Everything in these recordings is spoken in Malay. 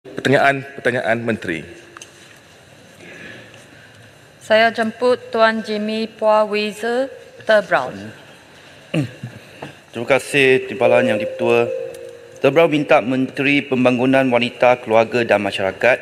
Pertanyaan Menteri. Saya jemput Tuan Jimmy Phua Wiese Terbrau. Terima kasih Timbalan Yang Di-Pertua. Terbrau minta Menteri Pembangunan Wanita, Keluarga dan Masyarakat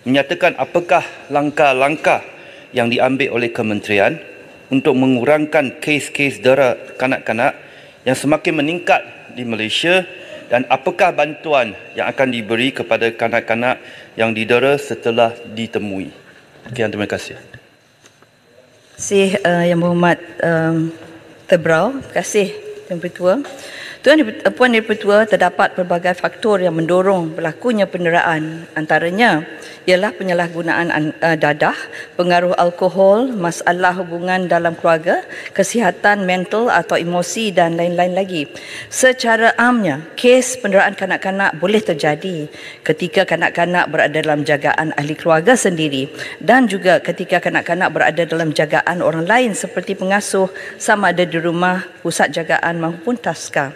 menyatakan apakah langkah-langkah yang diambil oleh kementerian untuk mengurangkan kes-kes dera kanak-kanak yang semakin meningkat di Malaysia dan apakah bantuan yang akan diberi kepada kanak-kanak yang didera setelah ditemui. Sekian, terima kasih. Terima kasih Yang Berhormat Terbrau. Terima kasih Yang Pertua. Puan Yang Pertua, terdapat pelbagai faktor yang mendorong berlakunya penderaan. Antaranya ialah penyalahgunaan dadah, pengaruh alkohol, masalah hubungan dalam keluarga, kesihatan mental atau emosi dan lain-lain lagi. Secara amnya, kes penderaan kanak-kanak boleh terjadi ketika kanak-kanak berada dalam jagaan ahli keluarga sendiri dan juga ketika kanak-kanak berada dalam jagaan orang lain seperti pengasuh sama ada di rumah, pusat jagaan maupun taska.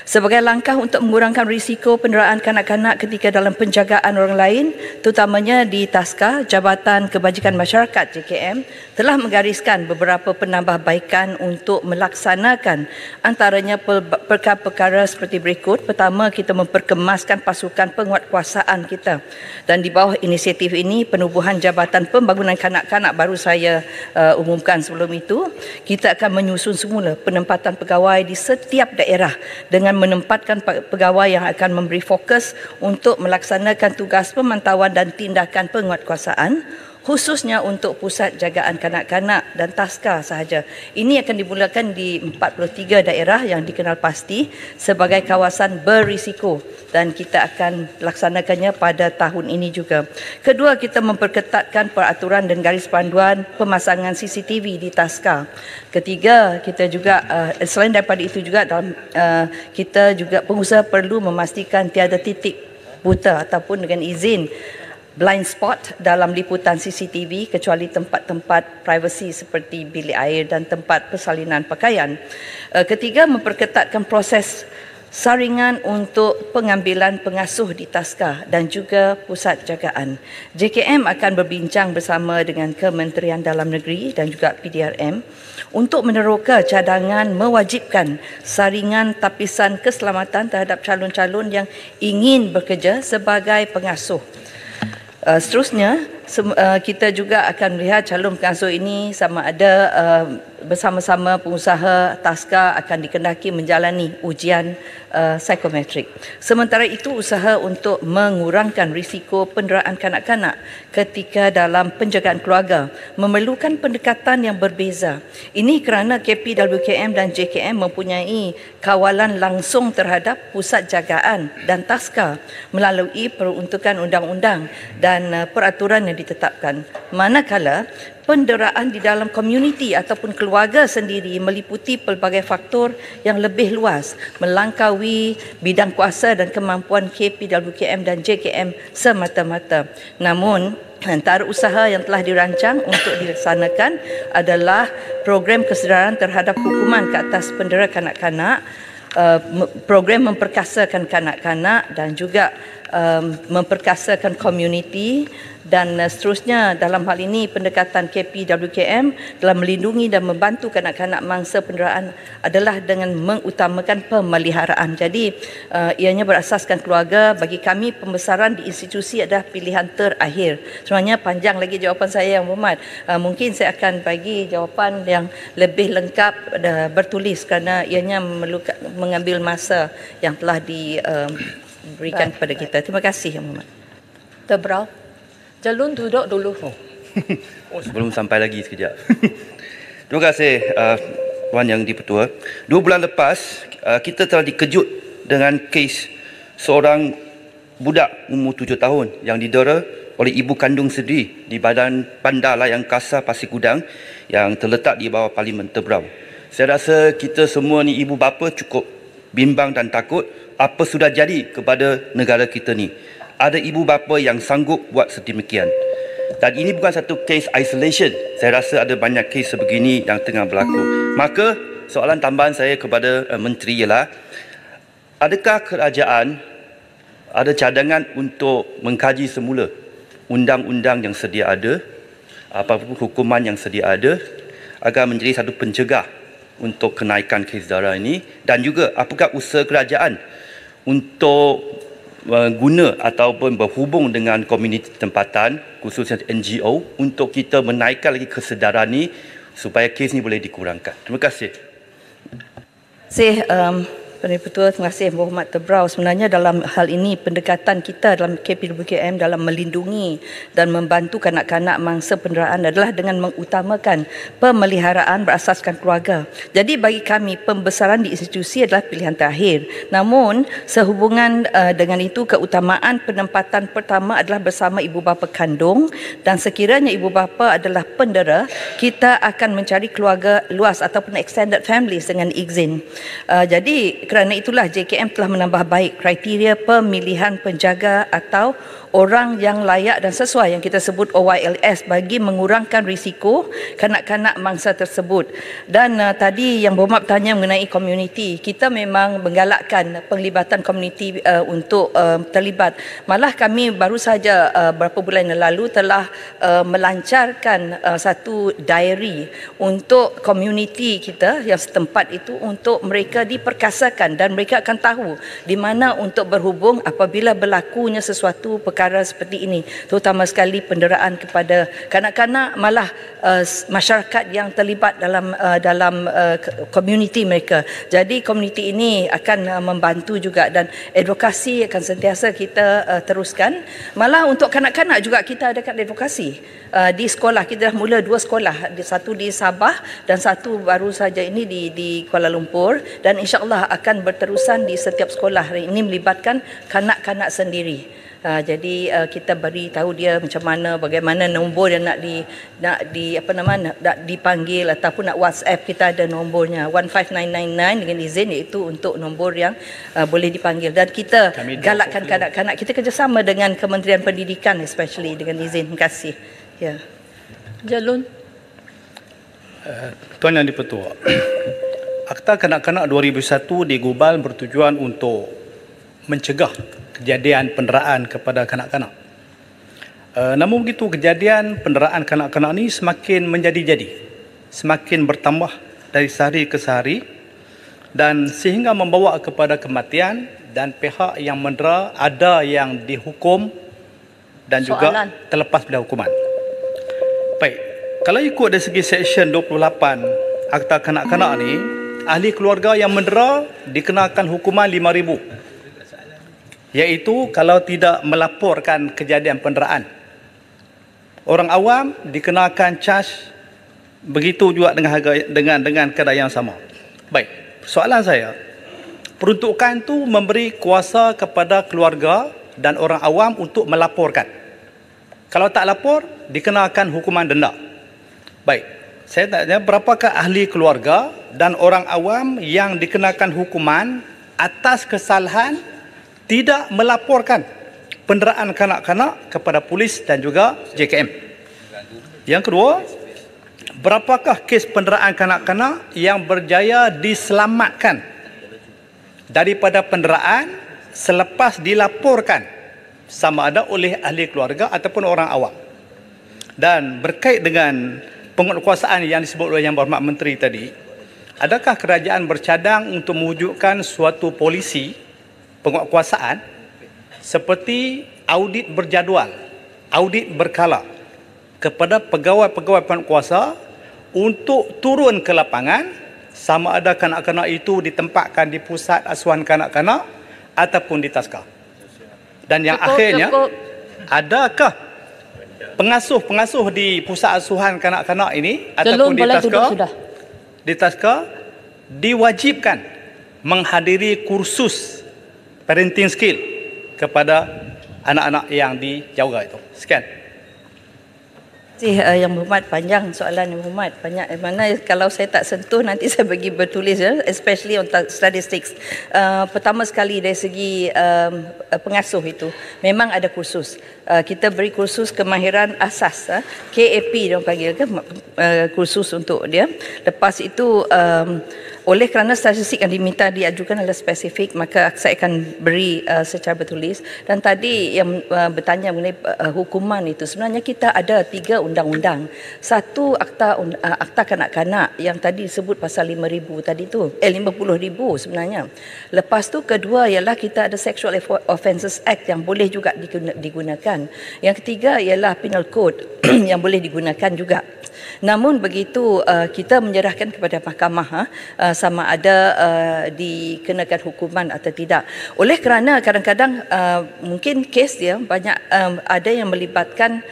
Sebagai langkah untuk mengurangkan risiko penderaan kanak-kanak ketika dalam penjagaan orang lain, terutamanya di taska, Jabatan Kebajikan Masyarakat JKM telah menggariskan beberapa penambahbaikan untuk melaksanakan antaranya perkara-perkara seperti berikut. Pertama, kita memperkemaskan pasukan penguatkuasaan kita, dan di bawah inisiatif ini penubuhan Jabatan Pembangunan Kanak-kanak baru saya umumkan sebelum itu, kita akan menyusun semula penempatan pegawai di setiap daerah dengan menempatkan pegawai yang akan memberi fokus untuk melaksanakan tugas pemantauan dan tindakan penguatkuasaan, khususnya untuk pusat jagaan kanak-kanak dan taska sahaja. Ini akan dimulakan di 43 daerah yang dikenal pasti sebagai kawasan berisiko dan kita akan laksanakannya pada tahun ini juga. Kedua, kita memperketatkan peraturan dan garis panduan pemasangan CCTV di taska. Ketiga, kita juga selain daripada itu juga kita juga pengusaha perlu memastikan tiada titik buta ataupun dengan izin blind spot dalam liputan CCTV kecuali tempat-tempat privasi seperti bilik air dan tempat persalinan pakaian. Ketiga, memperketatkan proses saringan untuk pengambilan pengasuh di taska dan juga pusat jagaan. JKM akan berbincang bersama dengan Kementerian Dalam Negeri dan juga PDRM untuk meneroka cadangan mewajibkan saringan tapisan keselamatan terhadap calon-calon yang ingin bekerja sebagai pengasuh. Seterusnya, kita juga akan melihat calon pengasuh ini sama ada bersama-sama pengusaha taska akan dikendaki menjalani ujian psikometrik. Sementara itu, usaha untuk mengurangkan risiko penderaan kanak-kanak ketika dalam penjagaan keluarga memerlukan pendekatan yang berbeza. Ini kerana KPWKM dan JKM mempunyai kawalan langsung terhadap pusat jagaan dan taska melalui peruntukan undang-undang dan peraturan yang ditetapkan. Manakala penderaan di dalam komuniti ataupun keluarga sendiri meliputi pelbagai faktor yang lebih luas, melangkaui bidang kuasa dan kemampuan KPWKM dan JKM semata-mata. Namun, antara usaha yang telah dirancang untuk dilaksanakan adalah program kesedaran terhadap hukuman ke atas pendera kanak-kanak, program memperkasakan kanak-kanak dan juga memperkasakan komuniti, dan seterusnya. Dalam hal ini, pendekatan KPWKM dalam melindungi dan membantu kanak-kanak mangsa penderaan adalah dengan mengutamakan pemeliharaan. Jadi ianya berasaskan keluarga. Bagi kami, pembesaran di institusi adalah pilihan terakhir. Sebenarnya panjang lagi jawapan saya, Yang Berhormat. Mungkin saya akan bagi jawapan yang lebih lengkap bertulis kerana ianya mengambil masa yang telah diberikan kepada kita. Terima kasih, Yang Berhormat. Terbrau. Jalun duduk dulu. Sebelum sampai lagi sekejap. Terima kasih Tuan Yang Di-Pertua. 2 bulan lepas, kita telah dikejut dengan kes seorang budak umur 7 tahun yang didera oleh ibu kandung sendiri di Badan Bandar Layang Kasar Pasir Gudang yang terletak di bawah Parlimen Terbrau. Saya rasa kita semua ni ibu bapa cukup bimbang dan takut apa sudah jadi kepada negara kita ni. Ada ibu bapa yang sanggup buat sedemikian. Dan ini bukan satu case isolation. Saya rasa ada banyak kes sebegini yang tengah berlaku. Maka soalan tambahan saya kepada Menteri ialah, adakah kerajaan ada cadangan untuk mengkaji semula undang-undang yang sedia ada, apapun hukuman yang sedia ada, agar menjadi satu pencegah untuk kenaikan kes darah ini, dan juga apakah usaha kerajaan untuk guna ataupun berhubung dengan komuniti tempatan, khususnya NGO, untuk kita menaikkan lagi kesedaran ini supaya kes ini boleh dikurangkan. Terima kasih. Perdana Pertua, terima kasih Muhammad Tebrau. Sebenarnya dalam hal ini pendekatan kita dalam KPWKM dalam melindungi dan membantu kanak-kanak mangsa penderaan adalah dengan mengutamakan pemeliharaan berasaskan keluarga. Jadi bagi kami pembesaran di institusi adalah pilihan terakhir. Namun sehubungan dengan itu keutamaan penempatan pertama adalah bersama ibu bapa kandung, dan sekiranya ibu bapa adalah pendera, kita akan mencari keluarga luas ataupun extended families dengan izin. Jadi kerana itulah JKM telah menambah baik kriteria pemilihan penjaga atau orang yang layak dan sesuai yang kita sebut OYLS bagi mengurangkan risiko kanak-kanak mangsa tersebut. Dan tadi yang Berhormat bertanya mengenai komuniti, kita memang menggalakkan penglibatan komuniti untuk terlibat. Malah kami baru saja beberapa bulan yang lalu telah melancarkan satu diary untuk komuniti kita yang setempat itu, untuk mereka diperkasakan dan mereka akan tahu di mana untuk berhubung apabila berlakunya sesuatu perkara seperti ini, terutama sekali penderaan kepada kanak-kanak, malah masyarakat yang terlibat dalam komuniti mereka. Jadi komuniti ini akan membantu juga, dan advokasi akan sentiasa kita teruskan. Malah untuk kanak-kanak juga kita adakan advokasi di sekolah. Kita dah mula 2 sekolah, satu di Sabah dan satu baru saja ini di Kuala Lumpur, dan insya-Allah akan berterusan di setiap sekolah. Hari ini melibatkan kanak-kanak sendiri. Jadi kita beri tahu dia macam mana, bagaimana nombor yang nak dipanggil ataupun nak WhatsApp, kita ada nombornya 15999 dengan izin, iaitu untuk nombor yang boleh dipanggil. Dan kita galakkan kanak-kanak, kita kerjasama dengan Kementerian Pendidikan especially dengan izin. Terima kasih. Ya. Jalun. Tuan Yang di-Pertua, Akta Kanak-Kanak 2001 digubal bertujuan untuk mencegah kejadian penderaan kepada kanak-kanak. Namun begitu, kejadian penderaan kanak-kanak ini semakin menjadi-jadi, semakin bertambah dari sehari ke sehari, dan sehingga membawa kepada kematian, dan pihak yang mendera ada yang dihukum dan juga terlepas dari hukuman. Baik, kalau ikut dari segi Seksyen 28 Akta Kanak-Kanak ni, ahli keluarga yang mendera dikenakan hukuman RM5,000, iaitu kalau tidak melaporkan kejadian penderaan. Orang awam dikenakan charge begitu juga dengan kadar yang sama. Baik, soalan saya, peruntukan itu memberi kuasa kepada keluarga dan orang awam untuk melaporkan. Kalau tak lapor, dikenakan hukuman denda. Baik, saya tanya, berapakah ahli keluarga dan orang awam yang dikenakan hukuman atas kesalahan tidak melaporkan penderaan kanak-kanak kepada polis dan juga JKM? Yang kedua, berapakah kes penderaan kanak-kanak yang berjaya diselamatkan daripada penderaan selepas dilaporkan, sama ada oleh ahli keluarga ataupun orang awam? Dan berkait dengan penguatkuasaan yang disebut oleh Yang Berhormat Menteri tadi, adakah kerajaan bercadang untuk mewujudkan suatu polisi penguatkuasaan seperti audit berjadual, audit berkala kepada pegawai-pegawai penguatkuasa untuk turun ke lapangan, sama ada kanak-kanak itu ditempatkan di pusat asuhan kanak-kanak ataupun di taska? Dan yang akhirnya, adakah pengasuh-pengasuh di pusat asuhan kanak-kanak ini ataupun di taska diwajibkan menghadiri kursus parenting skill kepada anak-anak yang dijauga itu? Sekian. Yang Berhormat, panjang soalan Yang Berhormat, banyak. Mana kalau saya tak sentuh nanti saya bagi bertulis, especially on statistics. Pertama sekali dari segi pengasuh itu memang ada kursus. Kita beri kursus kemahiran asas, KAP dia panggil, kursus untuk dia. Lepas itu Oleh kerana statistik yang diminta diajukan adalah spesifik, maka saya akan beri secara bertulis. Dan tadi yang bertanya mengenai hukuman itu, sebenarnya kita ada 3 undang-undang. Satu akta kanak-kanak yang tadi disebut pasal 5,000 tadi tu, 50,000 sebenarnya. Lepas tu kedua ialah kita ada Sexual Offences Act yang boleh juga digunakan. Yang ketiga ialah Penal Code yang boleh digunakan juga. Namun begitu kita menyerahkan kepada mahkamah sama ada dikenakan hukuman atau tidak. Oleh kerana kadang-kadang mungkin kes dia banyak ada yang melibatkan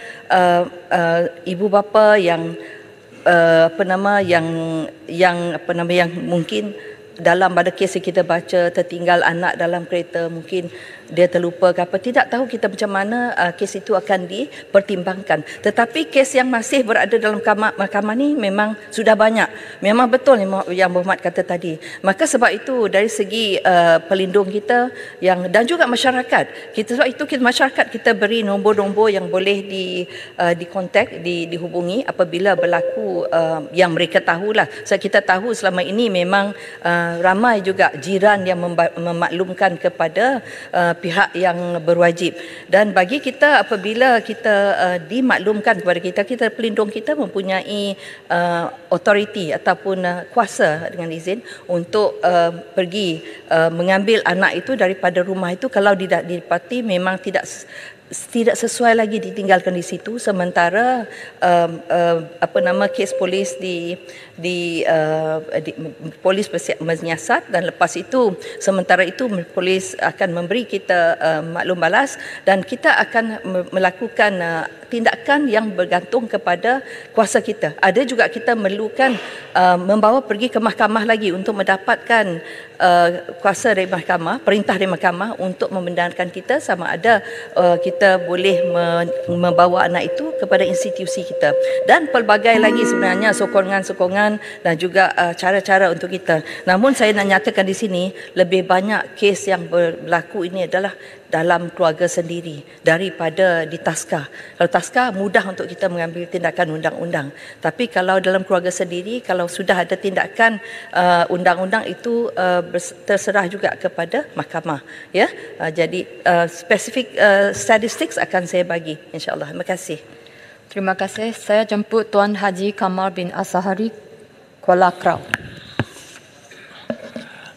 ibu bapa yang yang mungkin dalam pada kes yang kita baca tertinggal anak dalam kereta, mungkin dia terlupa ke apa, tidak tahu kita macam mana kes itu akan dipertimbangkan. Tetapi kes yang masih berada dalam mahkamah ni memang sudah banyak. Memang betul yang Berhormat kata tadi. Maka sebab itu dari segi pelindung kita dan juga masyarakat, sebab itu masyarakat kita beri nombor-nombor yang boleh dikontak, dihubungi apabila berlaku yang mereka tahulah. So kita tahu selama ini memang ramai juga jiran yang memaklumkan kepada pihak yang berwajib. Dan bagi kita apabila kita dimaklumkan kepada kita pelindung kita mempunyai authority ataupun kuasa dengan izin untuk pergi mengambil anak itu daripada rumah itu kalau didapati memang tidak sesuai lagi ditinggalkan di situ, sementara kes polis polis menyiasat, dan lepas itu sementara itu polis akan memberi kita maklum balas dan kita akan melakukan tindakan yang bergantung kepada kuasa kita. Ada juga kita memerlukan membawa pergi ke mahkamah lagi untuk mendapatkan kuasa dari mahkamah, perintah dari mahkamah untuk membenarkan kita sama ada kita boleh membawa anak itu kepada institusi kita. Dan pelbagai lagi sebenarnya sokongan-sokongan dan juga cara-cara untuk kita. Namun saya nak nyatakan di sini lebih banyak kes yang berlaku ini adalah dalam keluarga sendiri daripada di taska. Kalau taska mudah untuk kita mengambil tindakan undang-undang. Tapi kalau dalam keluarga sendiri, kalau sudah ada tindakan undang-undang itu terserah juga kepada mahkamah. Ya, jadi spesifik statistik akan saya bagi, insya-Allah. Terima kasih. Terima kasih. Saya jemput Tuan Haji Kamal bin Asahari, Kuala Krau.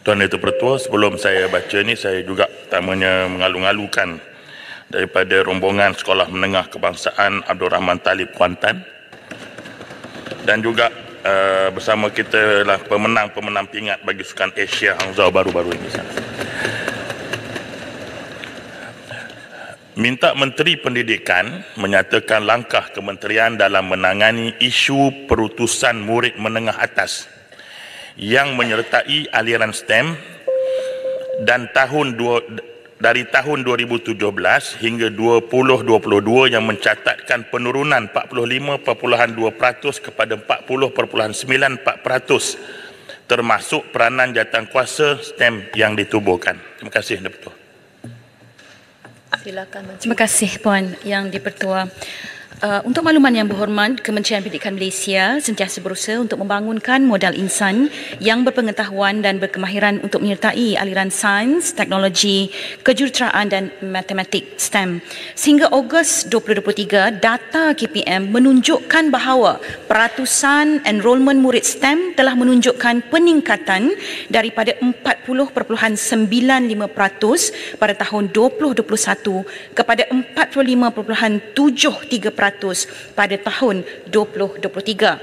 Tuan Itu Pertua, sebelum saya baca ni, saya juga pertamanya mengalu-alukan daripada rombongan Sekolah Menengah Kebangsaan Abdul Rahman Talib Kuantan, dan juga bersama kita lah pemenang-pemenang pingat bagi Sukan Asia Hangzhou baru-baru ini. Minta Menteri Pendidikan menyatakan langkah kementerian dalam menangani isu perutusan murid menengah atas yang menyertai aliran STEM dan dari tahun 2017 hingga 2022 yang mencatatkan penurunan 45.2% kepada 40.94%, termasuk peranan jawatankuasa STEM yang ditubuhkan. Terima kasih, Datuk. Silakan. Terima kasih Puan Yang di-Pertua. Untuk makluman Yang Berhormat, Kementerian Pendidikan Malaysia sentiasa berusaha untuk membangunkan modal insan yang berpengetahuan dan berkemahiran untuk menyertai aliran sains, teknologi, kejuruteraan dan matematik STEM. Sehingga Ogos 2023, data KPM menunjukkan bahawa peratusan enrolment murid STEM telah menunjukkan peningkatan daripada 40.95% pada tahun 2021 kepada 45.73% pada tahun 2023.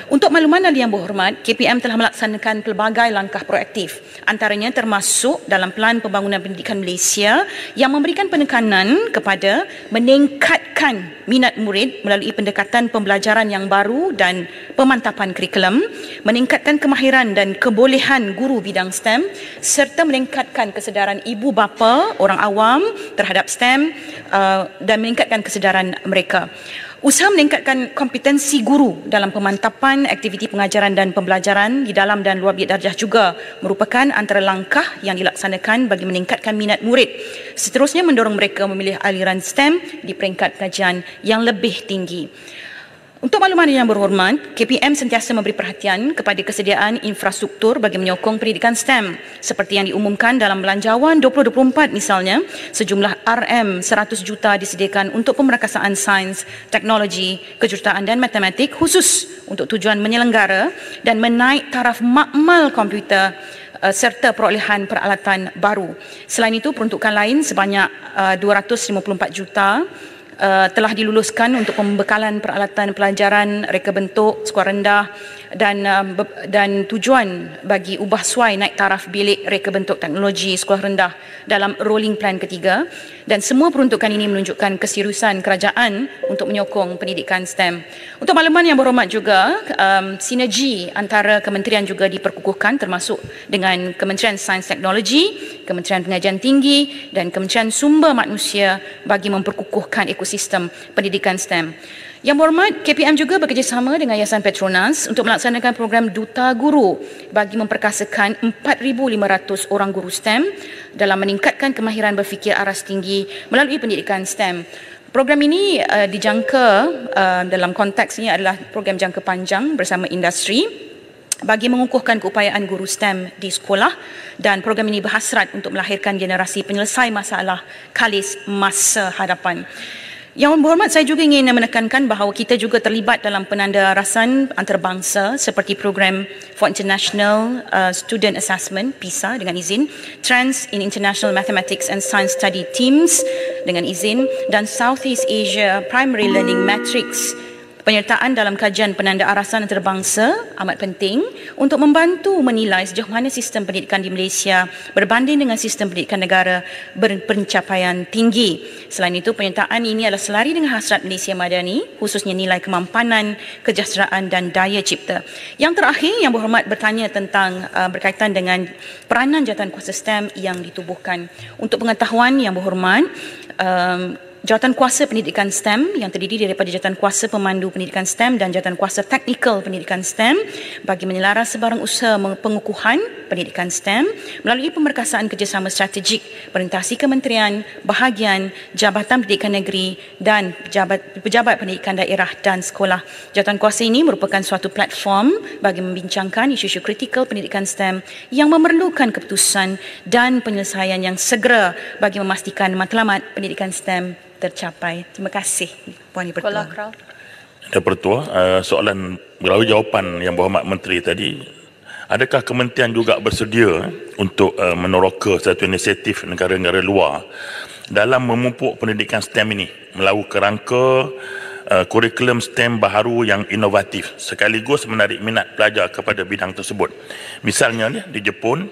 Untuk makluman Yang Berhormat, KPM telah melaksanakan pelbagai langkah proaktif, antaranya termasuk dalam Pelan Pembangunan Pendidikan Malaysia yang memberikan penekanan kepada meningkatkan minat murid melalui pendekatan pembelajaran yang baru dan pemantapan kurikulum, meningkatkan kemahiran dan kebolehan guru bidang STEM, serta meningkatkan kesedaran ibu bapa, orang awam terhadap STEM dan meningkatkan kesedaran mereka. Usaha meningkatkan kompetensi guru dalam pemantapan aktiviti pengajaran dan pembelajaran di dalam dan luar bilik darjah juga merupakan antara langkah yang dilaksanakan bagi meningkatkan minat murid. Seterusnya mendorong mereka memilih aliran STEM di peringkat kajian yang lebih tinggi. Untuk makluman yang berhormat, KPM sentiasa memberi perhatian kepada kesediaan infrastruktur bagi menyokong pendidikan STEM seperti yang diumumkan dalam Belanjawan 2024 misalnya, sejumlah RM100 juta disediakan untuk pemerkasaan sains, teknologi, kejuruteraan dan matematik khusus untuk tujuan menyelenggara dan menaik taraf makmal komputer serta perolehan peralatan baru. Selain itu, peruntukan lain sebanyak 254 juta telah diluluskan untuk pembekalan peralatan pelajaran reka bentuk sekolah rendah dan tujuan bagi ubah suai naik taraf bilik reka bentuk teknologi sekolah rendah dalam rolling plan ketiga, dan semua peruntukan ini menunjukkan keseriusan kerajaan untuk menyokong pendidikan STEM. Untuk makluman yang berhormat juga, sinergi antara kementerian juga diperkukuhkan termasuk dengan Kementerian Sains Teknologi, Kementerian Pengajian Tinggi dan Kementerian Sumber Manusia bagi memperkukuhkan ekosistem pendidikan STEM. Yang berhormat, KPM juga bekerjasama dengan Yayasan Petronas untuk melaksanakan program Duta Guru bagi memperkasakan 4,500 orang guru STEM dalam meningkatkan kemahiran berfikir aras tinggi melalui pendidikan STEM. Program ini dijangka dalam konteks ini adalah program jangka panjang bersama industri bagi mengukuhkan keupayaan guru STEM di sekolah, dan program ini berhasrat untuk melahirkan generasi penyelesai masalah kalis masa hadapan. Yang berhormat, saya juga ingin menekankan bahawa kita juga terlibat dalam penandarasan antarabangsa seperti program for International Student Assessment PISA dengan izin, Trends in International Mathematics and Science Study Teams dengan izin, dan Southeast Asia Primary Learning Matrix. Penyertaan dalam kajian penandaarasan antarabangsa amat penting untuk membantu menilai sejauh mana sistem pendidikan di Malaysia berbanding dengan sistem pendidikan negara berpencapaian tinggi. Selain itu, penyertaan ini adalah selari dengan hasrat Malaysia Madani, khususnya nilai kemampanan, kesejahteraan dan daya cipta. Yang terakhir, yang berhormat bertanya tentang berkaitan dengan peranan jawatankuasa STEM yang ditubuhkan. Untuk pengetahuan yang berhormat, Jawatankuasa Pendidikan STEM yang terdiri daripada Jawatankuasa Pemandu Pendidikan STEM dan Jawatankuasa Teknikal Pendidikan STEM bagi menyelaras sebarang usaha pengukuhan pendidikan STEM melalui pemerkasaan kerjasama strategik perintasi kementerian, bahagian, Jabatan Pendidikan Negeri dan pejabat pendidikan daerah dan sekolah. Jawatankuasa ini merupakan suatu platform bagi membincangkan isu-isu kritikal pendidikan STEM yang memerlukan keputusan dan penyelesaian yang segera bagi memastikan matlamat pendidikan STEM tercapai. Terima kasih, Puan Ibu Pertua. Ya, Pertua, soalan melalui jawapan yang berhormat Menteri tadi, adakah kementerian juga bersedia untuk meneroka satu inisiatif negara-negara luar dalam memupuk pendidikan STEM ini melalui kerangka kurikulum STEM baharu yang inovatif sekaligus menarik minat pelajar kepada bidang tersebut? Misalnya di Jepun,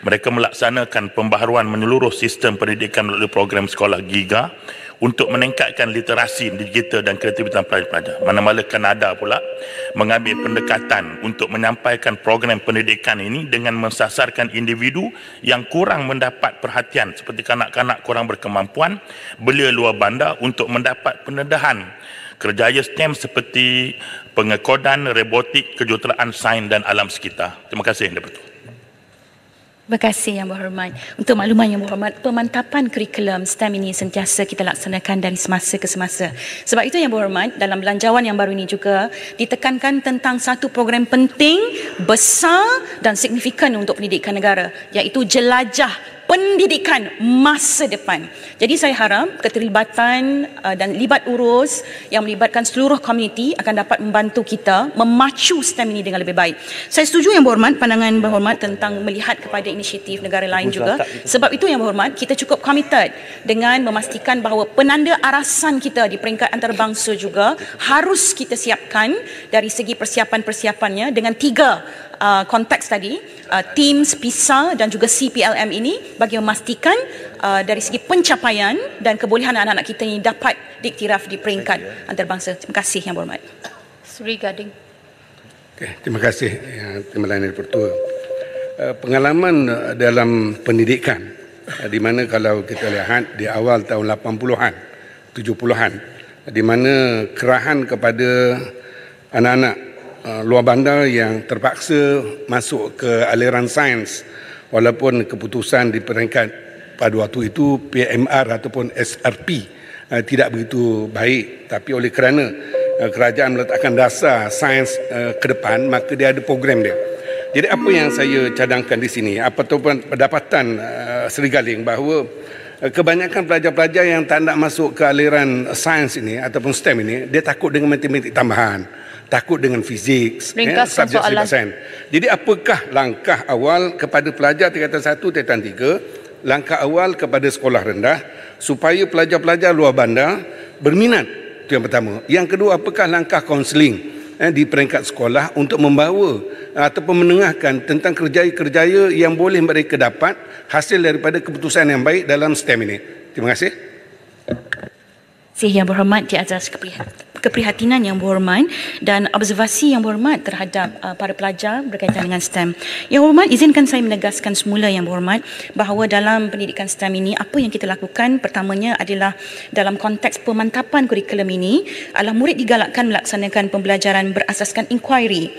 mereka melaksanakan pembaharuan menyeluruh sistem pendidikan melalui program sekolah GIGA untuk meningkatkan literasi digital dan kreativitas pelajar-pelajar. Manakala Kanada pula mengambil pendekatan untuk menyampaikan program pendidikan ini dengan mensasarkan individu yang kurang mendapat perhatian seperti kanak-kanak kurang berkemampuan, belia luar bandar untuk mendapat pendedahan kerjaya STEM seperti pengekodan, robotik, kejuruteraan, sains dan alam sekitar. Terima kasih, Yang Dipertua. Terima kasih Yang Berhormat. Untuk makluman Yang Berhormat, pemantapan kurikulum STEM ini sentiasa kita laksanakan dari semasa ke semasa. Sebab itu Yang Berhormat, dalam belanjawan yang baru ini juga ditekankan tentang satu program penting, besar dan signifikan untuk pendidikan negara, iaitu jelajah pendidikan masa depan. Jadi saya harap keterlibatan dan libat urus yang melibatkan seluruh komuniti akan dapat membantu kita memacu STEM ini dengan lebih baik. Saya setuju Yang Berhormat, pandangan Berhormat tentang melihat kepada inisiatif negara lain juga. Sebab itu Yang Berhormat, kita cukup committed dengan memastikan bahawa penanda arasan kita di peringkat antarabangsa juga harus kita siapkan dari segi persiapan-persiapannya dengan 3 konteks tadi, Teams, PISA dan juga CPLM ini bagi memastikan dari segi pencapaian dan kebolehan anak-anak kita ini dapat diiktiraf di peringkat antarabangsa. Terima kasih Yang Berhormat. Sri Gading. Okay, terima kasih Timbalan Yang Dipertua. Pengalaman dalam pendidikan di mana kalau kita lihat di awal tahun 80-an, 70-an, di mana kerahan kepada anak-anak luar bandar yang terpaksa masuk ke aliran sains walaupun keputusan di peringkat pada waktu itu PMR ataupun SRP tidak begitu baik, tapi oleh kerana kerajaan meletakkan dasar sains ke depan, maka dia ada program dia. Jadi apa yang saya cadangkan di sini, ataupun pendapatan Seri Galing, bahawa kebanyakan pelajar-pelajar yang tak nak masuk ke aliran sains ini ataupun STEM ini, dia takut dengan matematik tambahan, takut dengan fizik, Ringkaskan soalan. sains. Jadi apakah langkah awal kepada pelajar tingkatan 1, tingkatan 3, langkah awal kepada sekolah rendah supaya pelajar-pelajar luar bandar berminat? Itu yang pertama. Yang kedua, apakah langkah kaunseling di peringkat sekolah untuk membawa ataupun menengahkan tentang kerjaya-kerjaya yang boleh mereka dapat hasil daripada keputusan yang baik dalam STEM ini. Terima kasih. Yang berhormat di atas keprihatinan yang berhormat dan observasi yang berhormat terhadap para pelajar berkaitan dengan STEM. Yang berhormat, izinkan saya menegaskan semula yang berhormat bahawa dalam pendidikan STEM ini apa yang kita lakukan pertamanya adalah dalam konteks pemantapan kurikulum ini adalah murid digalakkan melaksanakan pembelajaran berasaskan inquiry,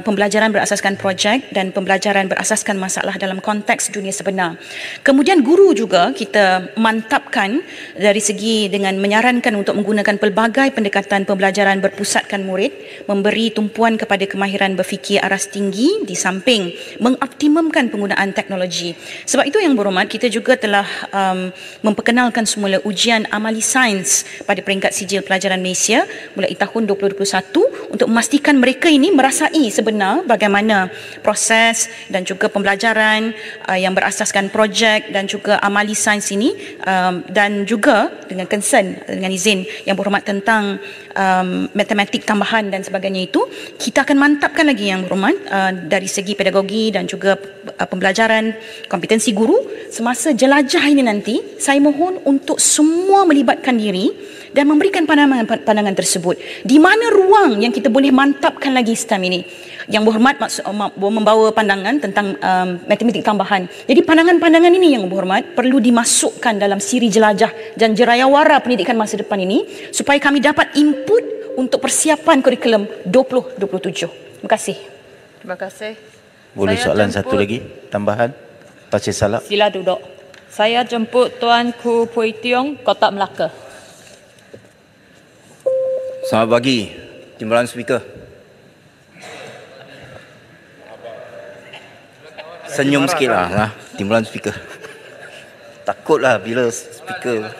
pembelajaran berasaskan projek dan pembelajaran berasaskan masalah dalam konteks dunia sebenar. Kemudian guru juga kita mantapkan dari segi dengan menyarankan untuk menggunakan pelbagai pendekatan pembelajaran berpusatkan murid, memberi tumpuan kepada kemahiran berfikir aras tinggi di samping mengoptimumkan penggunaan teknologi. Sebab itu yang berhormat, kita juga telah memperkenalkan semula ujian amali sains pada peringkat sijil pelajaran Malaysia mulai tahun 2021 untuk memastikan mereka ini merasai sebenar bagaimana proses dan juga pembelajaran yang berasaskan projek dan juga amali sains ini, dan juga dengan concern, dengan izin yang berhormat tentang matematik tambahan dan sebagainya itu, kita akan mantapkan lagi yang berhormat dari segi pedagogi dan juga pembelajaran kompetensi guru semasa jelajah ini nanti. Saya mohon untuk semua melibatkan diri dan memberikan pandangan tersebut. Di mana ruang yang kita boleh mantapkan lagi STEM ini? Yang berhormat membawa pandangan tentang matematik tambahan. Jadi pandangan-pandangan ini yang berhormat perlu dimasukkan dalam siri jelajah dan jerayawara pendidikan masa depan ini supaya kami dapat input untuk persiapan kurikulum 2027. Terima kasih. Terima kasih. Boleh Saya soalan jemput- satu lagi tambahan? Pasir Salak. Sila duduk. Saya jemput Tuan Ku Pui Tiong, Kotak Melaka. Selamat pagi, Timbalan Speaker. Senyum sikit lah, Timbalan Speaker. Takutlah bila Speaker.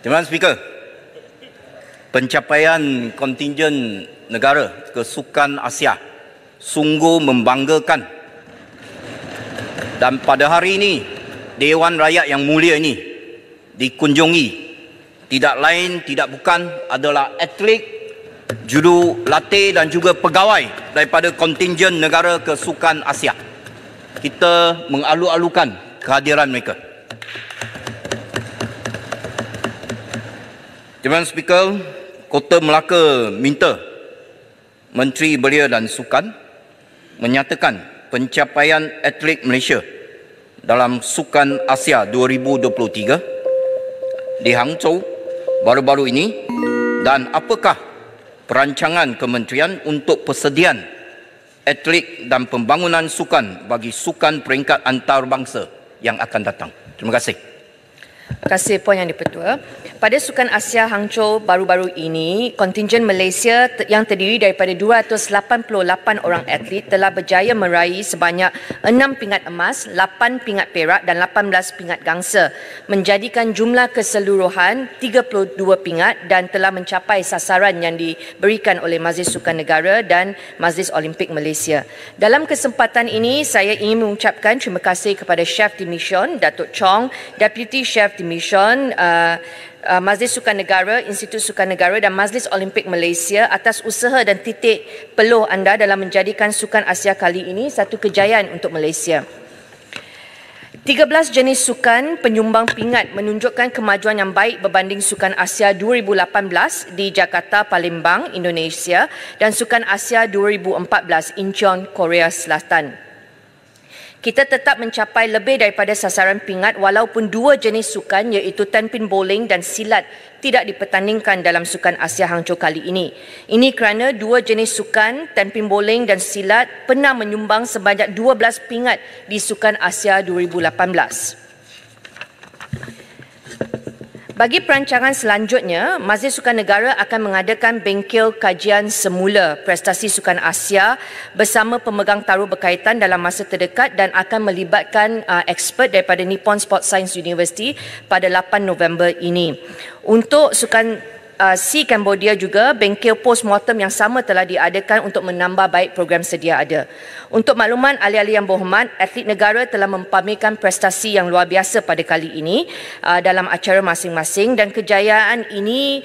Timbalan Speaker, pencapaian kontingen negara ke Sukan Asia sungguh membanggakan. Dan pada hari ini, Dewan Rakyat yang mulia ini dikunjungi tidak lain, tidak bukan adalah atlet, juru latih dan juga pegawai daripada kontingen negara ke Sukan Asia. Kita mengalu-alukan kehadiran mereka. Tuan Speaker, Kota Melaka minta Menteri Belia dan Sukan menyatakan pencapaian atlet Malaysia dalam Sukan Asia 2023 di Hangzhou baru-baru ini, dan apakah perancangan kementerian untuk persediaan atlet dan pembangunan sukan bagi sukan peringkat antarabangsa yang akan datang. Terima kasih. Terima kasih Puan Yang di-Pertua. Pada Sukan Asia Hangzhou baru-baru ini, kontingen Malaysia yang terdiri daripada 288 orang atlet telah berjaya meraih sebanyak 6 pingat emas, 8 pingat perak dan 18 pingat gangsa, menjadikan jumlah keseluruhan 32 pingat dan telah mencapai sasaran yang diberikan oleh Majlis Sukan Negara dan Majlis Olimpik Malaysia. Dalam kesempatan ini, saya ingin mengucapkan terima kasih kepada Chef di Mission, Datuk Chong, Deputy Chef di Mission, Majlis Sukan Negara, Institut Sukan Negara dan Majlis Olimpik Malaysia atas usaha dan titik peluh anda dalam menjadikan Sukan Asia kali ini satu kejayaan untuk Malaysia. 13 jenis sukan penyumbang pingat menunjukkan kemajuan yang baik berbanding Sukan Asia 2018 di Jakarta, Palembang, Indonesia dan Sukan Asia 2014 Incheon, Korea Selatan. Kita tetap mencapai lebih daripada sasaran pingat walaupun dua jenis sukan iaitu tenpin bowling dan silat tidak dipertandingkan dalam Sukan Asia Hangzhou kali ini. Ini kerana dua jenis sukan, tenpin bowling dan silat, pernah menyumbang sebanyak 12 pingat di Sukan Asia 2018. Bagi perancangan selanjutnya, Majlis Sukan Negara akan mengadakan bengkel kajian semula prestasi Sukan Asia bersama pemegang taruh berkaitan dalam masa terdekat dan akan melibatkan expert daripada Nippon Sports Science University pada 8 November ini. Untuk Sukan SEA Cambodia juga, bengkel post-mortem yang sama telah diadakan untuk menambah baik program sedia ada. Untuk makluman ahli-ahli yang berhormat, atlet negara telah mempamerkan prestasi yang luar biasa pada kali ini dalam acara masing-masing dan kejayaan ini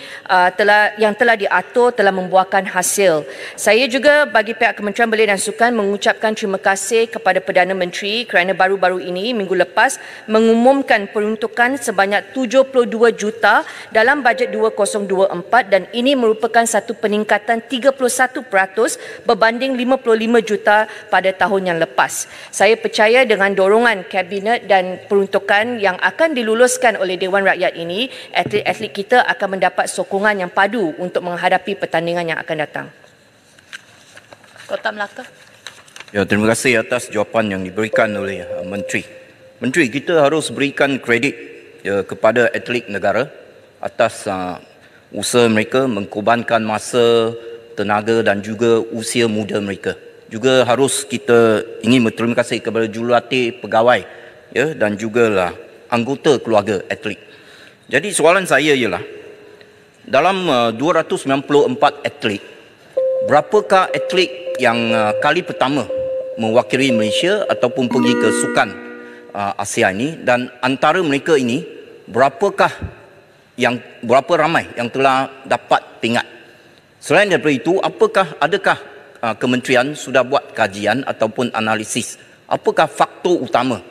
yang telah diatur telah membuahkan hasil. Saya juga bagi pihak Kementerian Belia dan Sukan mengucapkan terima kasih kepada Perdana Menteri kerana baru-baru ini minggu lepas mengumumkan peruntukan sebanyak 72 juta dalam bajet 2024 dan ini merupakan satu peningkatan 31% berbanding 55 juta pada tahun yang lepas. Saya percaya dengan dorongan Kabinet dan peruntukan yang akan diluluskan oleh Dewan Rakyat ini, atlet-atlet kita akan mendapat sokongan yang padu untuk menghadapi pertandingan yang akan datang. Kota Melaka. Ya, terima kasih atas jawapan yang diberikan oleh Menteri. Menteri, kita harus berikan kredit kepada atlet negara atas usaha mereka mengkorbankan masa, tenaga dan juga usia muda mereka. Juga harus kita ingin berterima kasih kepada jurulatih pegawai dan juga anggota keluarga atlet. Jadi soalan saya ialah, dalam 294 atlet, berapakah atlet yang kali pertama mewakili Malaysia ataupun pergi ke Sukan Asia ini, dan antara mereka ini berapa ramai yang telah dapat pingat? Selain daripada itu, adakah kementerian sudah buat kajian ataupun analisis apakah faktor utama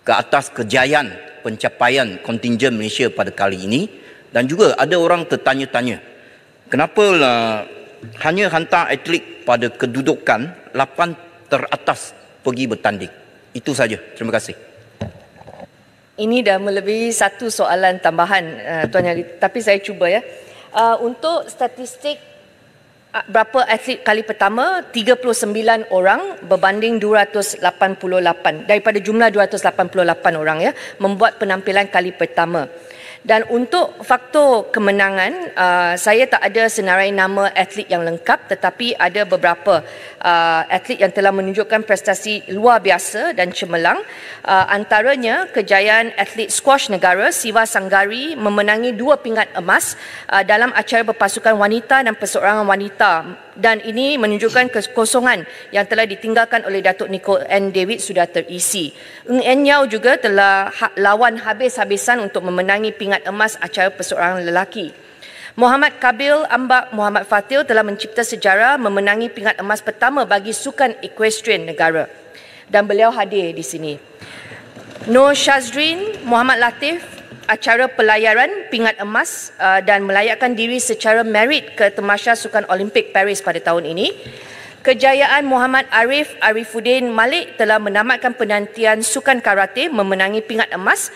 ke atas kejayaan pencapaian kontingen Malaysia pada kali ini? Dan juga ada orang tertanya-tanya, kenapa hanya hantar atlet pada kedudukan 8 teratas pergi bertanding? Itu saja. Terima kasih. Ini dah melebihi satu soalan tambahan, Tuan Yang, tapi saya cuba ya. Untuk statistik berapa atlet kali pertama, 39 orang berbanding 288 daripada jumlah 288 orang membuat penampilan kali pertama. Dan untuk faktor kemenangan, saya tak ada senarai nama atlet yang lengkap, tetapi ada beberapa atlet yang telah menunjukkan prestasi luar biasa dan cemerlang. Antaranya kejayaan atlet squash negara Siva Sanggari memenangi 2 pingat emas dalam acara berpasukan wanita dan perseorangan wanita, dan ini menunjukkan kekosongan yang telah ditinggalkan oleh Datuk Nicole N. David sudah terisi. Ng En Yao juga telah lawan habis-habisan untuk memenangi pingat emas acara perseorangan lelaki. Muhammad Kabil Ambak Muhammad Fatil telah mencipta sejarah memenangi pingat emas pertama bagi sukan equestrian negara, dan beliau hadir di sini. Nur Shazrin Muhammad Latif acara pelayaran pingat emas dan melayakkan diri secara merit ke Tamasya Sukan Olimpik Paris pada tahun ini. Kejayaan Muhammad Arifuddin Malik telah menamatkan penantian sukan karate memenangi pingat emas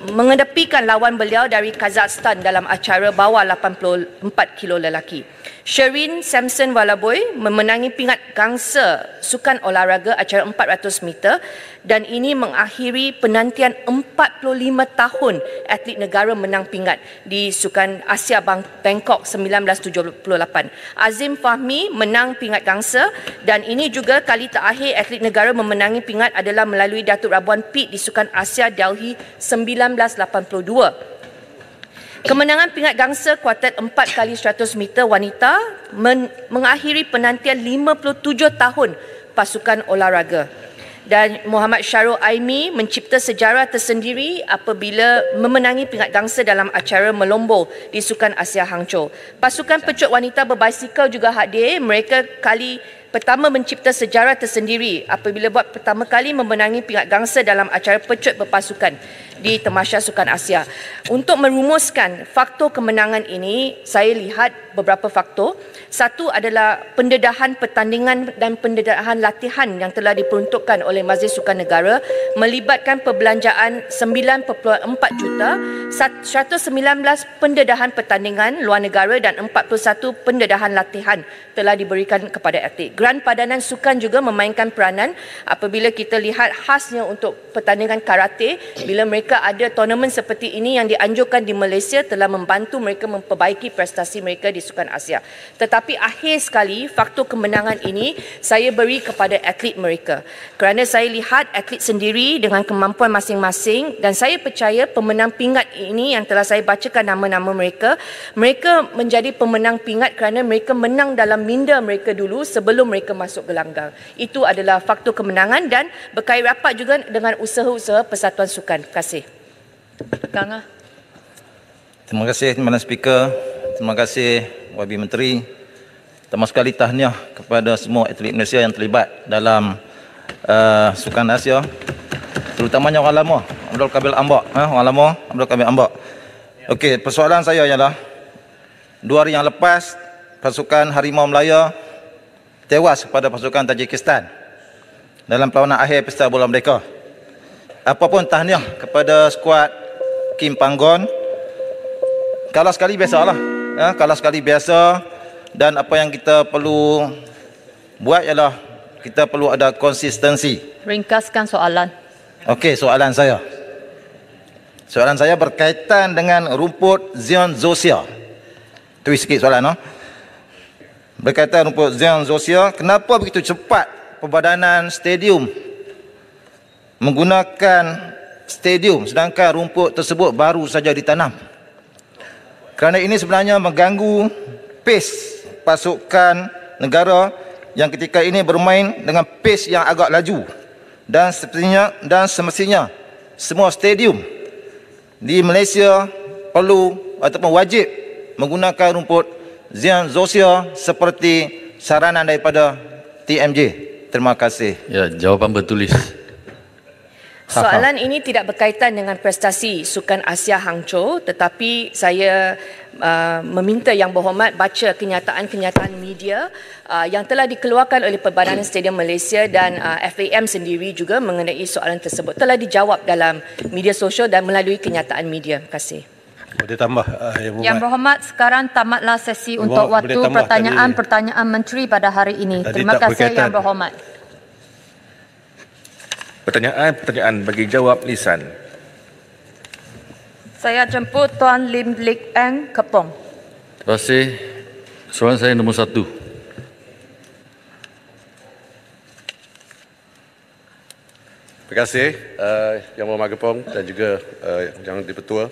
mengedepikan lawan beliau dari Kazakhstan dalam acara bawah 84 kilo lelaki. Sherin Samson Walaboy memenangi pingat gangsa sukan olahraga acara 400 meter dan ini mengakhiri penantian 45 tahun atlet negara menang pingat di Sukan Asia Bangkok 1978. Azim Fahmi menang pingat gangsa dan ini juga kali terakhir atlet negara memenangi pingat adalah melalui Datuk Rabuan Pit di Sukan Asia Delhi 1982. Kemenangan pingat gangsa kuartet 4 kali 100 meter wanita mengakhiri penantian 57 tahun pasukan olahraga. Dan Muhammad Syarul Aimi mencipta sejarah tersendiri apabila memenangi pingat gangsa dalam acara melombo di Sukan Asia Hangzhou. Pasukan pecut wanita berbasikal juga hadir. Mereka kali pertama mencipta sejarah tersendiri apabila buat pertama kali memenangi pingat gangsa dalam acara pecut berpasukan di Tamasya Sukan Asia. Untuk merumuskan faktor kemenangan ini, saya lihat beberapa faktor. Satu adalah pendedahan pertandingan dan pendedahan latihan yang telah diperuntukkan oleh Majlis Sukan Negara melibatkan perbelanjaan 9.4 juta, 119 pendedahan pertandingan luar negara dan 41 pendedahan latihan telah diberikan kepada atlet. Geran Padanan Sukan juga memainkan peranan apabila kita lihat khasnya untuk pertandingan karate bila mereka mereka ada tournament seperti ini yang dianjurkan di Malaysia telah membantu mereka memperbaiki prestasi mereka di Sukan Asia. Tetapi akhir sekali faktor kemenangan ini saya beri kepada atlet mereka. Kerana saya lihat atlet sendiri dengan kemampuan masing-masing dan saya percaya pemenang pingat ini yang telah saya bacakan nama-nama mereka menjadi pemenang pingat kerana mereka menang dalam minda mereka dulu sebelum mereka masuk gelanggang. Itu adalah faktor kemenangan dan berkait rapat juga dengan usaha-usaha Persatuan Sukan. Terima kasih. Ganga. Terima kasih Timbalan Speaker. Terima kasih YB Menteri. Pertama sekali tahniah kepada semua atlet Malaysia yang terlibat dalam Sukan Asia. Terutamanya orang lama, Abdul Qabil Ambak. Orang lama, Abdul Qabil Ambak. Okey, persoalan saya ialah 2 hari yang lepas pasukan Harimau Melaya tewas kepada pasukan Tajikistan dalam perlawanan akhir Pesta Bola Merdeka. Apapun tahniah kepada skuad Kim Panggon. Kalah sekali biasalah. Kalah sekali biasa, dan apa yang kita perlu buat ialah kita perlu ada konsistensi. Ringkaskan soalan. Okey, soalan saya. Soalan saya berkaitan dengan rumput Zion Zosia. Tulis sikit soalan, no? Berkaitan rumput Zion Zosia, kenapa begitu cepat Perbadanan Stadium menggunakan stadium sedangkan rumput tersebut baru saja ditanam? Kerana ini sebenarnya mengganggu pace pasukan negara yang ketika ini bermain dengan pace yang agak laju, dan semestinya semua stadium di Malaysia perlu ataupun wajib menggunakan rumput Zion Zosia seperti saranan daripada TMJ. Terima kasih. Ya, jawapan bertulis. Soalan ini tidak berkaitan dengan prestasi Sukan Asia Hangzhou, tetapi saya meminta Yang Berhormat baca kenyataan-kenyataan media yang telah dikeluarkan oleh Perbadanan Stadium Malaysia dan FAM sendiri juga mengenai soalan tersebut. Telah dijawab dalam media sosial dan melalui kenyataan media. Terima kasih. Boleh tambah Yang Berhormat, sekarang tamatlah sesi untuk waktu pertanyaan Menteri pada hari ini. Terima kasih Yang Berhormat. Pertanyaan bagi jawab lisan. Saya jemput Tuan Lim Lik Eng Kepong. Terima kasih. Soalan saya nombor 1. Terima kasih Yang Berhormat Kepong dan juga Yang Dipertua.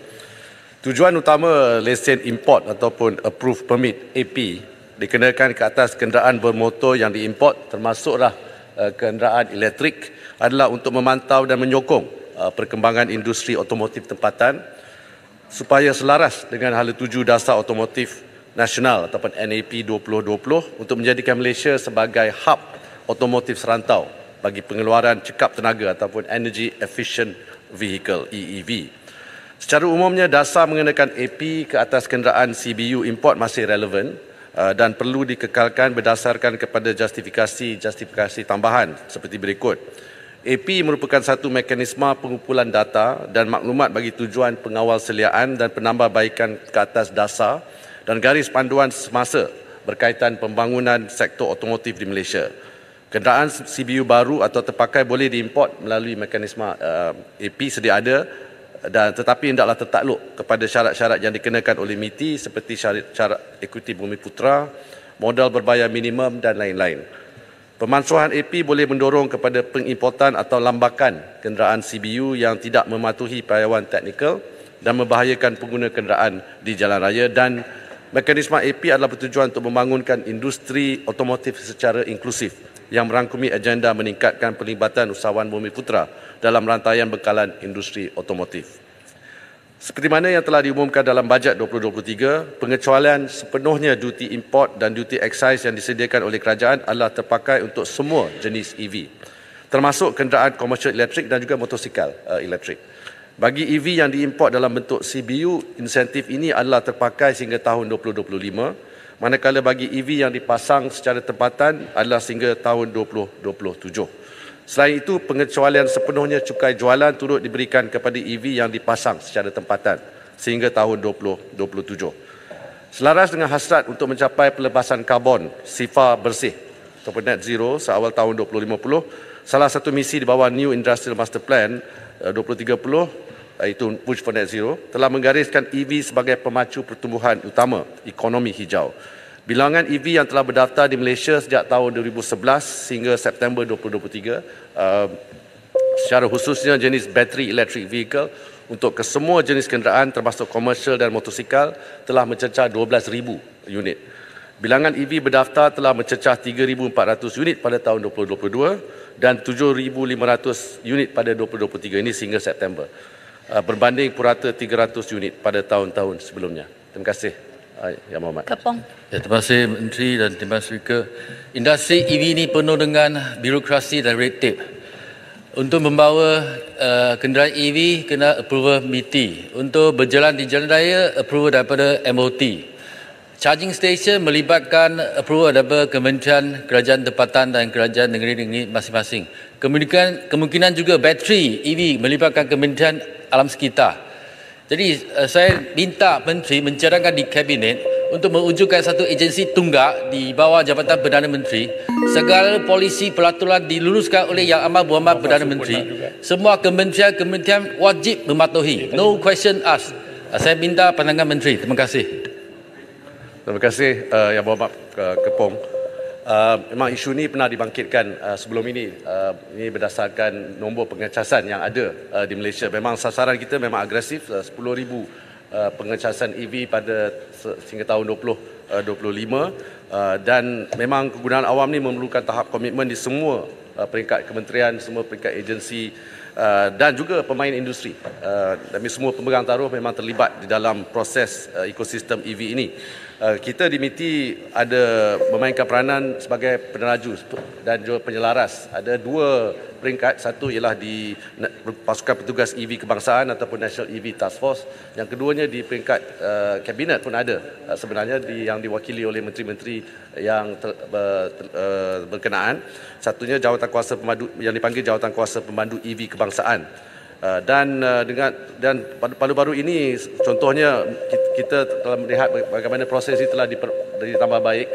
Tujuan utama lesen import ataupun approved permit AP dikenakan ke atas kenderaan bermotor yang diimport, termasuklah kenderaan elektrik, adalah untuk memantau dan menyokong perkembangan industri otomotif tempatan supaya selaras dengan Hala Tuju Dasar Otomotif Nasional ataupun NAP 2020 untuk menjadikan Malaysia sebagai hub otomotif serantau bagi pengeluaran cekap tenaga ataupun Energy Efficient Vehicle EEV. Secara umumnya, dasar mengenakan AP ke atas kenderaan CBU import masih relevan dan perlu dikekalkan berdasarkan kepada justifikasi tambahan seperti berikut. AP merupakan satu mekanisme pengumpulan data dan maklumat bagi tujuan pengawal seliaan dan penambahbaikan ke atas dasar dan garis panduan semasa berkaitan pembangunan sektor otomotif di Malaysia. Kenderaan CBU baru atau terpakai boleh diimport melalui mekanisme AP sedia ada, dan tetapi hendaklah tertakluk kepada syarat-syarat yang dikenakan oleh MITI seperti syarat ekuiti Bumiputra, modal berbayar minimum dan lain-lain. Pemansuhan AP boleh mendorong kepada pengimportan atau lambakan kenderaan CBU yang tidak mematuhi payauan teknikal dan membahayakan pengguna kenderaan di jalan raya, dan mekanisme AP adalah bertujuan untuk membangunkan industri otomotif secara inklusif yang merangkumi agenda meningkatkan pelibatan usahawan Bumiputra dalam rantaian bekalan industri otomotif. Seperti mana yang telah diumumkan dalam bajet 2023, pengecualian sepenuhnya duty import dan duty excise yang disediakan oleh kerajaan adalah terpakai untuk semua jenis EV, termasuk kenderaan komersial elektrik dan juga motosikal elektrik. Bagi EV yang diimport dalam bentuk CBU, insentif ini adalah terpakai sehingga tahun 2025, manakala bagi EV yang dipasang secara tempatan adalah sehingga tahun 2027. Selain itu, pengecualian sepenuhnya cukai jualan turut diberikan kepada EV yang dipasang secara tempatan sehingga tahun 2027. Selaras dengan hasrat untuk mencapai pelepasan karbon sifar bersih atau net zero seawal tahun 2050, salah satu misi di bawah New Industrial Master Plan 2030 iaitu Push for Net Zero, telah menggariskan EV sebagai pemacu pertumbuhan utama ekonomi hijau. Bilangan EV yang telah berdaftar di Malaysia sejak tahun 2011 hingga September 2023, secara khususnya jenis battery electric vehicle untuk kesemua jenis kenderaan termasuk komersial dan motosikal telah mencecah 12,000 unit. Bilangan EV berdaftar telah mencecah 3,400 unit pada tahun 2022 dan 7,500 unit pada 2023 ini sehingga September. Berbanding purata 300 unit pada tahun-tahun sebelumnya. Terima kasih, Yang Berhormat. Kepong. Ya, terima kasih Menteri dan terima kasih Speaker. Industri EV ini penuh dengan birokrasi dan red tape. Untuk membawa kenderaan EV kena approval MIT. Untuk berjalan di jalan raya, approval daripada MOT. Charging station melibatkan approval daripada Kementerian Kerajaan Tempatan dan Kerajaan Negeri-Negeri masing-masing. Kemungkinan juga bateri EV melibatkan Kementerian Alam Sekitar. Jadi saya minta Menteri mencadangkan di Kabinet untuk mewujudkan satu agensi tunggak di bawah Jabatan Perdana Menteri. Segala polisi pelaturan diluluskan oleh Yang Amat Berhormat Perdana Menteri. Semua kementerian wajib mematuhi. No question asked. Saya minta pandangan Menteri. Terima kasih. Terima kasih Yang Berhormat Kepong. Memang isu ini pernah dibangkitkan sebelum ini. Ini berdasarkan nombor pengecasan yang ada di Malaysia. Memang sasaran kita memang agresif, 10,000 pengecasan EV pada sehingga tahun 2025 dan memang kegunaan awam ni memerlukan tahap komitmen di semua peringkat kementerian, semua peringkat agensi dan juga pemain industri. Dan semua pemegang taruh memang terlibat di dalam proses ekosistem EV ini. Kita di MITI ada memainkan peranan sebagai peneraju dan juga penyelaras. Ada dua peringkat, satu ialah di pasukan petugas EV kebangsaan ataupun National EV Task Force. Yang keduanya di peringkat kabinet pun ada sebenarnya yang diwakili oleh menteri-menteri yang berkenaan. Satunya jawatan kuasa pemandu yang dipanggil jawatan kuasa pemandu EV kebangsaan. Dan baru-baru ini contohnya kita telah melihat bagaimana proses ini telah ditambah baik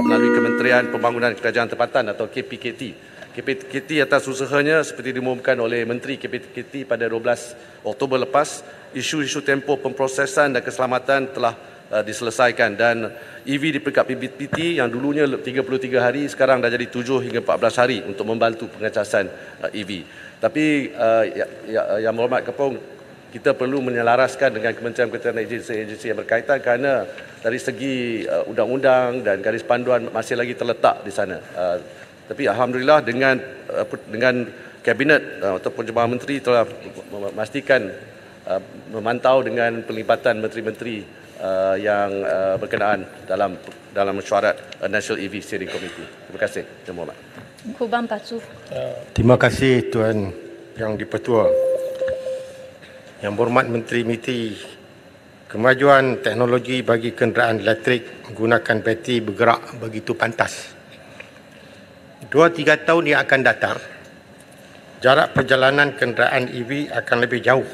melalui Kementerian Pembangunan Kerajaan Tempatan atau KPKT. KPKT atas usahanya seperti diumumkan oleh Menteri KPKT pada 12 Oktober lepas, isu-isu tempoh pemprosesan dan keselamatan telah diselesaikan dan EV di peringkat PBT yang dulunya 33 hari sekarang dah jadi 7 hingga 14 hari untuk membantu pengecasan EV. Tapi Yang Berhormat Kepong, kita perlu menyelaraskan dengan kementerian-kementerian agensi-agensi yang berkaitan kerana dari segi undang-undang dan garis panduan masih lagi terletak di sana. Tapi alhamdulillah dengan kabinet ataupun Jabatan Menteri telah memastikan memantau dengan pelibatan menteri-menteri yang berkenaan dalam mesyuarat National EV Steering Committee. Terima kasih, Yang Berhormat. Kubang Pasu. Terima kasih Tuan Yang Dipertua. Yang Berhormat Menteri MITI, kemajuan teknologi bagi kenderaan elektrik menggunakan bateri bergerak begitu pantas. 2-3 tahun yang akan datang, jarak perjalanan kenderaan EV akan lebih jauh.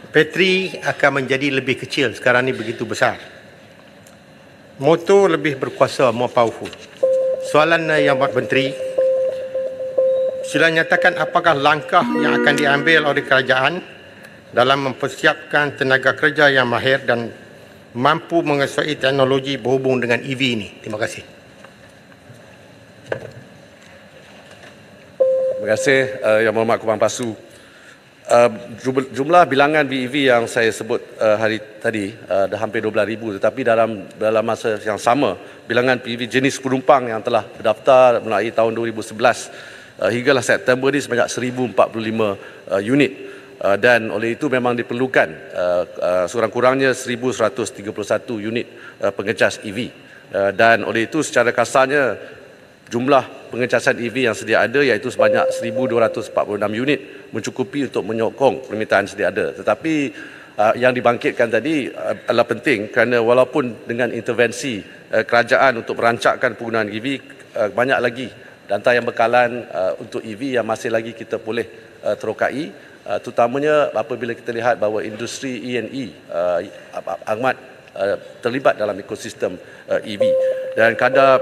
Bateri akan menjadi lebih kecil, sekarang ini begitu besar. Motor lebih berkuasa, more powerful. Soalan Yang Berhormat Menteri, sila nyatakan apakah langkah yang akan diambil oleh kerajaan dalam mempersiapkan tenaga kerja yang mahir dan mampu mengesuai teknologi berhubung dengan EV ini. Terima kasih. Terima kasih Yang Berhormat Kubang Pasu. Jumlah bilangan BEV yang saya sebut hari tadi dah hampir 12,000, tetapi dalam masa yang sama bilangan BEV jenis penumpang yang telah berdaftar mulai tahun 2011 hinggalah September ini sebanyak 1,045 unit dan oleh itu memang diperlukan sekurang-kurangnya 1,131 unit pengecas EV dan oleh itu secara kasarnya jumlah pengecasan EV yang sedia ada iaitu sebanyak 1,246 unit mencukupi untuk menyokong permintaan sedia ada. Tetapi yang dibangkitkan tadi adalah penting kerana walaupun dengan intervensi kerajaan untuk merancangkan penggunaan EV, banyak lagi dantai yang bekalan untuk EV yang masih lagi kita boleh terokai, terutamanya apabila kita lihat bahawa industri E&E amat terlibat dalam ekosistem EV dan kadar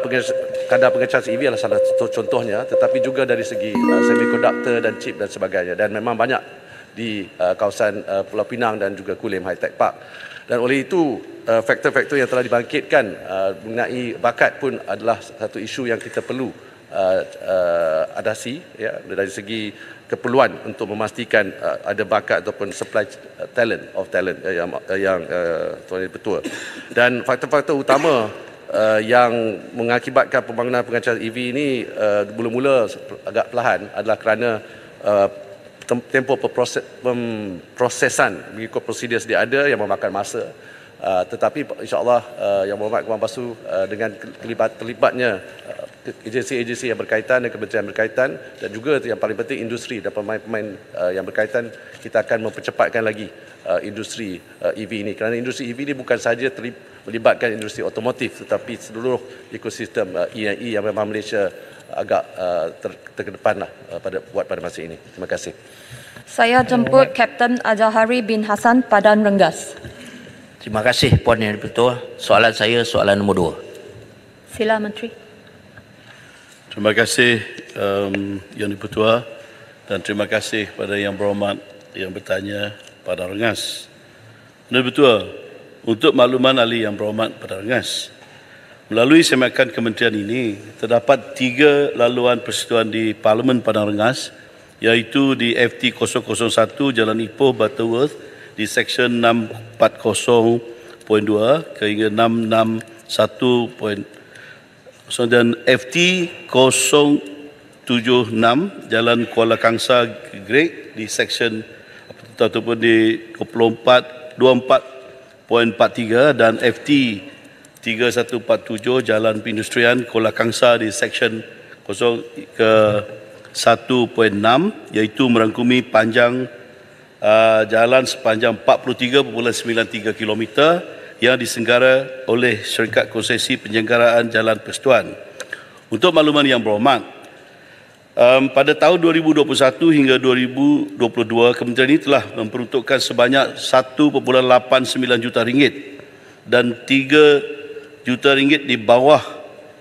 pengecas EV adalah salah satu contohnya, tetapi juga dari segi semiconductor dan chip dan sebagainya, dan memang banyak di kawasan Pulau Pinang dan juga Kulim High Tech Park. Dan oleh itu, faktor-faktor yang telah dibangkitkan mengenai bakat pun adalah satu isu yang kita perlu adasi, ya, dari segi keperluan untuk memastikan ada bakat ataupun supply talent yang Tuan Ketua. Dan faktor-faktor utama yang mengakibatkan pembangunan pengecasan EV ini mula-mula agak perlahan adalah kerana tempoh pemprosesan mengikut prosedur sedia ada yang memakan masa. Tetapi insya-Allah Yang Berhormat Ketua Bawaslu dengan terlibatnya agensi-agensi yang berkaitan dan kementerian berkaitan dan juga yang paling penting industri dan pemain-pemain yang berkaitan, kita akan mempercepatkan lagi industri EV ini. Kerana industri EV ini bukan sahaja melibatkan industri otomotif tetapi seluruh ekosistem E&E yang memang Malaysia agak terkedepan pada masa ini. Terima kasih. Saya jemput Kapten Azahari bin Hassan, Padang Rengas. Terima kasih Puan Yang Dipertua. Soalan saya soalan nombor 2. Sila Menteri. Terima kasih Yang Dipertua dan terima kasih kepada Yang Berhormat yang bertanya Padang Rengas. Yang Dipertua, untuk makluman ahli Yang Berhormat Padang Rengas, melalui semakan kementerian ini terdapat 3 laluan persetujuan di Parlimen Padang Rengas, iaitu di FT 001 Jalan Ipoh Butterworth di Seksyen 640.2 hingga 661. Dan FT 076 Jalan Kuala Kangsar Great di Seksyen ataupun di 24.43 dan FT 3147 Jalan Perindustrian Kuala Kangsar di Seksyen 1.6 iaitu merangkumi panjang jalan sepanjang 43.93 km yang disenggara oleh Syarikat Konsesi Penyelenggaraan Jalan Persekutuan. Untuk makluman Yang Berhormat, pada tahun 2021 hingga 2022, kementerian ini telah memperuntukkan sebanyak 1.89 juta ringgit dan 3 juta ringgit di bawah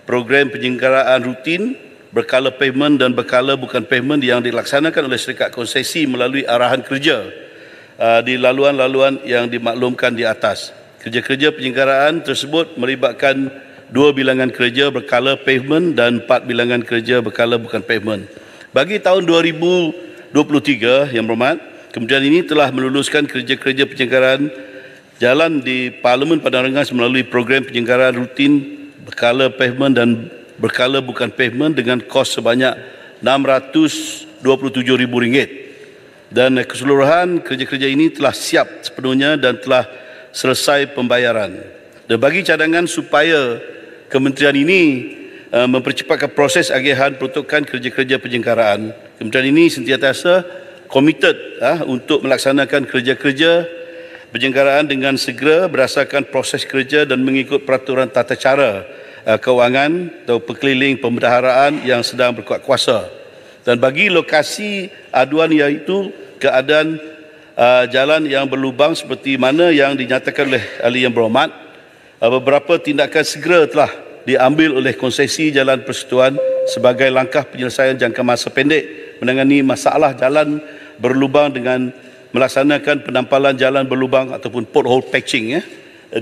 program penyelenggaraan rutin, berkala payment dan berkala bukan payment yang dilaksanakan oleh Syarikat Konsesi melalui arahan kerja di laluan-laluan yang dimaklumkan di atas. Kerja-kerja penyelenggaraan tersebut melibatkan 2 bilangan kerja berkala payment dan 4 bilangan kerja berkala bukan payment. Bagi tahun 2023, Yang Berhormat, kementerian ini telah meluluskan kerja-kerja penyelenggaraan jalan di Parlimen Padang Rengas melalui program penyelenggaraan rutin berkala payment dan berkala bukan payment dengan kos sebanyak RM627,000 dan keseluruhan kerja-kerja ini telah siap sepenuhnya dan telah selesai pembayaran. Dan bagi cadangan supaya kementerian ini mempercepatkan proses agihan peruntukan kerja-kerja penyelenggaraan, kementerian ini sentiasa komited untuk melaksanakan kerja-kerja penyelenggaraan dengan segera berdasarkan proses kerja dan mengikut peraturan tata cara kewangan atau pekeliling pembendaharaan yang sedang berkuat kuasa. Dan bagi lokasi aduan iaitu keadaan jalan yang berlubang seperti mana yang dinyatakan oleh ahli Yang Berhormat, beberapa tindakan segera telah diambil oleh konsesi jalan persekutuan sebagai langkah penyelesaian jangka masa pendek menangani masalah jalan berlubang dengan melaksanakan penampalan jalan berlubang ataupun pothole patching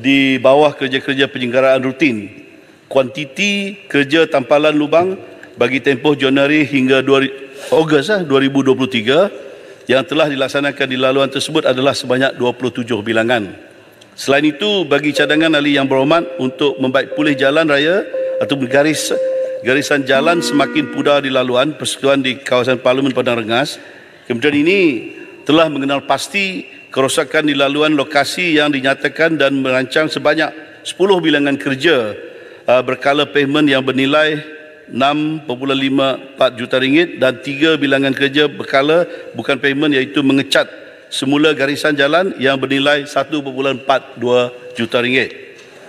di bawah kerja-kerja penyelenggaraan rutin. Kuantiti kerja tampalan lubang bagi tempoh Januari hingga Ogos 2023 yang telah dilaksanakan di laluan tersebut adalah sebanyak 27 bilangan. Selain itu, bagi cadangan ahli Yang Berhormat untuk membaik pulih jalan raya atau garisan jalan semakin pudar di laluan persekutuan di kawasan Parlimen Padang Rengas, kementerian ini telah mengenal pasti kerosakan di laluan lokasi yang dinyatakan dan merancang sebanyak 10 bilangan kerja berkala payment yang bernilai RM6.54 juta dan 3 bilangan kerja berkala bukan payment iaitu mengecat semula garisan jalan yang bernilai RM1.42 juta.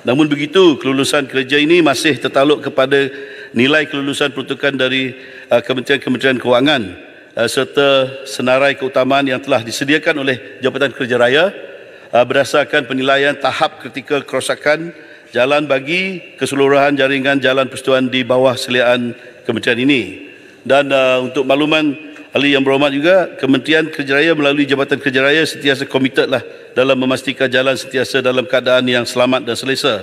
Namun begitu, kelulusan kerja ini masih tertakluk kepada nilai kelulusan peruntukan dari Kementerian Kewangan serta senarai keutamaan yang telah disediakan oleh Jabatan Kerja Raya berdasarkan penilaian tahap ketika kerosakan jalan bagi keseluruhan jaringan jalan persekutuan di bawah seliaan kementerian ini. Dan untuk makluman ahli yang berhormat juga, Kementerian Kerja Raya melalui Jabatan Kerja Raya sentiasa komited lah dalam memastikan jalan sentiasa dalam keadaan yang selamat dan selesa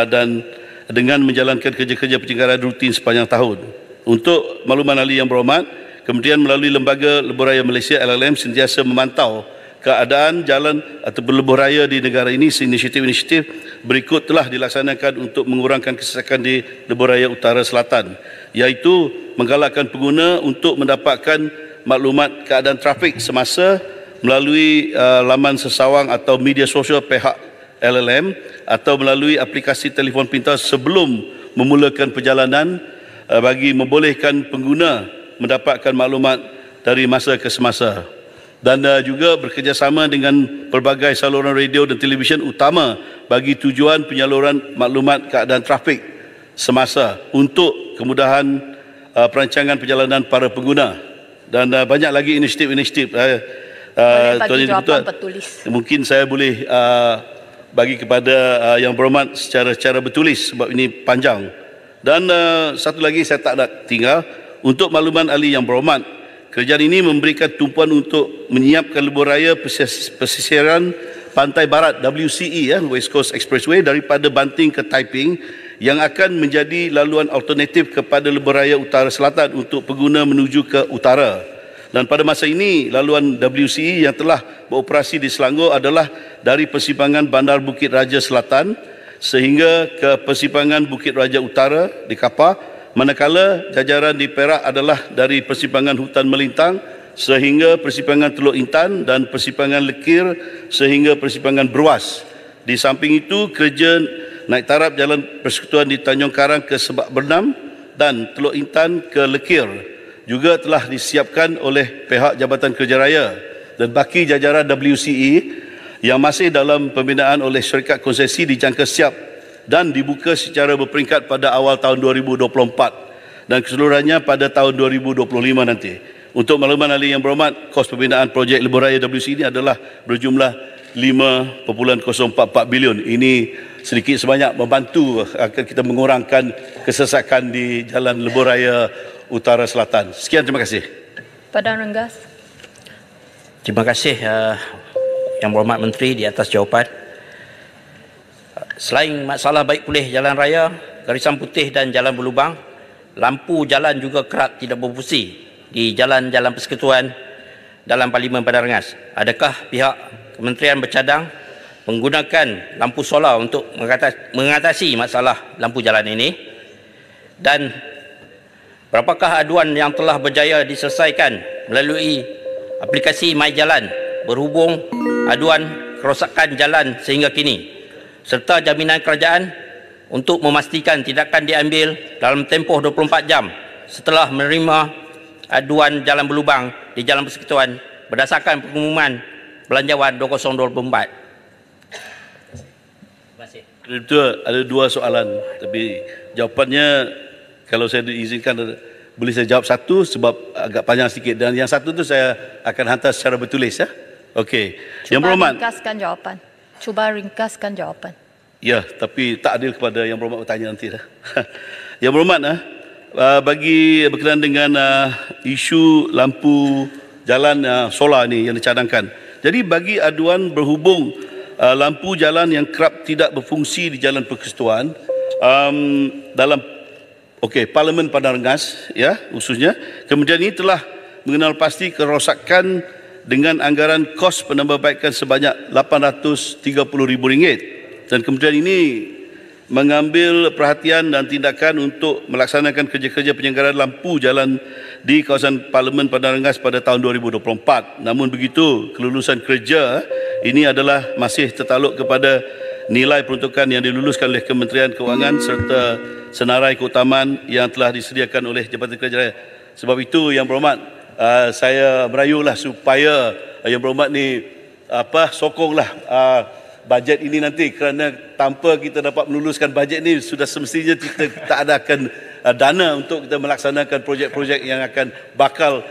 dan dengan menjalankan kerja-kerja pencenggaran rutin sepanjang tahun. Untuk makluman ahli yang berhormat, Kementerian melalui Lembaga Lebuh Raya Malaysia LLM sentiasa memantau keadaan jalan atau lebuh raya di negara ini. Inisiatif-inisiatif berikut telah dilaksanakan untuk mengurangkan kesesakan di lebuh raya utara selatan, iaitu menggalakkan pengguna untuk mendapatkan maklumat keadaan trafik semasa melalui laman sesawang atau media sosial pihak LLM atau melalui aplikasi telefon pintar sebelum memulakan perjalanan bagi membolehkan pengguna mendapatkan maklumat dari masa ke semasa. Dan juga bekerjasama dengan pelbagai saluran radio dan televisyen utama bagi tujuan penyaluran maklumat keadaan trafik semasa untuk kemudahan perancangan perjalanan para pengguna. Dan banyak lagi inisiatif-inisiatif. Bagi jawapan bertulis. Mungkin saya boleh bagi kepada yang berhormat secara bertulis sebab ini panjang. Dan satu lagi saya tak nak tinggal, untuk makluman ahli yang berhormat, kerajaan ini memberikan tumpuan untuk menyiapkan lebuh raya pesisiran pantai barat WCE West Coast Expressway daripada Banting ke Taiping yang akan menjadi laluan alternatif kepada lebuh raya utara selatan untuk pengguna menuju ke utara. Dan pada masa ini laluan WCE yang telah beroperasi di Selangor adalah dari persimpangan Bandar Bukit Raja Selatan sehingga ke persimpangan Bukit Raja Utara di Kapar, manakala jajaran di Perak adalah dari persimpangan Hutan Melintang sehingga persimpangan Teluk Intan dan persimpangan Lekir sehingga persimpangan Beruas. Di samping itu, kerja naik taraf jalan persekutuan di Tanjung Karang ke Sebak Bernam dan Teluk Intan ke Lekir juga telah disiapkan oleh pihak Jabatan Kerja Raya, dan baki jajaran WCE yang masih dalam pembinaan oleh syarikat konsesi dijangka siap dan dibuka secara berperingkat pada awal tahun 2024 dan keseluruhannya pada tahun 2025 nanti. Untuk makluman ahli yang berhormat, kos pembinaan projek lebuh raya WC ini adalah berjumlah 5.044 bilion. Ini sedikit sebanyak membantu agar kita mengurangkan kesesakan di jalan lebuh raya utara selatan. Sekian, terima kasih. Padang Rengas. Terima kasih Yang Berhormat Menteri di atas jawapan. Selain masalah baik pulih jalan raya, garisan putih dan jalan berlubang, lampu jalan juga kerap tidak berfungsi di jalan-jalan persekutuan dalam Parlimen Padang Rengas. Adakah pihak Kementerian bercadang menggunakan lampu solar untuk mengatasi masalah lampu jalan ini? Dan berapakah aduan yang telah berjaya diselesaikan melalui aplikasi My Jalan berhubung aduan kerosakan jalan sehingga kini, serta jaminan kerajaan untuk memastikan tindakan diambil dalam tempoh 24 jam setelah menerima aduan jalan berlubang di jalan persekutuan berdasarkan pengumuman Belanjawan 2024. Terima kasih. Itu ada dua soalan, tapi jawapannya kalau saya diizinkan boleh saya jawab satu sebab agak panjang sedikit, dan yang satu tu saya akan hantar secara bertulis ya. Okey. Yang berhormat. Ringkaskan jawapan. Cuba ringkaskan jawapan. Ya, tapi tak adil kepada yang berhormat bertanya nanti dah. Yang berhormat bagi berkenaan dengan isu lampu jalan solar ni yang dicadangkan. Jadi bagi aduan berhubung lampu jalan yang kerap tidak berfungsi di jalan persekutuan dalam Parlimen Padang Rengas ya khususnya, kemudian ini telah mengenal pasti kerosakan dengan anggaran kos penambahbaikan sebanyak RM830,000, dan kemudian ini mengambil perhatian dan tindakan untuk melaksanakan kerja-kerja penyelenggaraan lampu jalan di kawasan Parlimen Padang Rengas pada tahun 2024. Namun begitu, kelulusan kerja ini adalah masih tertakluk kepada nilai peruntukan yang diluluskan oleh Kementerian Kewangan serta senarai keutamaan yang telah disediakan oleh Jabatan Kerja Raya. Sebab itu yang berhormat, saya merayulah supaya yang berhormat ni sokonglah bajet ini nanti, kerana tanpa kita dapat meluluskan bajet ini sudah semestinya kita tak adakan dana untuk kita melaksanakan projek-projek yang akan bakal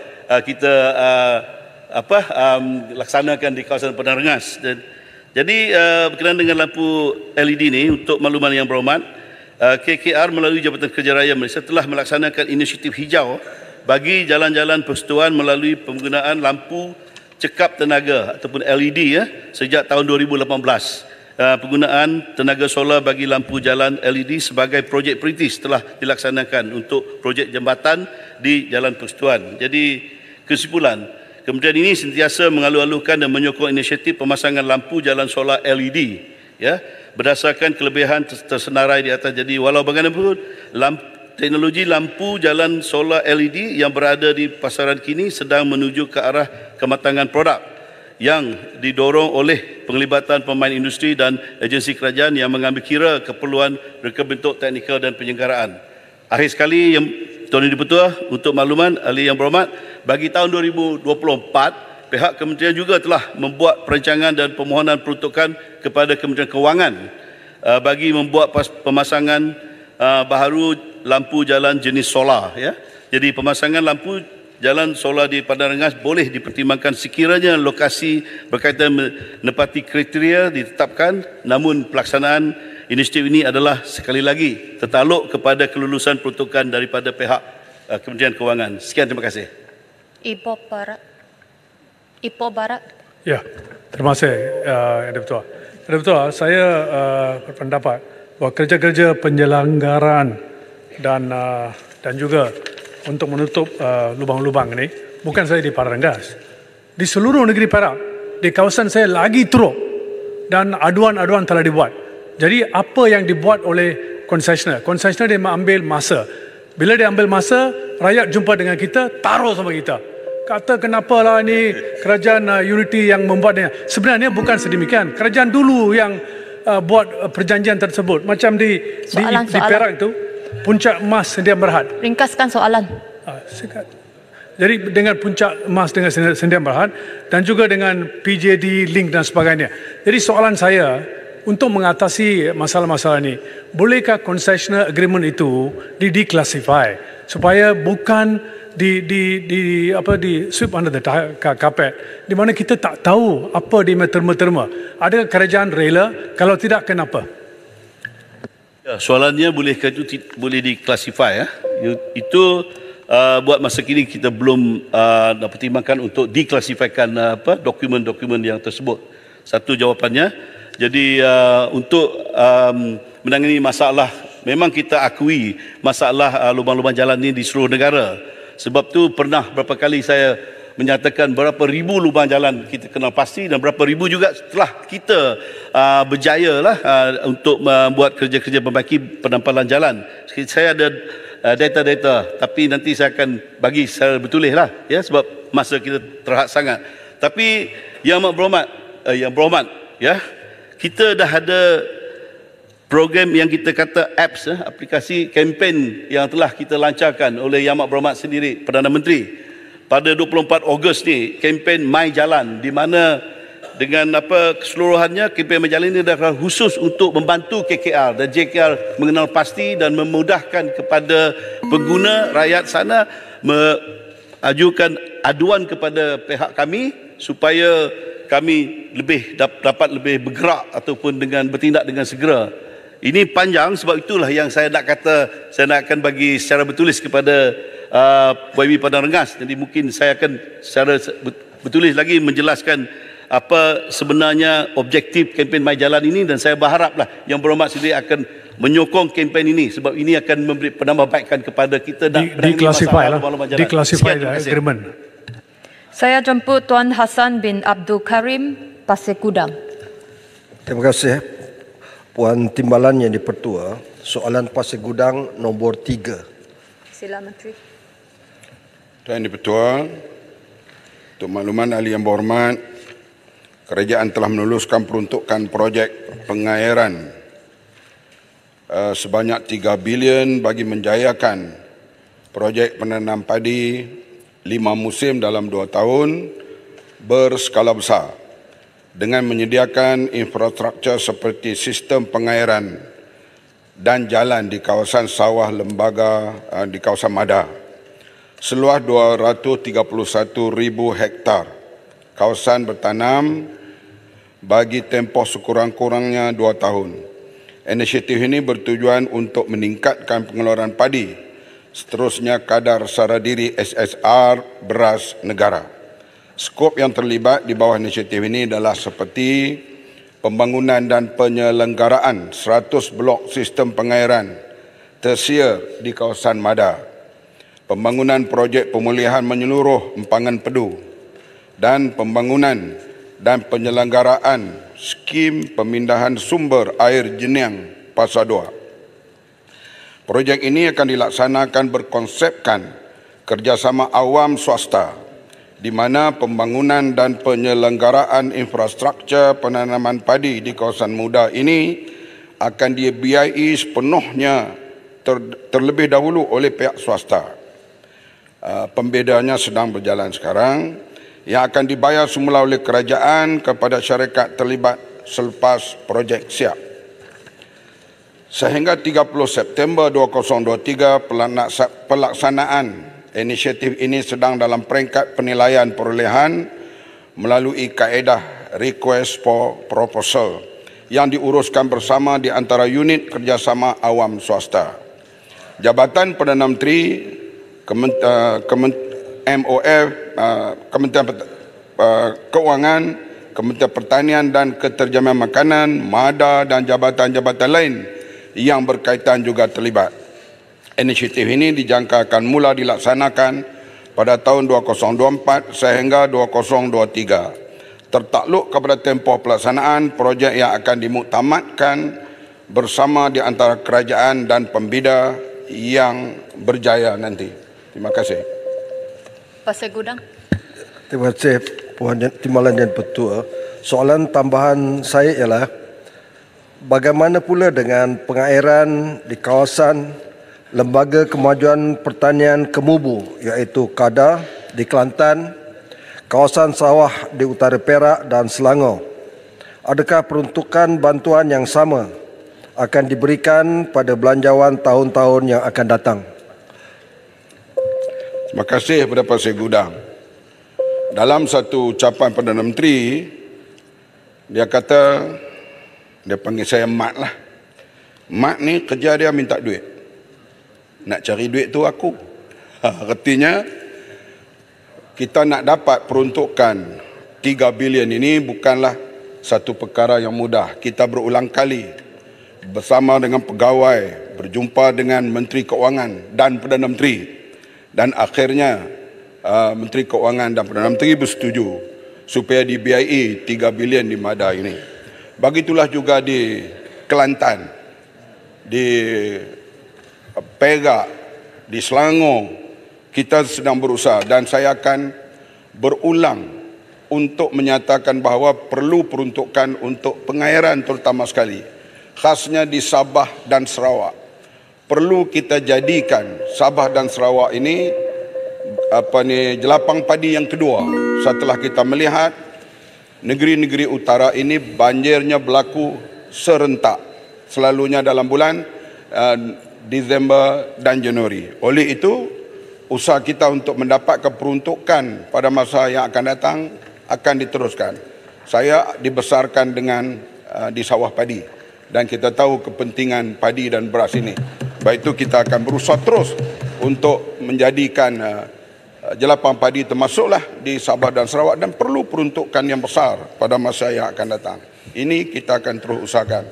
kita laksanakan di kawasan Padang Rengas. Dan jadi berkenaan dengan lampu LED ini, untuk makluman yang berhormat, KKR melalui Jabatan Kerja Raya Malaysia telah melaksanakan inisiatif hijau bagi jalan-jalan persekutuan melalui penggunaan lampu cekap tenaga ataupun LED sejak tahun 2018. Penggunaan tenaga solar bagi lampu jalan LED sebagai projek perintis telah dilaksanakan untuk projek jambatan di jalan persekutuan. Jadi kesimpulan, kementerian ini sentiasa mengalu-alukan dan menyokong inisiatif pemasangan lampu jalan solar LED berdasarkan kelebihan tersenarai di atas. Jadi walau bagaimanapun teknologi lampu jalan solar LED yang berada di pasaran kini sedang menuju ke arah kematangan produk yang didorong oleh penglibatan pemain industri dan agensi kerajaan yang mengambil kira keperluan reka bentuk teknikal dan penyelenggaraan. Akhir sekali, Tuan Yang Dipertua, untuk makluman ahli yang berhormat, bagi tahun 2024, pihak kementerian juga telah membuat perancangan dan permohonan peruntukan kepada Kementerian Kewangan bagi membuat pemasangan baharu lampu jalan jenis solar. Jadi pemasangan lampu jalan solar di Padang Rengas boleh dipertimbangkan sekiranya lokasi berkaitan menepati kriteria ditetapkan, namun pelaksanaan inisiatif ini adalah sekali lagi tertakluk kepada kelulusan peruntukan daripada pihak Kementerian Kewangan. Sekian, terima kasih. Ipoh Barat. Ya, terima kasih Yang Dipertua. Yang Dipertua, saya berpendapat bahawa kerja-kerja penyelenggaraan dan juga untuk menutup lubang-lubang ini bukan saja di Padang Rengas, di seluruh negeri Perak, di kawasan saya lagi teruk dan aduan-aduan telah dibuat. Jadi apa yang dibuat oleh konsesioner dia mengambil masa. Bila dia ambil masa, rakyat jumpa dengan kita, taruh sama kita. Kata kenapalah ni kerajaan Unity yang membuatnya. Sebenarnya bukan sedemikian. Kerajaan dulu yang buat perjanjian tersebut. Macam di Perak itu, Puncak Emas Sendian Berhad. Ringkaskan soalan. Jadi dengan Puncak Emas dengan Sendian Berhad dan juga dengan PJD Link dan sebagainya. Jadi soalan saya, untuk mengatasi masalah-masalah ini, bolehkah concessional agreement itu di-declassify supaya bukan di sweep under the carpet, di mana kita tak tahu apa di terma-terma. Adakah kerajaan rela? Kalau tidak, kenapa? Ya, soalannya boleh diklasifikasi Itu buat masa kini kita belum nak pertimbangkan untuk diklasifikasikan dokumen-dokumen yang tersebut. Satu jawapannya. Jadi untuk menangani masalah, memang kita akui masalah lubang-lubang jalan ini di seluruh negara. Sebab tu pernah berapa kali saya menyatakan berapa ribu lubang jalan kita kenal pasti dan berapa ribu juga setelah kita berjaya untuk membuat kerja-kerja membaiki penampalan jalan. Saya ada data-data, tapi nanti saya akan bagi secara bertulis sebab masa kita terhad sangat. Tapi yang berhormat, kita dah ada program yang kita kata apps, aplikasi kempen yang telah kita lancarkan oleh Yang Amat Berhormat sendiri, Perdana Menteri. Pada 24 Ogos ni, kempen My Jalan, di mana dengan keseluruhannya kempen My Jalan ini adalah khusus untuk membantu KKR dan JKR mengenal pasti dan memudahkan kepada pengguna rakyat sana mengajukan aduan kepada pihak kami supaya kami dapat lebih bergerak ataupun dengan bertindak dengan segera. Ini panjang, sebab itulah yang saya nak akan bagi secara bertulis kepada YB Padang Rengas. Jadi mungkin saya akan secara bertulis lagi menjelaskan apa sebenarnya objektif kempen My Jalan ini, dan saya berharaplah Yang Berhormat sendiri akan menyokong kempen ini sebab ini akan memberi penambahbaikan kepada kita dan diklasifikasi agreement. Saya jemput Tuan Hassan bin Abdul Karim, Pasir Gudang. Terima kasih Puan Timbalan Yang Dipertua. Soalan Pasir Gudang nombor 3. Sila Menteri. Tuan Yang Dipertua, untuk makluman ahli yang berhormat, kerajaan telah meluluskan peruntukan projek pengairan sebanyak 3 bilion bagi menjayakan projek penanam padi 5 musim dalam 2 tahun berskala besar dengan menyediakan infrastruktur seperti sistem pengairan dan jalan di kawasan sawah lembaga di kawasan Mada seluas 231,000 hektar kawasan bertanam bagi tempoh sekurang-kurangnya 2 tahun. Inisiatif ini bertujuan untuk meningkatkan pengeluaran padi Seterusnya, kadar sara diri SSR beras negara. Skop yang terlibat di bawah inisiatif ini adalah seperti pembangunan dan penyelenggaraan 100 blok sistem pengairan tersier di kawasan Mada, pembangunan projek pemulihan menyeluruh empangan Pedu, dan pembangunan dan penyelenggaraan skim pemindahan sumber air Jeniang Pasar 2. Projek ini akan dilaksanakan berkonsepkan kerjasama awam swasta, di mana pembangunan dan penyelenggaraan infrastruktur penanaman padi di kawasan muda ini akan dibiayai sepenuhnya terlebih dahulu oleh pihak swasta. Pembedaannya sedang berjalan sekarang, yang akan dibayar semula oleh kerajaan kepada syarikat terlibat selepas projek siap. Sehingga 30 September 2023, pelaksanaan inisiatif ini sedang dalam peringkat penilaian perolehan melalui kaedah request for proposal yang diuruskan bersama di antara unit kerjasama awam swasta. Jabatan Perdana Menteri, MOF, Kementerian Keuangan, Kementerian Pertanian dan Keterjamian Makanan, MADA dan jabatan-jabatan lain yang berkaitan juga terlibat. Inisiatif ini dijangka akan mula dilaksanakan pada tahun 2024 sehingga 2023. Tertakluk kepada tempoh pelaksanaan projek yang akan dimuktamadkan bersama di antara kerajaan dan pembida yang berjaya nanti. Terima kasih. Pasal Gudang. Terima kasih Puan Timbalan Yang Pertua. Soalan tambahan saya ialah bagaimana pula dengan pengairan di kawasan Lembaga Kemajuan Pertanian Kemubu, iaitu KADA di Kelantan, kawasan sawah di utara Perak dan Selangor. Adakah peruntukan bantuan yang sama akan diberikan pada belanjawan tahun-tahun yang akan datang? Terima kasih kepada Pasir Gudang. Dalam satu ucapan Perdana Menteri, dia kata, dia panggil saya Mat lah. Mat ni kerja dia minta duit. Nak cari duit tu aku. Artinya, kita nak dapat peruntukan 3 bilion ini bukanlah satu perkara yang mudah. Kita berulang kali bersama dengan pegawai, berjumpa dengan Menteri Keuangan dan Perdana Menteri. Dan akhirnya, Menteri Keuangan dan Perdana Menteri bersetuju supaya dibiayai 3 bilion di Mada ini. Begitulah juga di Kelantan, di Perak, di Selangor, kita sedang berusaha dan saya akan berulang untuk menyatakan bahawa perlu peruntukan untuk pengairan terutama sekali, khasnya di Sabah dan Sarawak. Perlu kita jadikan Sabah dan Sarawak ini jelapang padi yang kedua setelah kita melihat negeri-negeri utara ini banjirnya berlaku serentak, selalunya dalam bulan Disember dan Januari. Oleh itu, usaha kita untuk mendapatkan peruntukan pada masa yang akan datang akan diteruskan. Saya dibesarkan dengan di sawah padi dan kita tahu kepentingan padi dan beras ini. Baik itu kita akan berusaha terus untuk menjadikan jelapang padi termasuklah di Sabah dan Sarawak dan perlu peruntukan yang besar pada masa yang akan datang. Ini kita akan terus usahakan.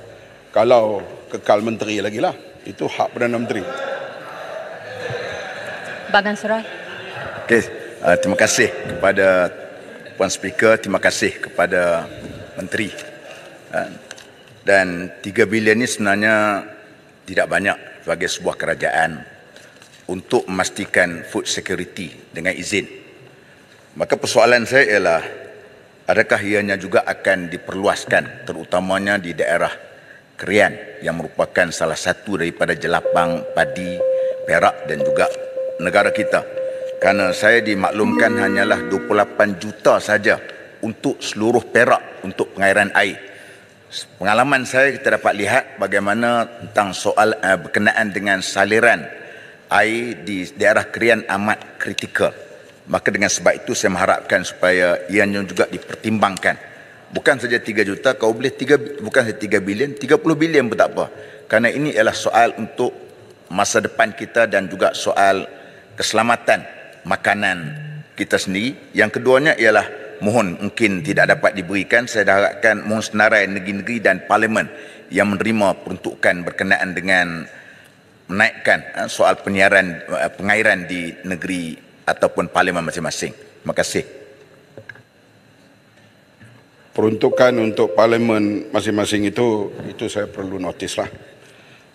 Kalau kekal menteri lagi lah. Itu hak Perdana Menteri. Bagan Serai. Okey, terima kasih kepada Puan Speaker, terima kasih kepada Menteri. Dan 3 bilion ini sebenarnya tidak banyak bagi sebuah kerajaan untuk memastikan food security dengan izin. Maka persoalan saya ialah, adakah ianya juga akan diperluaskan terutamanya di daerah Krian yang merupakan salah satu daripada jelapang padi Perak dan juga negara kita. Kerana saya dimaklumkan hanyalah 28 juta saja untuk seluruh Perak untuk pengairan air. Pengalaman saya, kita dapat lihat bagaimana tentang soal berkenaan dengan saliran air di daerah Krian amat kritikal. Maka dengan sebab itu saya mengharapkan supaya ianya juga dipertimbangkan. Bukan saja 3 juta, kalau boleh bukan saja 3 bilion, 30 bilion pun tak apa. Kerana ini ialah soal untuk masa depan kita dan juga soal keselamatan makanan kita sendiri. Yang keduanya ialah mohon mungkin tidak dapat diberikan, saya dah harapkan mohon senarai negeri-negeri dan parlimen yang menerima peruntukan berkenaan dengan menaikkan soal pengairan di negeri ataupun parlimen masing-masing. Terima kasih. Peruntukan untuk parlimen masing-masing itu saya perlu notis lah.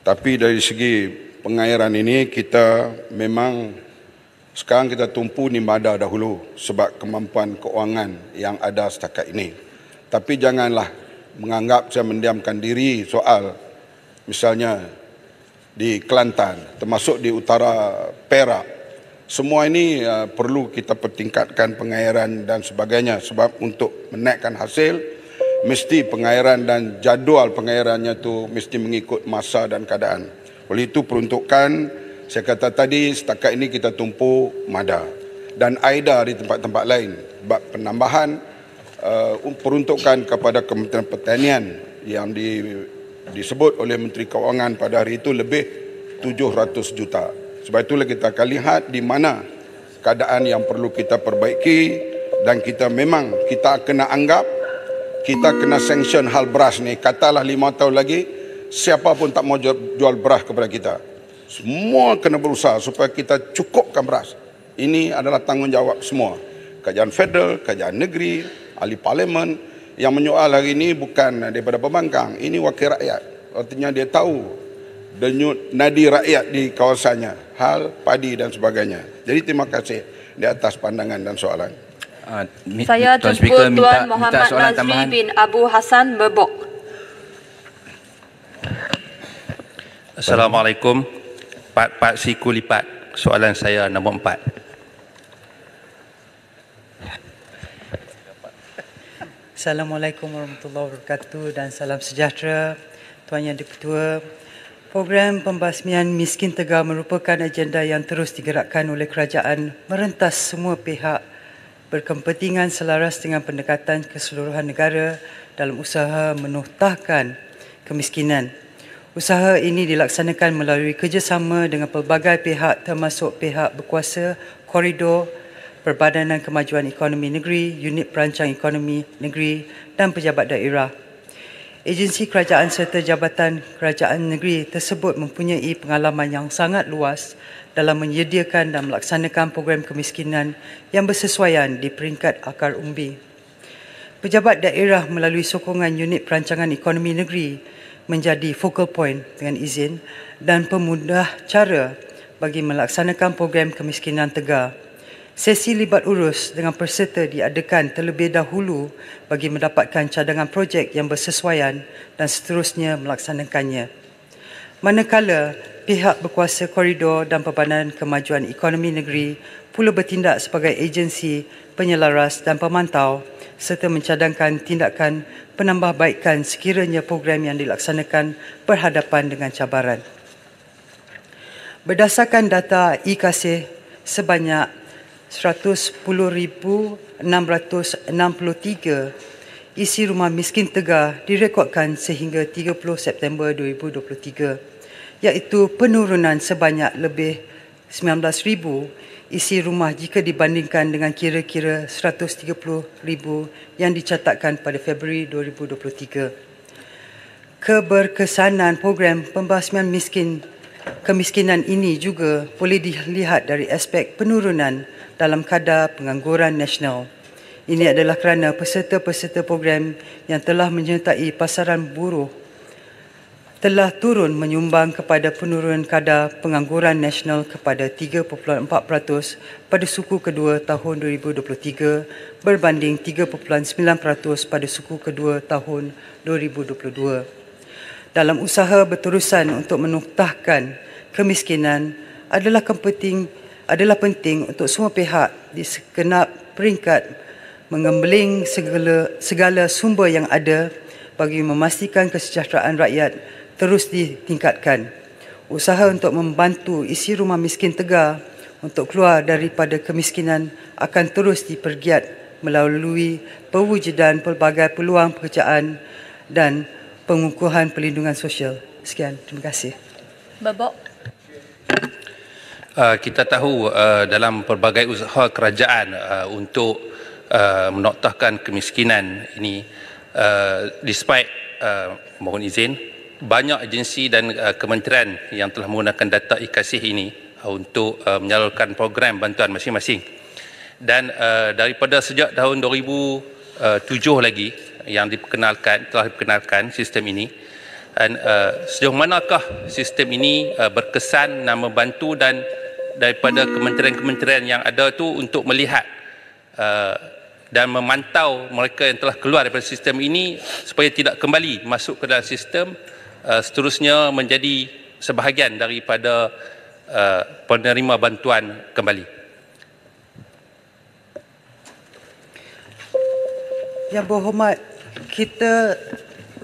Tapi dari segi pengairan ini kita memang sekarang kita tumpu ni MADA dahulu sebab kemampuan keuangan yang ada setakat ini. Tapi janganlah menganggap saya mendiamkan diri soal misalnya di Kelantan, termasuk di utara Perak. Semua ini perlu kita pertingkatkan pengairan dan sebagainya sebab untuk menaikkan hasil mesti pengairan dan jadual pengairannya tu mesti mengikut masa dan keadaan. Oleh itu peruntukan saya kata tadi setakat ini kita tumpu MADA dan AIDA di tempat-tempat lain. Sebab penambahan peruntukan kepada Kementerian Pertanian yang disebut oleh Menteri Keuangan pada hari itu lebih 700 juta. Sebab itulah kita akan lihat di mana keadaan yang perlu kita perbaiki dan kita memang kita kena anggap kita kena sanction hal beras ni. Katalah 5 tahun lagi siapa pun tak mau jual beras kepada kita. Semua kena berusaha supaya kita cukupkan beras. Ini adalah tanggungjawab semua. Kerajaan federal, kerajaan negeri, ahli parlimen. Yang menyoal hari ini bukan daripada pembangkang. Ini wakil rakyat. Artinya dia tahu denyut nadi rakyat di kawasannya. Hal padi dan sebagainya. Jadi terima kasih di atas pandangan dan soalan. Saya jumpa Tuan Muhammad Nazri bin Abu Hassan Merbok. Assalamualaikum. Pak siku lipat. Soalan saya nombor 4. Assalamualaikum warahmatullahi wabarakatuh dan salam sejahtera Tuan Yang Di-Pertua. Program pembasmian miskin Tegar merupakan agenda yang terus digerakkan oleh kerajaan merentas semua pihak berkepentingan selaras dengan pendekatan keseluruhan negara dalam usaha menutahkan kemiskinan. Usaha ini dilaksanakan melalui kerjasama dengan pelbagai pihak termasuk pihak berkuasa, koridor, Perbadanan Kemajuan Ekonomi Negeri, Unit Perancang Ekonomi Negeri dan pejabat daerah. Agensi kerajaan serta jabatan kerajaan negeri tersebut mempunyai pengalaman yang sangat luas dalam menyediakan dan melaksanakan program kemiskinan yang bersesuaian di peringkat akar umbi. Pejabat daerah melalui sokongan Unit Perancangan Ekonomi Negeri menjadi focal point dengan izin dan pemudah cara bagi melaksanakan program kemiskinan Tegar. Sesi libat urus dengan peserta diadakan terlebih dahulu bagi mendapatkan cadangan projek yang bersesuaian dan seterusnya melaksanakannya. Manakala pihak berkuasa koridor dan Perbadanan Kemajuan Ekonomi Negeri pula bertindak sebagai agensi penyelaras dan pemantau serta mencadangkan tindakan penambahbaikan sekiranya program yang dilaksanakan berhadapan dengan cabaran. Berdasarkan data e-Kasih, sebanyak 110,663 isi rumah miskin Tegar direkodkan sehingga 30 September 2023, iaitu penurunan sebanyak lebih 19,000 isi rumah jika dibandingkan dengan kira-kira 130,000 yang dicatatkan pada Februari 2023. Keberkesanan program pembasmian kemiskinan ini juga boleh dilihat dari aspek penurunan dalam kadar pengangguran nasional. Ini adalah kerana peserta-peserta program yang telah menyertai pasaran buruh telah turun menyumbang kepada penurunan kadar pengangguran nasional kepada 3.4% pada suku kedua tahun 2023 berbanding 3.9% pada suku kedua tahun 2022. Dalam usaha berterusan untuk menutahkan kemiskinan adalah penting untuk semua pihak di segenap peringkat mengembeling segala sumber yang ada bagi memastikan kesejahteraan rakyat terus ditingkatkan. Usaha untuk membantu isi rumah miskin Tegar untuk keluar daripada kemiskinan akan terus dipergiat melalui pewujudan pelbagai peluang pekerjaan dan pengukuhan perlindungan sosial. Sekian, terima kasih. Babak. Kita tahu dalam pelbagai usaha kerajaan untuk menoktahkan kemiskinan ini, despite mohon izin, banyak agensi dan kementerian yang telah menggunakan data e-Kasih ini untuk menyalurkan program bantuan masing-masing. Dan daripada sejak tahun 2007 lagi yang telah diperkenalkan sistem ini, dan sejauh manakah sistem ini berkesan dan membantu dan daripada kementerian-kementerian yang ada tu untuk melihat dan memantau mereka yang telah keluar daripada sistem ini supaya tidak kembali masuk ke dalam sistem, seterusnya menjadi sebahagian daripada penerima bantuan kembali. Yang berhormat, kita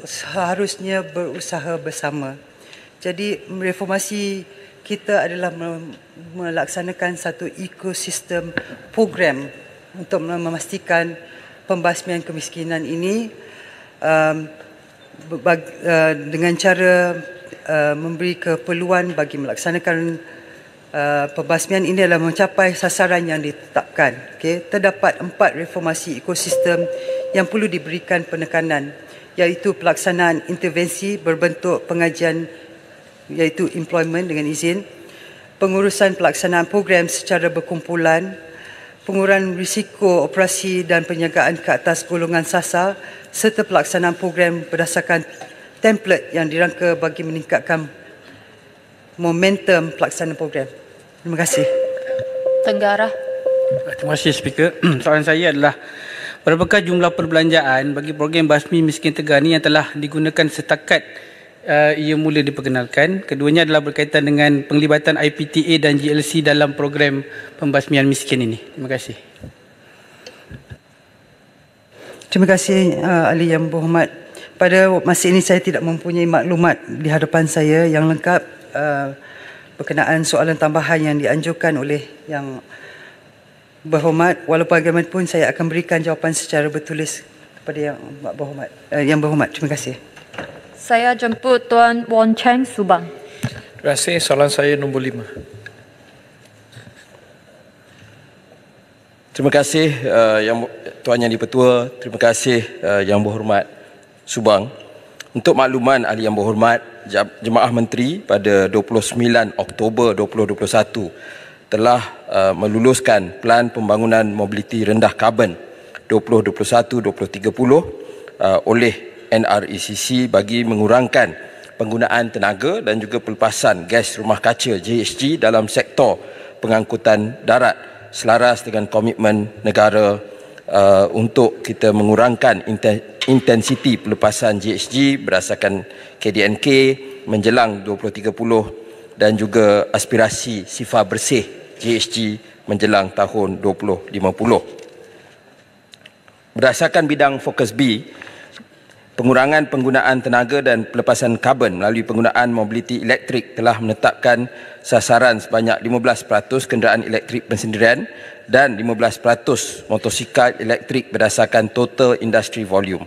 seharusnya berusaha bersama. Jadi reformasi kita adalah melaksanakan satu ekosistem program untuk memastikan pembasmian kemiskinan ini dengan cara memberi keperluan bagi melaksanakan pembasmian ini adalah mencapai sasaran yang ditetapkan. Okay. Terdapat 4 reformasi ekosistem yang perlu diberikan penekanan, iaitu pelaksanaan intervensi berbentuk pengajian, iaitu employment dengan izin, pengurusan pelaksanaan program secara berkumpulan, pengurangan risiko operasi dan penjagaan ke atas golongan sasar, serta pelaksanaan program berdasarkan template yang dirangka bagi meningkatkan momentum pelaksanaan program. Terima kasih. Tenggara. Terima kasih Speaker. Soalan saya adalah, berapakah jumlah perbelanjaan bagi program Basmi Miskin Tegar ini yang telah digunakan setakat ia mula diperkenalkan? Keduanya adalah berkaitan dengan penglibatan IPTA dan GLC dalam program pembasmian miskin ini. Terima kasih. Terima kasih ahli yang berhormat. Pada masa ini saya tidak mempunyai maklumat di hadapan saya yang lengkap berkenaan soalan tambahan yang dianjurkan oleh yang berhormat. Walaupun bagaimanapun saya akan berikan jawapan secara bertulis kepada yang berhormat. Terima kasih. Saya jemput Tuan Won Cheng Subang. Terima kasih. Soalan saya nombor 5. Terima kasih Tuan Yang di-Pertua. Terima kasih Yang Berhormat Subang. Untuk makluman ahli yang berhormat, Jemaah Menteri pada 29 Oktober 2021 telah meluluskan Pelan Pembangunan Mobiliti Rendah Karbon 2021-2030 oleh NRECC bagi mengurangkan penggunaan tenaga dan juga pelepasan gas rumah kaca GHG dalam sektor pengangkutan darat selaras dengan komitmen negara untuk kita mengurangkan intensiti pelepasan GHG berdasarkan KDNK menjelang 2030 dan juga aspirasi sifar bersih GHG menjelang tahun 2050. Berdasarkan bidang fokus B, pengurangan penggunaan tenaga dan pelepasan karbon melalui penggunaan mobiliti elektrik telah menetapkan sasaran sebanyak 15% kenderaan elektrik pensendirian dan 15% motosikal elektrik berdasarkan total industry volume.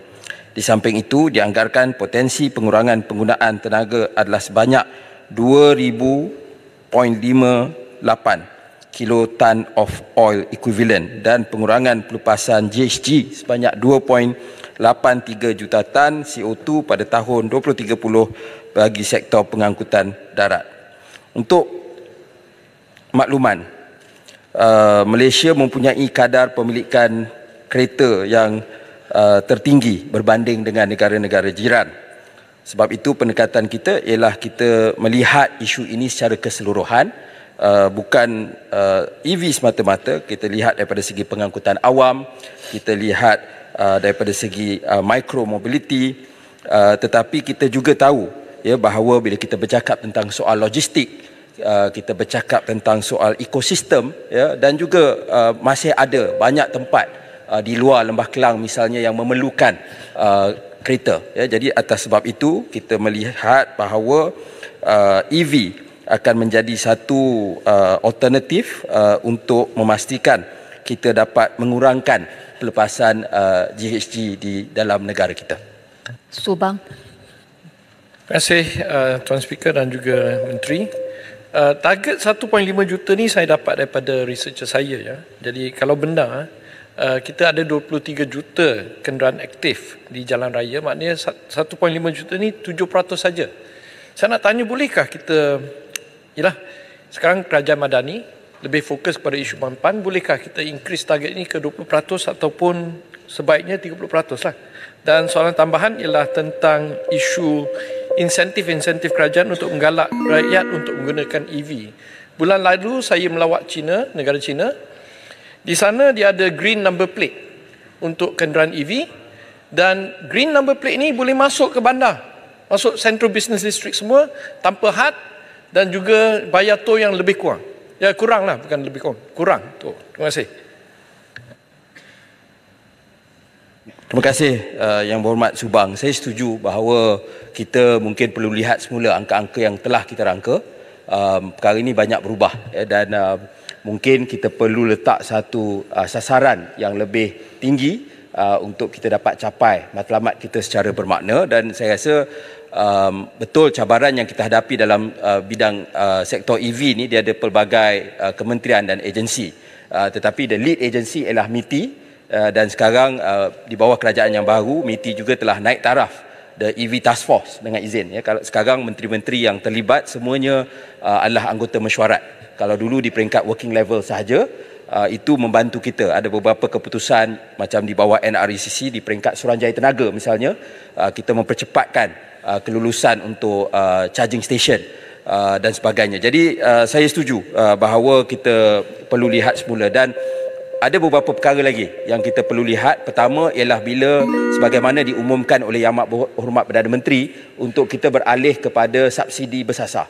Di samping itu, dianggarkan potensi pengurangan penggunaan tenaga adalah sebanyak 2,000.58 kiloton of oil equivalent dan pengurangan pelepasan GHG sebanyak 2.83 juta tan CO2 pada tahun 2030 bagi sektor pengangkutan darat. Untuk makluman, Malaysia mempunyai kadar pemilikan kereta yang tertinggi berbanding dengan negara-negara jiran. Sebab itu pendekatan kita ialah kita melihat isu ini secara keseluruhan, bukan EV semata-mata. Kita lihat daripada segi pengangkutan awam, kita lihat daripada segi micro mobility, tetapi kita juga tahu ya bahawa bila kita bercakap tentang soal logistik, kita bercakap tentang soal ekosistem ya, dan juga masih ada banyak tempat di luar Lembah Kelang misalnya yang memerlukan kereta ya. Jadi atas sebab itu kita melihat bahawa EV akan menjadi satu alternatif untuk memastikan kita dapat mengurangkan pelepasan GHG di dalam negara kita. Subang. Terima kasih Tuan Speaker dan juga Menteri. Target 1.5 juta ni saya dapat daripada researcher saya ya. Jadi kalau benar kita ada 23 juta kenderaan aktif di jalan raya, maknanya 1.5 juta ni 7% saja. Saya nak tanya, bolehkah kita, sekarang kerajaan Madani lebih fokus kepada isu mampan, bolehkah kita increase target ini ke 20% ataupun sebaiknya 30% lah. Dan soalan tambahan ialah tentang isu insentif kerajaan untuk menggalak rakyat untuk menggunakan EV. Bulan lalu saya melawat China, negara China. Di sana dia ada green number plate untuk kenderaan EV, dan green number plate ni boleh masuk ke bandar, masuk Central Business District semua tanpa had, dan juga bayar tol yang lebih kurang. Ya, kurang lah, bukan lebih kurang. Kurang tol. Terima kasih. Terima kasih Yang Berhormat Subang. Saya setuju bahawa kita mungkin perlu lihat semula angka-angka yang telah kita rangka. Perkara ini banyak berubah dan mungkin kita perlu letak satu sasaran yang lebih tinggi untuk kita dapat capai matlamat kita secara bermakna. Dan saya rasa betul cabaran yang kita hadapi dalam bidang sektor EV ni, dia ada pelbagai kementerian dan agensi. Tetapi the lead agency ialah MITI. Dan sekarang di bawah kerajaan yang baru, MITI juga telah naik taraf the EV Task Force dengan izin. Ya, kalau sekarang menteri-menteri yang terlibat semuanya adalah anggota mesyuarat. Kalau dulu di peringkat working level sahaja, itu membantu kita. Ada beberapa keputusan macam di bawah NRECC di peringkat Suruhanjaya Tenaga misalnya, kita mempercepatkan kelulusan untuk charging station dan sebagainya. Jadi saya setuju bahawa kita perlu lihat semula, dan ada beberapa perkara lagi yang kita perlu lihat. Pertama ialah bila sebagaimana diumumkan oleh Yang Amat Berhormat Perdana Menteri untuk kita beralih kepada subsidi bersasar.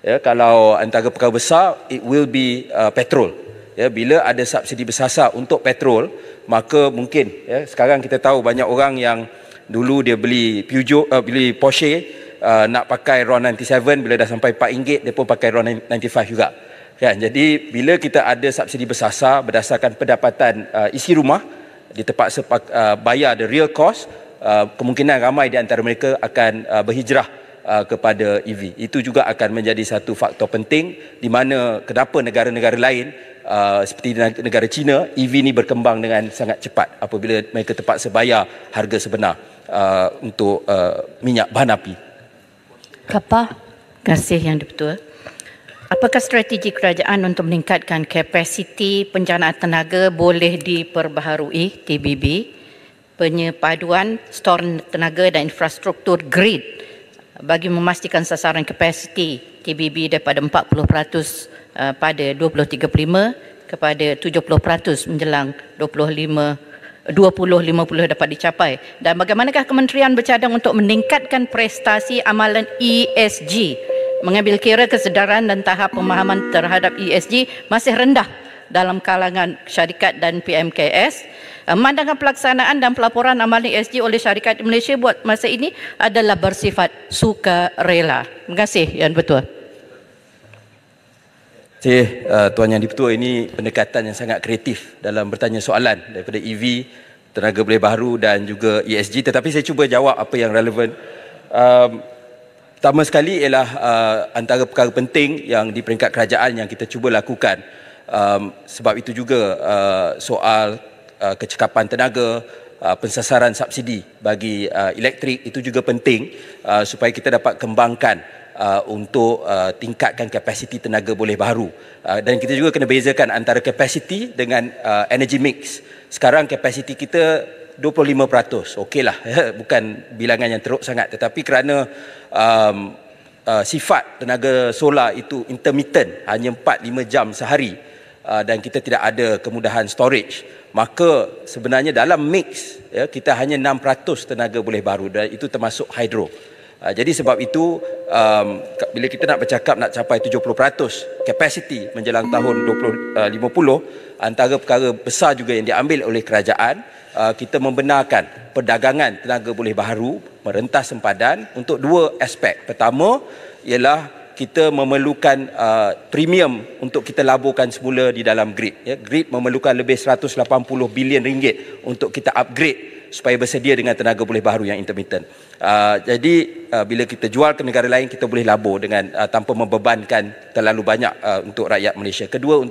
Ya, kalau antara perkara besar, it will be petrol. Ya, bila ada subsidi bersasar untuk petrol, maka mungkin sekarang kita tahu banyak orang yang dulu dia beli Peugeot, beli Porsche, nak pakai RON 97, bila dah sampai RM4 dia pun pakai RON 95 juga. Kan, jadi bila kita ada subsidi bersasar berdasarkan pendapatan isi rumah, dia terpaksa bayar the real cost, kemungkinan ramai di antara mereka akan berhijrah kepada EV. Itu juga akan menjadi satu faktor penting di mana kenapa negara-negara lain seperti negara China, EV ni berkembang dengan sangat cepat apabila mereka terpaksa bayar harga sebenar untuk minyak bahan api. Terima kasih Yang Dipertua. Apakah strategi kerajaan untuk meningkatkan kapasiti penjanaan tenaga boleh diperbaharui TBB, penyepaduan stor tenaga dan infrastruktur grid bagi memastikan sasaran kapasiti TBB daripada 40% pada 2035 kepada 70% menjelang 2050 dapat dicapai, dan bagaimanakah kementerian bercadang untuk meningkatkan prestasi amalan ESG mengambil kira kesedaran dan tahap pemahaman terhadap ESG masih rendah dalam kalangan syarikat dan PMKS. Memandangkan pelaksanaan dan pelaporan amalan ESG oleh syarikat di Malaysia buat masa ini adalah bersifat sukarela. Terima kasih Yang Bertua. Tuan Yang Dipertua, ini pendekatan yang sangat kreatif dalam bertanya soalan daripada EV, tenaga boleh baharu dan juga ESG. Tetapi saya cuba jawab apa yang relevan. Pertama sekali ialah antara perkara penting yang di peringkat kerajaan yang kita cuba lakukan. Sebab itu juga soal kecekapan tenaga, pensasaran subsidi bagi elektrik itu juga penting supaya kita dapat kembangkan untuk tingkatkan kapasiti tenaga boleh baharu. Dan kita juga kena bezakan antara kapasiti dengan energy mix. Sekarang kapasiti kita 25%, okeylah, bukan bilangan yang teruk sangat, tetapi kerana sifat tenaga solar itu intermittent, hanya 4-5 jam sehari, dan kita tidak ada kemudahan storage, maka sebenarnya dalam mix kita hanya 6% tenaga boleh baharu, dan itu termasuk hydro. Jadi sebab itu bila kita nak bercakap nak capai 70% kapasiti menjelang tahun 2050, antara perkara besar juga yang diambil oleh kerajaan, kita membenarkan perdagangan tenaga boleh baharu merentas sempadan untuk dua aspek. Pertama ialah kita memerlukan premium untuk kita laburkan semula di dalam grid. Grid memerlukan lebih 180 bilion ringgit untuk kita upgrade supaya bersedia dengan tenaga pulih baharu yang intermittent. Jadi bila kita jual ke negara lain, kita boleh labur dengan tanpa membebankan terlalu banyak untuk rakyat Malaysia. Kedua,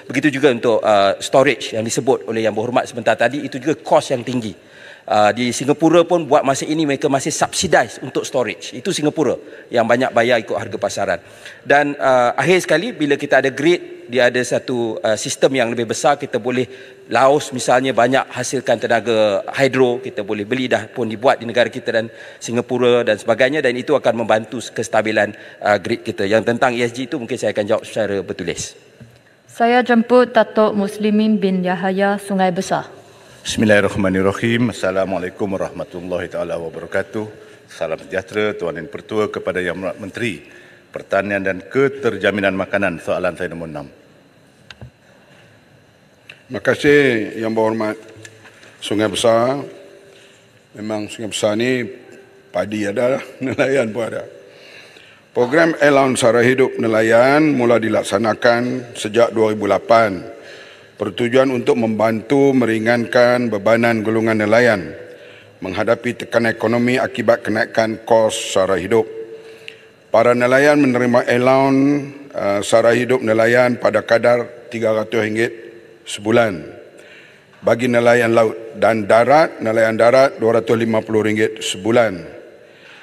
begitu juga untuk storage yang disebut oleh Yang Berhormat sebentar tadi, itu juga kos yang tinggi. Di Singapura pun buat masa ini mereka masih subsidize untuk storage. Itu Singapura yang banyak bayar ikut harga pasaran. Dan akhir sekali bila kita ada grid, dia ada satu sistem yang lebih besar. Kita boleh Laos misalnya banyak hasilkan tenaga hidro, kita boleh beli, dah pun dibuat di negara kita dan Singapura dan sebagainya, dan itu akan membantu kestabilan grid kita. Yang tentang ESG itu mungkin saya akan jawab secara bertulis. Saya jemput Datuk Muslimin bin Yahaya Sungai Besar. Bismillahirrahmanirrahim. Assalamualaikum warahmatullahi taala wabarakatuh. Salam sejahtera Tuan Yang Pertua kepada Yang Berhormat Menteri Pertanian dan Keterjaminan Makanan. Soalan saya nombor 6. Terima kasih Yang Berhormat Sungai Besar. Memang Sungai Besar ni padi ada, nelayan pun ada. Program Allowance Sara Hidup Nelayan mula dilaksanakan sejak 2008. Bertujuan untuk membantu meringankan bebanan golongan nelayan menghadapi tekanan ekonomi akibat kenaikan kos sara hidup. Para nelayan menerima allowance sara hidup nelayan pada kadar RM300 sebulan. Bagi nelayan laut dan darat, nelayan darat RM250 sebulan.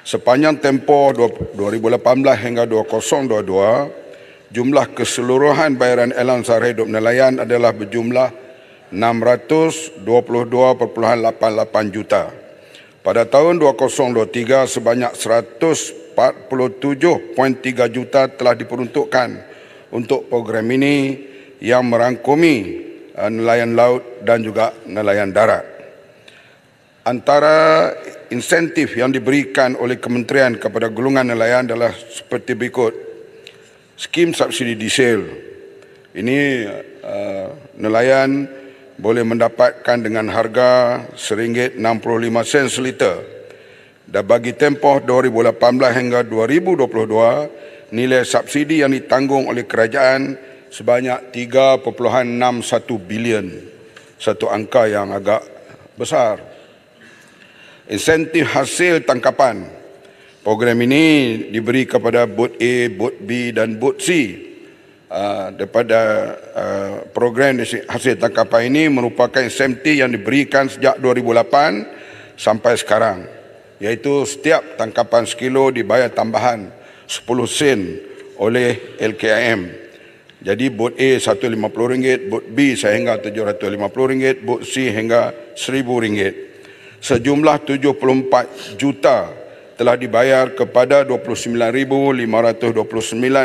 Sepanjang tempoh 2018 hingga 2022, jumlah keseluruhan bayaran allowance sara hidup nelayan adalah berjumlah 622.88 juta. Pada tahun 2023, sebanyak 147.3 juta telah diperuntukkan untuk program ini yang merangkumi nelayan laut dan juga nelayan darat. Antara insentif yang diberikan oleh kementerian kepada golongan nelayan adalah seperti berikut. Skim subsidi diesel. Ini nelayan boleh mendapatkan dengan harga RM1.65 seliter. Dan bagi tempoh 2018 hingga 2022, nilai subsidi yang ditanggung oleh kerajaan sebanyak 3.61 bilion. Satu angka yang agak besar. Insentif hasil tangkapan. Program ini diberi kepada Bot A, Bot B dan Bot C. Daripada program hasil tangkapan ini merupakan insentif yang diberikan sejak 2008 sampai sekarang. Iaitu setiap tangkapan sekilo dibayar tambahan 10 sen oleh LKIM. Jadi Bot A RM150, Bot B sehingga RM750, Bot C hingga RM1,000. Sejumlah 74 juta telah dibayar kepada 29,529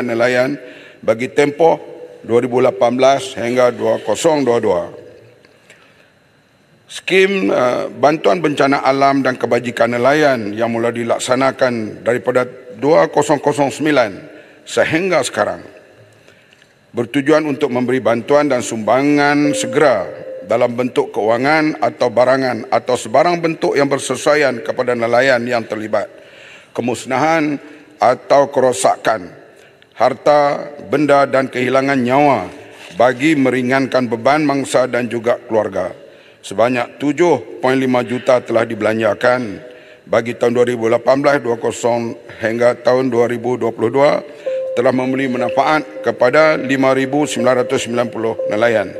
nelayan bagi tempoh 2018 hingga 2022. Skim bantuan bencana alam dan kebajikan nelayan yang mula dilaksanakan daripada 2009 sehingga sekarang bertujuan untuk memberi bantuan dan sumbangan segera dalam bentuk kewangan atau barangan atau sebarang bentuk yang bersesuaian kepada nelayan yang terlibat. Kemusnahan atau kerosakan harta, benda dan kehilangan nyawa bagi meringankan beban mangsa dan juga keluarga. Sebanyak 7.5 juta telah dibelanjakan bagi tahun 2018-20 hingga tahun 2022 telah memberi manfaat kepada 5,990 nelayan.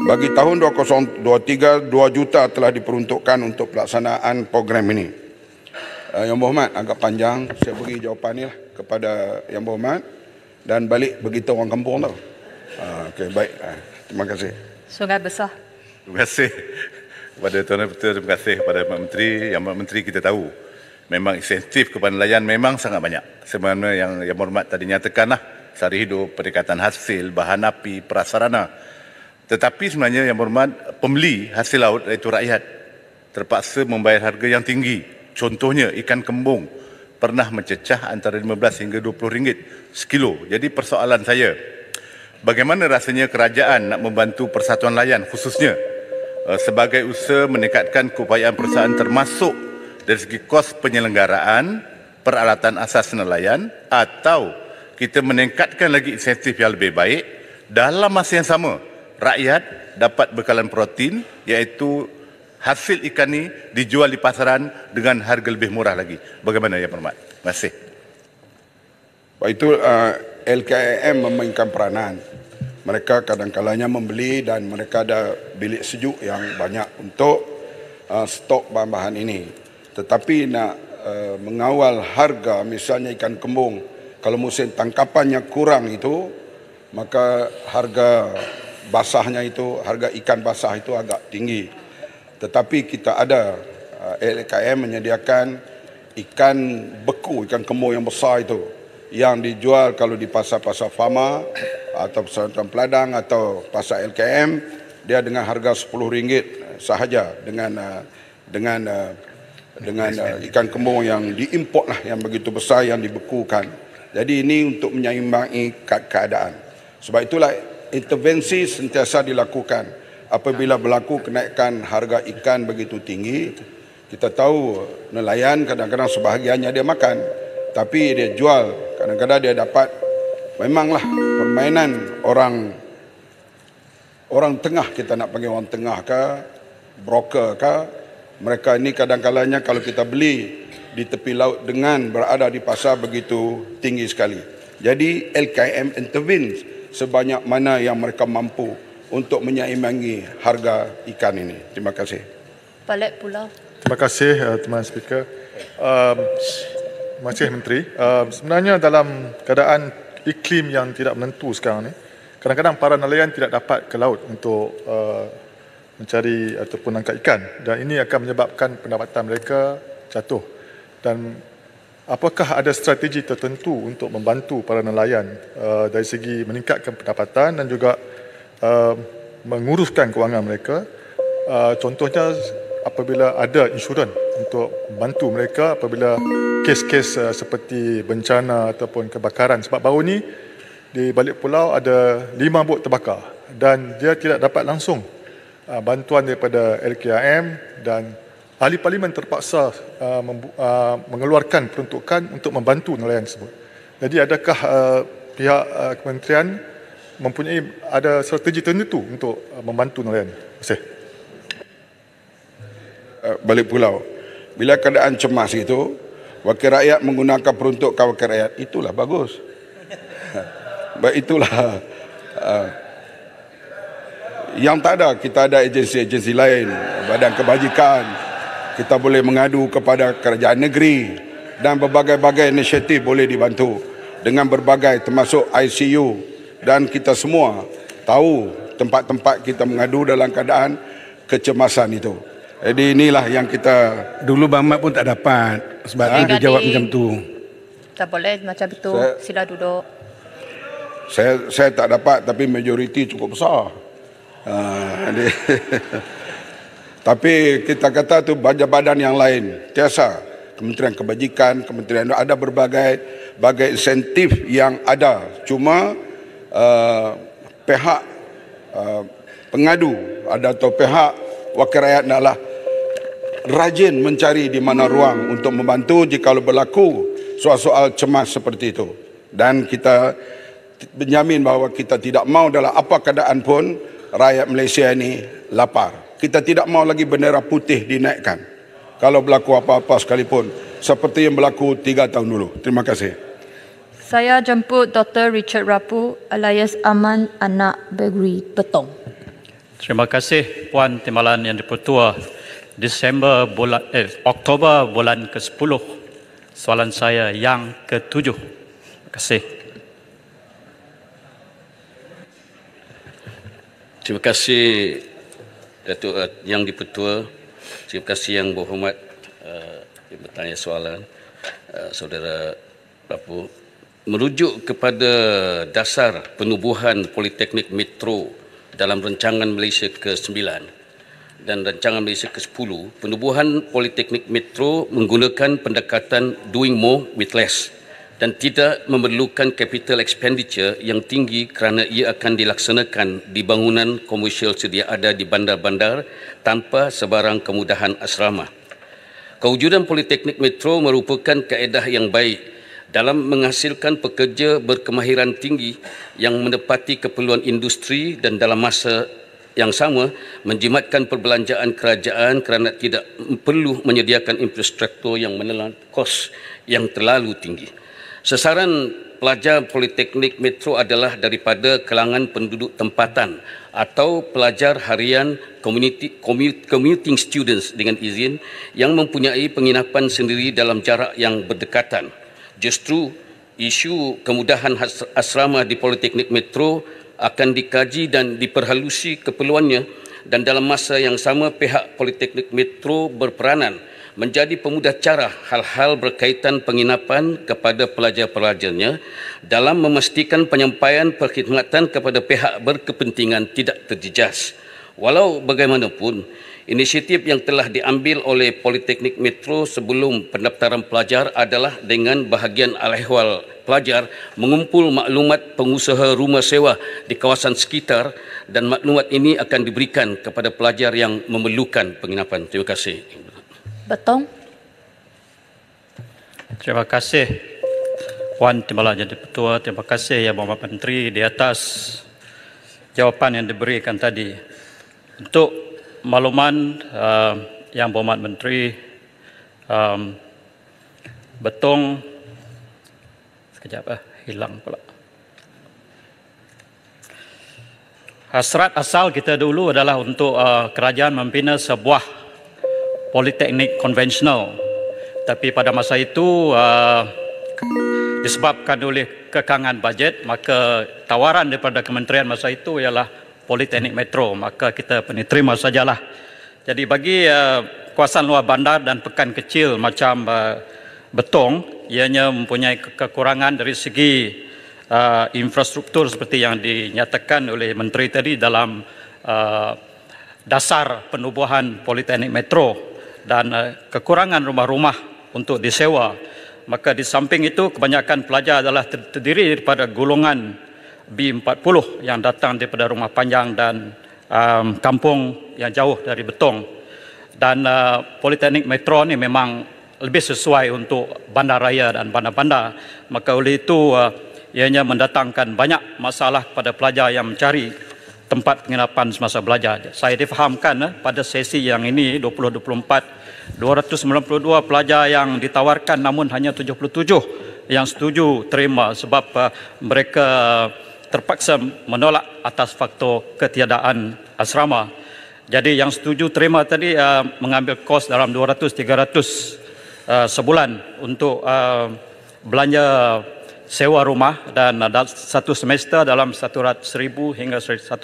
Bagi tahun 2023, 2 juta telah diperuntukkan untuk pelaksanaan program ini. Yang Berhormat, agak panjang, saya beri jawapan ni lah kepada Yang Berhormat dan balik begitu orang kampung tau. Okey, baik. Terima kasih. Sungai Besar. Terima kasih kepada Tuan Yang Pertua, terima kasih kepada Menteri. Yang Menteri kita tahu memang insentif kepada nelayan memang sangat banyak. Sebenarnya yang Berhormat tadi nyatakanlah sara hidup, pendekatan hasil, bahan api, prasarana. Tetapi sebenarnya Yang Berhormat, pembeli hasil laut iaitu rakyat terpaksa membayar harga yang tinggi. Contohnya ikan kembung pernah mencecah antara RM15 hingga RM20 sekilo. Jadi persoalan saya, bagaimana rasanya kerajaan nak membantu persatuan nelayan khususnya sebagai usaha meningkatkan keupayaan perusahaan termasuk dari segi kos penyelenggaraan, peralatan asas nelayan, atau kita meningkatkan lagi insentif yang lebih baik dalam masa yang sama rakyat dapat bekalan protein iaitu hasil ikan ini dijual di pasaran dengan harga lebih murah lagi. Bagaimana Yang Berhormat? Terima kasih. Itu LKM memainkan peranan. Mereka kadang-kalanya membeli dan mereka ada bilik sejuk yang banyak untuk stok bahan-bahan ini. Tetapi nak mengawal harga, misalnya ikan kembung, kalau musim tangkapannya kurang itu, maka harga basahnya itu, harga ikan basah itu agak tinggi. Tetapi kita ada, LKM menyediakan ikan beku, ikan kembung yang besar itu, yang dijual kalau di pasar-pasar Fama atau pasar Peladang atau pasar LKM, dia dengan harga RM10 sahaja dengan ikan kembung yang diimport lah, yang begitu besar, yang dibekukan. Jadi ini untuk menyeimbangi keadaan. Sebab itulah intervensi sentiasa dilakukan. Apabila berlaku kenaikan harga ikan begitu tinggi, kita tahu nelayan kadang-kadang sebahagiannya dia makan, tapi dia jual. Kadang-kadang dia dapat, memanglah permainan orang tengah, kita nak panggil orang tengah ke, broker ke, mereka ini kadang-kalanya kalau kita beli di tepi laut dengan berada di pasar begitu tinggi sekali. Jadi LKM intervene sebanyak mana yang mereka mampu untuk menyeimbangi harga ikan ini. Terima kasih. Balik Pulau. Terima kasih Tuan Speaker. Terima kasih Menteri. Sebenarnya dalam keadaan iklim yang tidak menentu sekarang ni, kadang-kadang para nelayan tidak dapat ke laut untuk mencari ataupun angkat ikan, dan ini akan menyebabkan pendapatan mereka jatuh. Dan apakah ada strategi tertentu untuk membantu para nelayan dari segi meningkatkan pendapatan dan juga menguruskan kewangan mereka? Contohnya apabila ada insurans untuk membantu mereka apabila kes-kes seperti bencana ataupun kebakaran. Sebab baru ni di balik pulau ada 5 bot terbakar dan dia tidak dapat langsung bantuan daripada LKM, dan ahli parlimen terpaksa mengeluarkan peruntukan untuk membantu nelayan tersebut. Jadi adakah pihak kementerian mempunyai ada strategi tertentu untuk membantu nelayan? Terima kasih. Balik pulau, bila keadaan cemas itu, wakil rakyat menggunakan peruntukan wakil rakyat, itulah bagus. Baik, itulah yang tak ada, kita ada agensi-agensi lain, badan kebajikan, kita boleh mengadu kepada kerajaan negeri dan berbagai-bagai inisiatif boleh dibantu dengan berbagai termasuk ICU, dan kita semua tahu tempat-tempat kita mengadu dalam keadaan kecemasan itu. Jadi inilah yang kita dulu Bang Mat pun tak dapat sebab dia jawab macam tu. Tak boleh macam itu. Sila duduk. Saya tak dapat, tapi majoriti cukup besar. Tapi kita kata tu badan yang lain, tiasa Kementerian Kebajikan, Kementerian ada berbagai insentif yang ada. Cuma pihak pengadu ada atau pihak wakil rakyat adalah rajin mencari di mana ruang untuk membantu jika berlaku soal-soal cemas seperti itu. Dan kita menjamin bahawa kita tidak mau dalam apa keadaan pun rakyat Malaysia ini lapar. Kita tidak mau lagi bendera putih dinaikkan kalau berlaku apa-apa sekalipun, seperti yang berlaku 3 tahun dulu. Terima kasih. Saya jemput Dr. Richard Rapu alias Aman Anak Begri Petong. Terima kasih Puan Timbalan Yang Dipertua. Oktober bulan ke-10. Soalan saya yang ke-7. Terima kasih. Terima kasih Datuk Yang Dipertua. Terima kasih Yang Berhormat yang bertanya soalan Saudara Rapu. Merujuk kepada dasar penubuhan Politeknik Metro dalam Rancangan Malaysia ke-9 dan Rancangan Malaysia ke-10, penubuhan Politeknik Metro menggunakan pendekatan doing more with less dan tidak memerlukan capital expenditure yang tinggi kerana ia akan dilaksanakan di bangunan komersial sedia ada di bandar-bandar tanpa sebarang kemudahan asrama. Kewujudan Politeknik Metro merupakan kaedah yang baik dalam menghasilkan pekerja berkemahiran tinggi yang menepati keperluan industri dan dalam masa yang sama menjimatkan perbelanjaan kerajaan kerana tidak perlu menyediakan infrastruktur yang menelan kos yang terlalu tinggi. Sasaran pelajar Politeknik Metro adalah daripada kalangan penduduk tempatan atau pelajar harian commuting students dengan izin yang mempunyai penginapan sendiri dalam jarak yang berdekatan. Justru isu kemudahan asrama di Politeknik Metro akan dikaji dan diperhalusi keperluannya, dan dalam masa yang sama pihak Politeknik Metro berperanan menjadi pemudah cara hal-hal berkaitan penginapan kepada pelajar-pelajarnya dalam memastikan penyampaian perkhidmatan kepada pihak berkepentingan tidak terjejas. Walau bagaimanapun, inisiatif yang telah diambil oleh Politeknik Metro sebelum pendaftaran pelajar adalah dengan bahagian al-ehwal pelajar mengumpul maklumat pengusaha rumah sewa di kawasan sekitar, dan maklumat ini akan diberikan kepada pelajar yang memerlukan penginapan. Terima kasih. Betong. Terima kasih Puan Timbalan Jadi Ketua. Terima kasih Yang Berhormat Menteri di atas jawapan yang diberikan tadi. Untuk makluman Yang Berhormat Menteri, Betong sekejap hilang pula. Hasrat asal kita dulu adalah untuk kerajaan membina sebuah politeknik konvensional, tapi pada masa itu disebabkan oleh kekangan bajet, maka tawaran daripada kementerian masa itu ialah Politeknik Metro, maka kita terima sajalah. Jadi bagi kawasan luar bandar dan pekan kecil macam Betong, ianya mempunyai kekurangan dari segi infrastruktur seperti yang dinyatakan oleh Menteri tadi dalam dasar penubuhan Politeknik Metro, dan kekurangan rumah-rumah untuk disewa. Maka di samping itu kebanyakan pelajar adalah terdiri daripada golongan B40 yang datang daripada rumah panjang dan kampung yang jauh dari Betong. Dan Politeknik Metro ni memang lebih sesuai untuk bandaraya dan bandar-bandar. Maka oleh itu ianya mendatangkan banyak masalah kepada pelajar yang mencari tempat penginapan semasa belajar. Saya difahamkan pada sesi yang ini 2024 292 pelajar yang ditawarkan, namun hanya 77 yang setuju terima sebab mereka terpaksa menolak atas faktor ketiadaan asrama. Jadi yang setuju terima tadi mengambil kos dalam 200-300 sebulan untuk belanja sewa rumah, dan satu semester dalam 100,000 hingga 1,500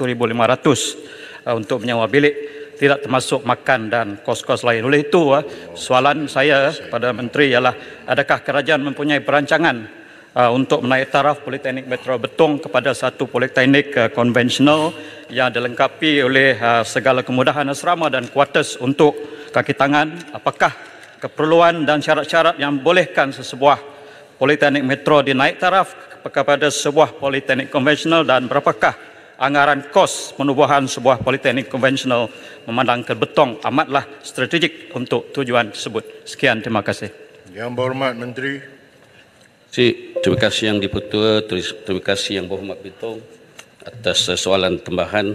untuk menyewa bilik, tidak termasuk makan dan kos-kos lain. Oleh itu, soalan saya kepada Menteri ialah, adakah kerajaan mempunyai perancangan untuk menaik taraf Politeknik Metro Betong kepada satu politeknik konvensional yang dilengkapi oleh segala kemudahan asrama dan kuartus untuk kaki tangan? Apakah keperluan dan syarat-syarat yang bolehkan sesebuah Politeknik Metro dinaik taraf kepada sebuah politeknik konvensional, dan berapakah anggaran kos penubuhan sebuah politeknik konvensional memandangkan Betong amatlah strategik untuk tujuan tersebut. Sekian, terima kasih. Yang Berhormat Menteri. Terima kasih Yang Di-Pertua, terima kasih Yang Berhormat Betong atas soalan tambahan.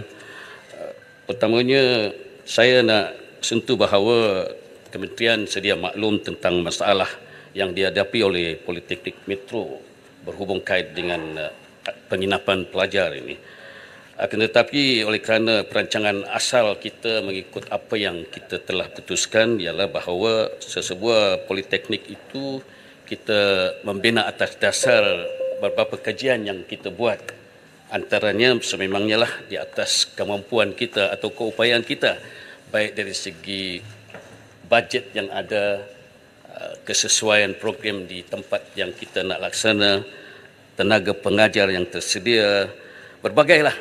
Pertamanya, saya nak sentuh bahawa Kementerian sedia maklum tentang masalah yang dihadapi oleh Politeknik Metro berhubung kait dengan penginapan pelajar ini. Akan tetapi oleh kerana perancangan asal kita mengikut apa yang kita telah putuskan ialah bahawa sesebuah politeknik itu kita membina atas dasar beberapa kajian yang kita buat. Antaranya sememangnya lah di atas kemampuan kita atau keupayaan kita, baik dari segi bajet yang ada, kesesuaian program di tempat yang kita nak laksana, tenaga pengajar yang tersedia, berbagailah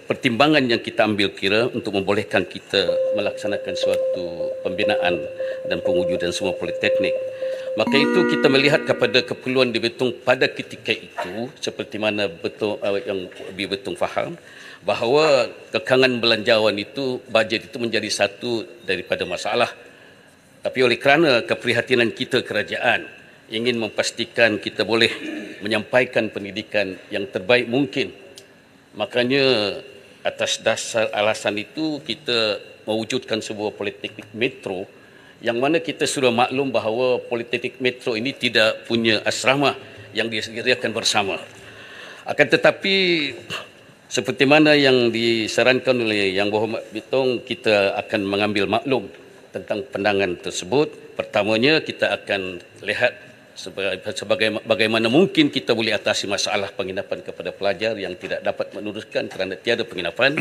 pertimbangan yang kita ambil kira untuk membolehkan kita melaksanakan suatu pembinaan dan pewujudan semua politeknik. Maka itu kita melihat kepada keperluan di Betong pada ketika itu, seperti mana yang lebih Betong faham, bahawa kekangan belanjawan itu, bajet itu menjadi satu daripada masalah. Tapi oleh kerana keprihatinan kita kerajaan ingin memastikan kita boleh menyampaikan pendidikan yang terbaik mungkin, Makanya atas dasar alasan itu kita mewujudkan sebuah politeknik metro yang mana kita sudah maklum bahawa politeknik metro ini tidak punya asrama yang disediakan bersama. Akan tetapi seperti mana yang disarankan oleh Yang Berhormat Bitong, kita akan mengambil maklum tentang pandangan tersebut. Pertamanya kita akan lihat bagaimana mungkin kita boleh atasi masalah penginapan kepada pelajar yang tidak dapat meneruskan kerana tiada penginapan,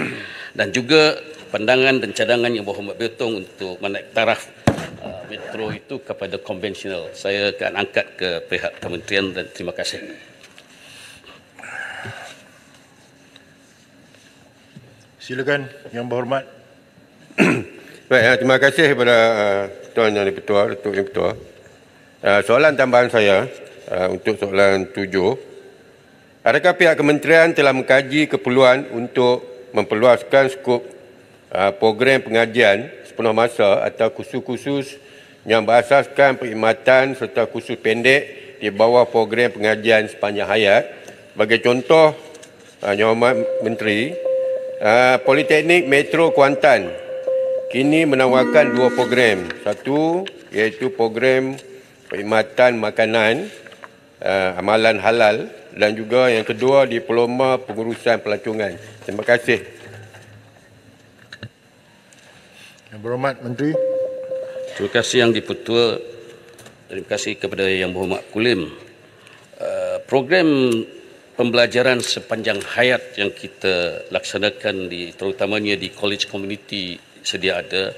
dan juga pandangan dan cadangan Yang Berhormat Bitong untuk menaik taraf metro itu kepada konvensional. Saya akan angkat ke pihak kementerian dan terima kasih. Silakan Yang Berhormat. Baik, terima kasih kepada Tuan Yang Di-Pertua, Datuk Yang Di-Pertua. Soalan tambahan saya untuk soalan 7. Adakah pihak kementerian telah mengkaji keperluan untuk memperluaskan skop program pengajian sepenuh masa atau kursus-kursus yang berasaskan perkhidmatan serta kursus pendek di bawah program pengajian sepanjang hayat? Bagi contoh, Yang Berhormat Menteri, Politeknik Metro Kuantan kini menawarkan 2 program. Satu iaitu program perkhidmatan makanan, amalan halal, dan juga yang kedua diploma pengurusan pelancongan. Terima kasih. Yang Berhormat Menteri. Terima kasih Yang Di-Pertua. Terima kasih kepada Yang Berhormat Kulim. Program pembelajaran sepanjang hayat yang kita laksanakan terutamanya di college community sedia ada,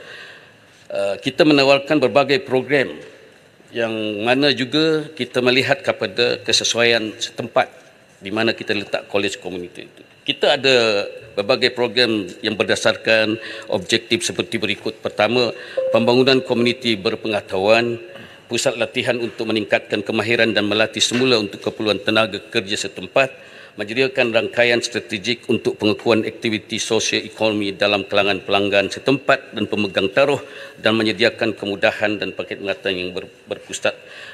kita menawarkan berbagai program yang mana juga kita melihat kepada kesesuaian setempat di mana kita letak college community itu. Kita ada berbagai program yang berdasarkan objektif seperti berikut. Pertama, pembangunan komuniti berpengetahuan, pusat latihan untuk meningkatkan kemahiran dan melatih semula untuk keperluan tenaga kerja setempat, menyediakan rangkaian strategik untuk pengukuhan aktiviti sosio-ekonomi dalam kalangan pelanggan setempat dan pemegang taruh, dan menyediakan kemudahan dan paket pengetahuan yang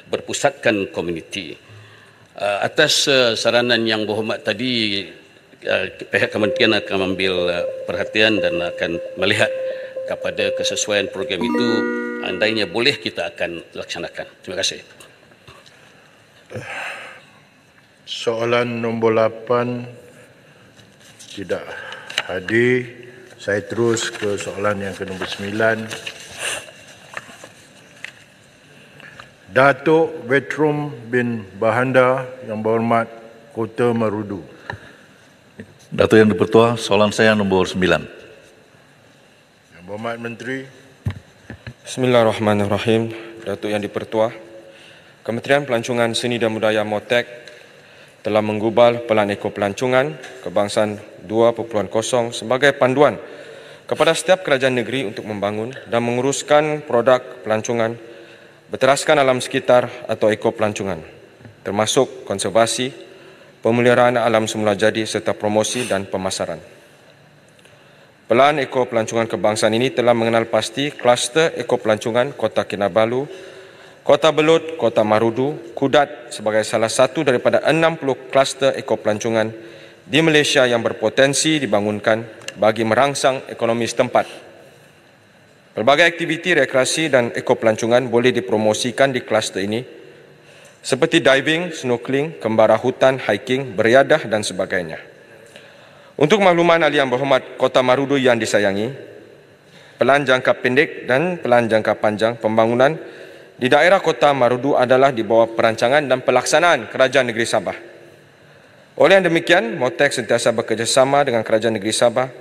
berpusatkan komuniti. Atas saranan Yang Berhormat tadi, pihak kementerian akan mengambil perhatian dan akan melihat kepada kesesuaian program itu. Andainya boleh, kita akan laksanakan. Terima kasih. Soalan nombor 8 tidak hadir. Saya terus ke soalan yang ke nombor 9. Datuk Vetrum bin Bahanda, Yang Berhormat Kota Marudu. Datuk Yang Di-Pertua, soalan saya nombor 9. Yang Berhormat Menteri. Bismillahirrahmanirrahim. Datuk Yang Di-Pertua, Kementerian Pelancongan Seni dan Budaya MOTEK telah menggubal Pelan Eko Pelancongan Kebangsaan 2.0 sebagai panduan kepada setiap kerajaan negeri untuk membangun dan menguruskan produk pelancongan berteraskan alam sekitar atau ekopelancongan, termasuk konservasi, pemeliharaan alam semula jadi serta promosi dan pemasaran. Pelan Ekopelancongan Kebangsaan ini telah mengenal pasti kluster ekopelancongan Kota Kinabalu, Kota Belud, Kota Marudu, Kudat sebagai salah satu daripada 60 kluster ekopelancongan di Malaysia yang berpotensi dibangunkan bagi merangsang ekonomi setempat. Pelbagai aktiviti rekreasi dan ekopelancongan boleh dipromosikan di kluster ini seperti diving, snorkeling, kembara hutan, hiking, beriadah dan sebagainya. Untuk makluman ahli yang berhormat Kota Marudu yang disayangi, pelan jangka pendek dan pelan jangka panjang pembangunan di daerah Kota Marudu adalah di bawah perancangan dan pelaksanaan Kerajaan Negeri Sabah. Oleh yang demikian, MOTEK sentiasa bekerjasama dengan Kerajaan Negeri Sabah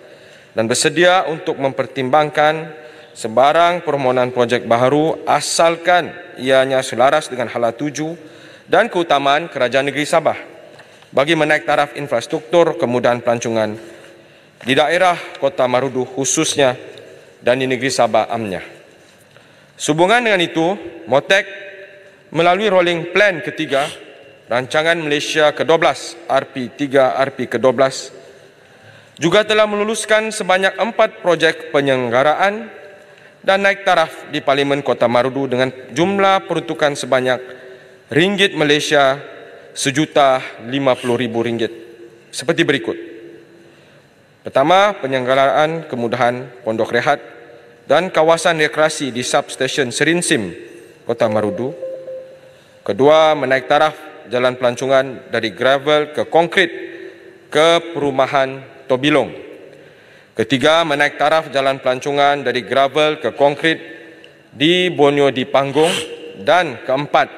dan bersedia untuk mempertimbangkan sebarang permohonan projek baharu asalkan ianya selaras dengan hala tuju dan keutamaan Kerajaan Negeri Sabah bagi menaik taraf infrastruktur kemudahan pelancongan di daerah Kota Marudu khususnya dan di negeri Sabah amnya. Sehubungan dengan itu, MOTEK melalui rolling plan ketiga Rancangan Malaysia ke-12 RP3 RP ke-12 juga telah meluluskan sebanyak 4 projek penyelenggaraan dan naik taraf di Parlimen Kota Marudu dengan jumlah peruntukan sebanyak ringgit Malaysia RM1,050,000 seperti berikut. Pertama, penyelenggaraan kemudahan pondok rehat dan kawasan rekreasi di substesen Serinsim, Kota Marudu. Kedua, menaik taraf jalan pelancongan dari gravel ke konkrit ke perumahan Tobilong. Ketiga, menaik taraf jalan pelancongan dari gravel ke konkrit di Borneo di Panggung. Dan keempat,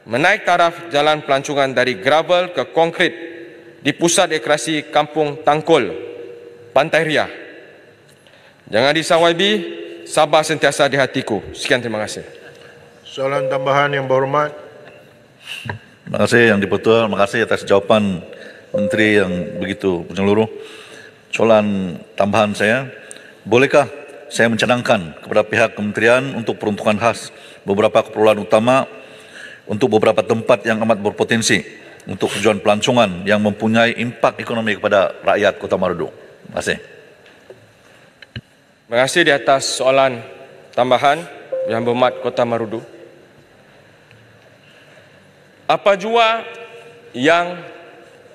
menaik taraf jalan pelancongan dari gravel ke konkrit di pusat rekreasi Kampung Tangkul, Pantai Ria. Jangan risau YB, sabar sentiasa di hatiku. Sekian, terima kasih. Soalan tambahan yang berhormat. Terima kasih Yang Dipertua, terima kasih atas jawapan Menteri yang begitu menyeluruh. Soalan tambahan saya, bolehkah saya mencadangkan kepada pihak kementerian untuk peruntukan khas beberapa keperluan utama untuk beberapa tempat yang amat berpotensi untuk tujuan pelancongan yang mempunyai impak ekonomi kepada rakyat Kota Marudu. Terima kasih. Terima kasih di atas soalan tambahan Yang Berhormat Kota Marudu. Apa jua yang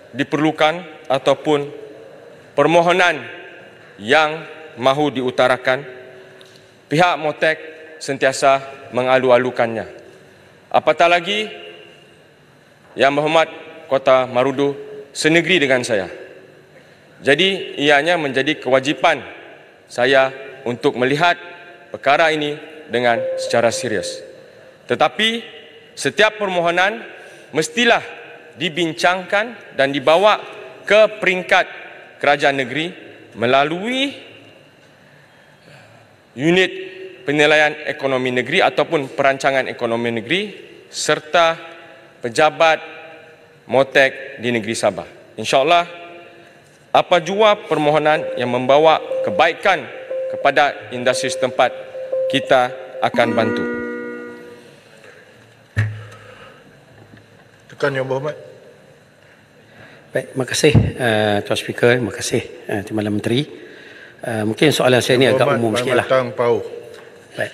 diperlukan ataupun permohonan yang mahu diutarakan, pihak Motek sentiasa mengalu-alukannya. Apatah lagi Yang Berhormat Kota Marudu senegeri dengan saya. Jadi ianya menjadi kewajipan saya untuk melihat perkara ini dengan secara serius. Tetapi setiap permohonan mestilah dibincangkan dan dibawa ke peringkat kerajaan negeri melalui unit penilaian ekonomi negeri ataupun perancangan ekonomi negeri serta pejabat Motek di negeri Sabah. InsyaAllah apa jua permohonan yang membawa kebaikan kepada industri setempat, kita akan bantu. Tekan Yang Berhormat. Baik, terima kasih Tuan Speaker, terima kasih Timbalan Menteri. Mungkin soalan saya ni agak umum sikitlah. Baik,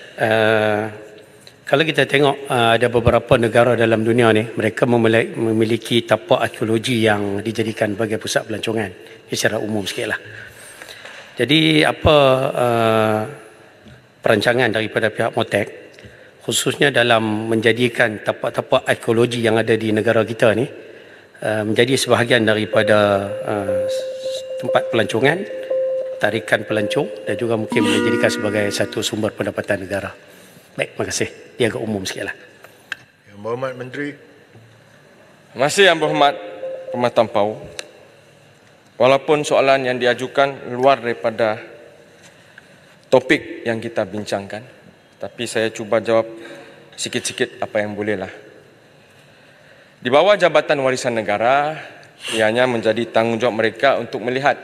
kalau kita tengok ada beberapa negara dalam dunia ni, mereka memiliki tapak arkeologi yang dijadikan sebagai pusat pelancongan. Ini secara umum sikitlah. Jadi apa perancangan daripada pihak Motek khususnya dalam menjadikan tapak-tapak arkeologi yang ada di negara kita ni menjadi sebahagian daripada tempat pelancongan, tarikan pelancong dan juga mungkin menjadikan sebagai satu sumber pendapatan negara. Baik, terima kasih. Dia agak umum sikitlah. Yang Berhormat Menteri. Terima kasih Yang Berhormat Pematang Pau. Walaupun soalan yang diajukan luar daripada topik yang kita bincangkan, tapi saya cuba jawab sikit-sikit apa yang bolehlah. Di bawah Jabatan Warisan Negara, ianya menjadi tanggungjawab mereka untuk melihat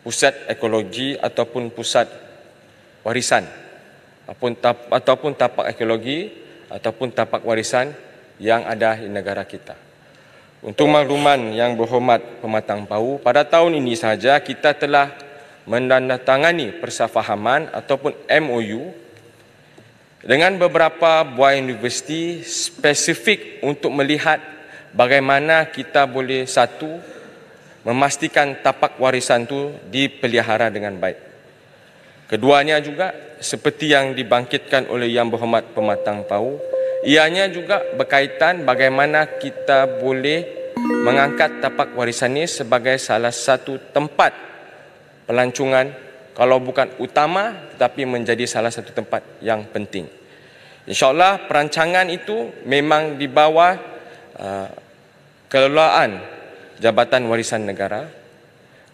pusat ekologi ataupun pusat warisan ataupun tapak ekologi ataupun tapak warisan yang ada di negara kita. Untuk makluman Yang Berhormat Pematang Pau, pada tahun ini sahaja kita telah menandatangani persefahaman ataupun MOU dengan beberapa buah universiti spesifik untuk melihat bagaimana kita boleh satu memastikan tapak warisan itu dipelihara dengan baik. Keduanya juga seperti yang dibangkitkan oleh Yang Berhormat Pematang Pau, ianya juga berkaitan bagaimana kita boleh mengangkat tapak warisan ini sebagai salah satu tempat pelancongan, kalau bukan utama tetapi menjadi salah satu tempat yang penting. InsyaAllah perancangan itu memang di bawah kelolaan Jabatan Warisan Negara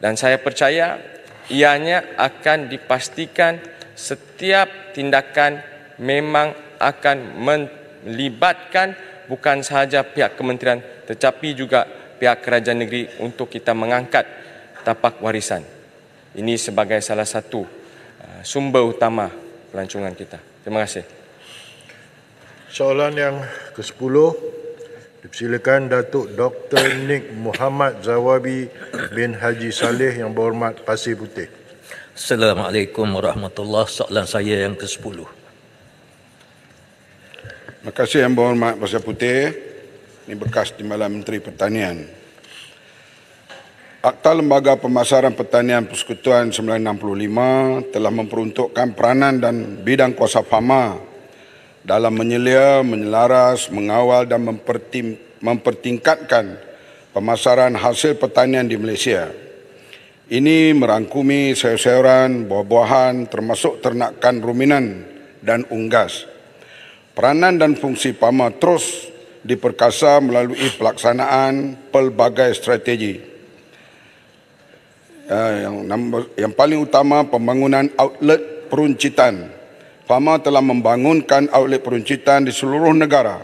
dan saya percaya ianya akan dipastikan setiap tindakan memang akan melibatkan bukan sahaja pihak kementerian tetapi juga pihak kerajaan negeri untuk kita mengangkat tapak warisan. Ini sebagai salah satu sumber utama pelancongan kita. Terima kasih. Soalan yang ke-10 dipersilakan Datuk Dr. Nik Muhammad Zawabi bin Haji Saleh Yang Berhormat Pasir Putih. Assalamualaikum warahmatullahi wabarakatuh. Soalan saya yang ke-10. Terima kasih Yang Berhormat Pasir Putih. Ini bekas Timbalan Menteri Pertanian. Akta Lembaga Pemasaran Pertanian Persekutuan 1965 telah memperuntukkan peranan dan bidang kuasa fama dalam menyelia, menyelaras, mengawal dan mempertingkatkan pemasaran hasil pertanian di Malaysia. Ini merangkumi sayur-sayuran, buah-buahan termasuk ternakan ruminan dan unggas. Peranan dan fungsi fama terus diperkasa melalui pelaksanaan pelbagai strategi. Yang paling utama, pembangunan outlet peruncitan. Fama telah membangunkan outlet peruncitan di seluruh negara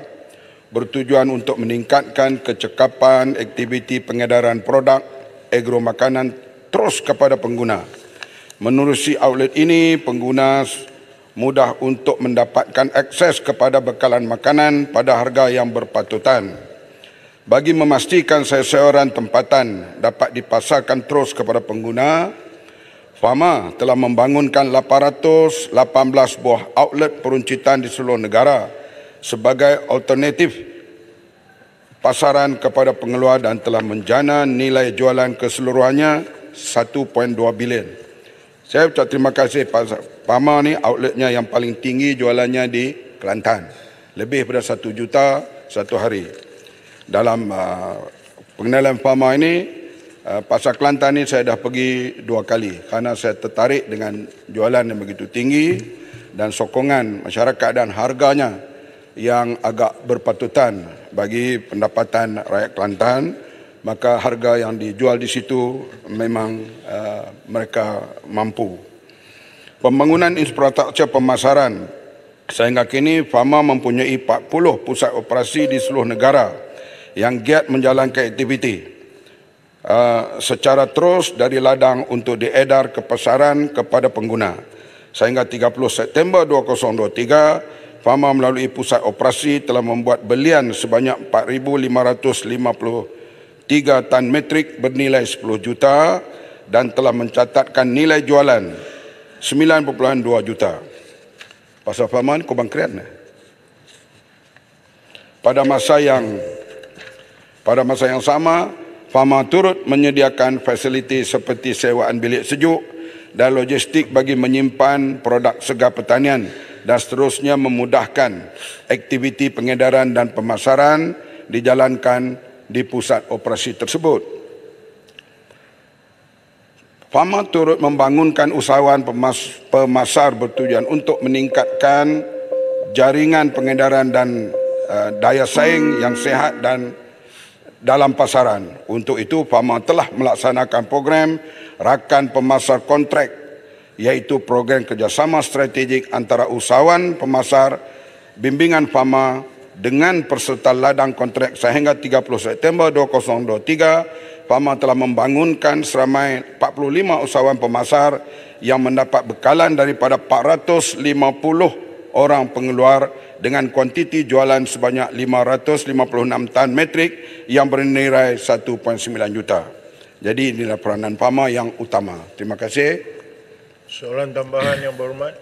bertujuan untuk meningkatkan kecekapan aktiviti pengedaran produk agro makanan terus kepada pengguna. Menerusi outlet ini, pengguna mudah untuk mendapatkan akses kepada bekalan makanan pada harga yang berpatutan. Bagi memastikan sayur-sayuran tempatan dapat dipasarkan terus kepada pengguna, Fama telah membangunkan 818 buah outlet peruncitan di seluruh negara sebagai alternatif pasaran kepada pengeluar dan telah menjana nilai jualan keseluruhannya 1.2 bilion. Saya ucap terima kasih Fama ni, outletnya yang paling tinggi jualannya di Kelantan. Lebih daripada 1 juta satu hari. Dalam pengenalan Fama ini, Pasar Kelantan ini saya dah pergi 2 kali kerana saya tertarik dengan jualan yang begitu tinggi dan sokongan masyarakat dan harganya yang agak berpatutan bagi pendapatan rakyat Kelantan. Maka harga yang dijual di situ memang mereka mampu. Pembangunan infrastruktur pemasaran. Sehingga kini Fama mempunyai 40 pusat operasi di seluruh negara yang giat menjalankan aktiviti secara terus dari ladang untuk diedar ke pasaran kepada pengguna. Sehingga 30 September 2023, Fama melalui pusat operasi telah membuat belian sebanyak 4,553 tan metrik bernilai 10 juta dan telah mencatatkan nilai jualan 9.2 juta. Pasar Fama ni kau bangkrian. Pada masa yang sama, Fama turut menyediakan fasiliti seperti sewaan bilik sejuk dan logistik bagi menyimpan produk segar pertanian dan seterusnya memudahkan aktiviti pengedaran dan pemasaran dijalankan di pusat operasi tersebut. Fama turut membangunkan usahawan pemasar bertujuan untuk meningkatkan jaringan pengedaran dan daya saing yang sihat dan dalam pasaran. Untuk itu, Fama telah melaksanakan program rakan pemasar kontrak, iaitu program kerjasama strategik antara usahawan pemasar bimbingan Fama dengan peserta ladang kontrak. Sehingga 30 September 2023, Fama telah membangunkan seramai 45 usahawan pemasar yang mendapat bekalan daripada 450 orang pengeluar dengan kuantiti jualan sebanyak 556 tan metrik yang bernilai 1.9 juta. Jadi inilah peranan Fama yang utama. Terima kasih. Soalan tambahan yang berhormat.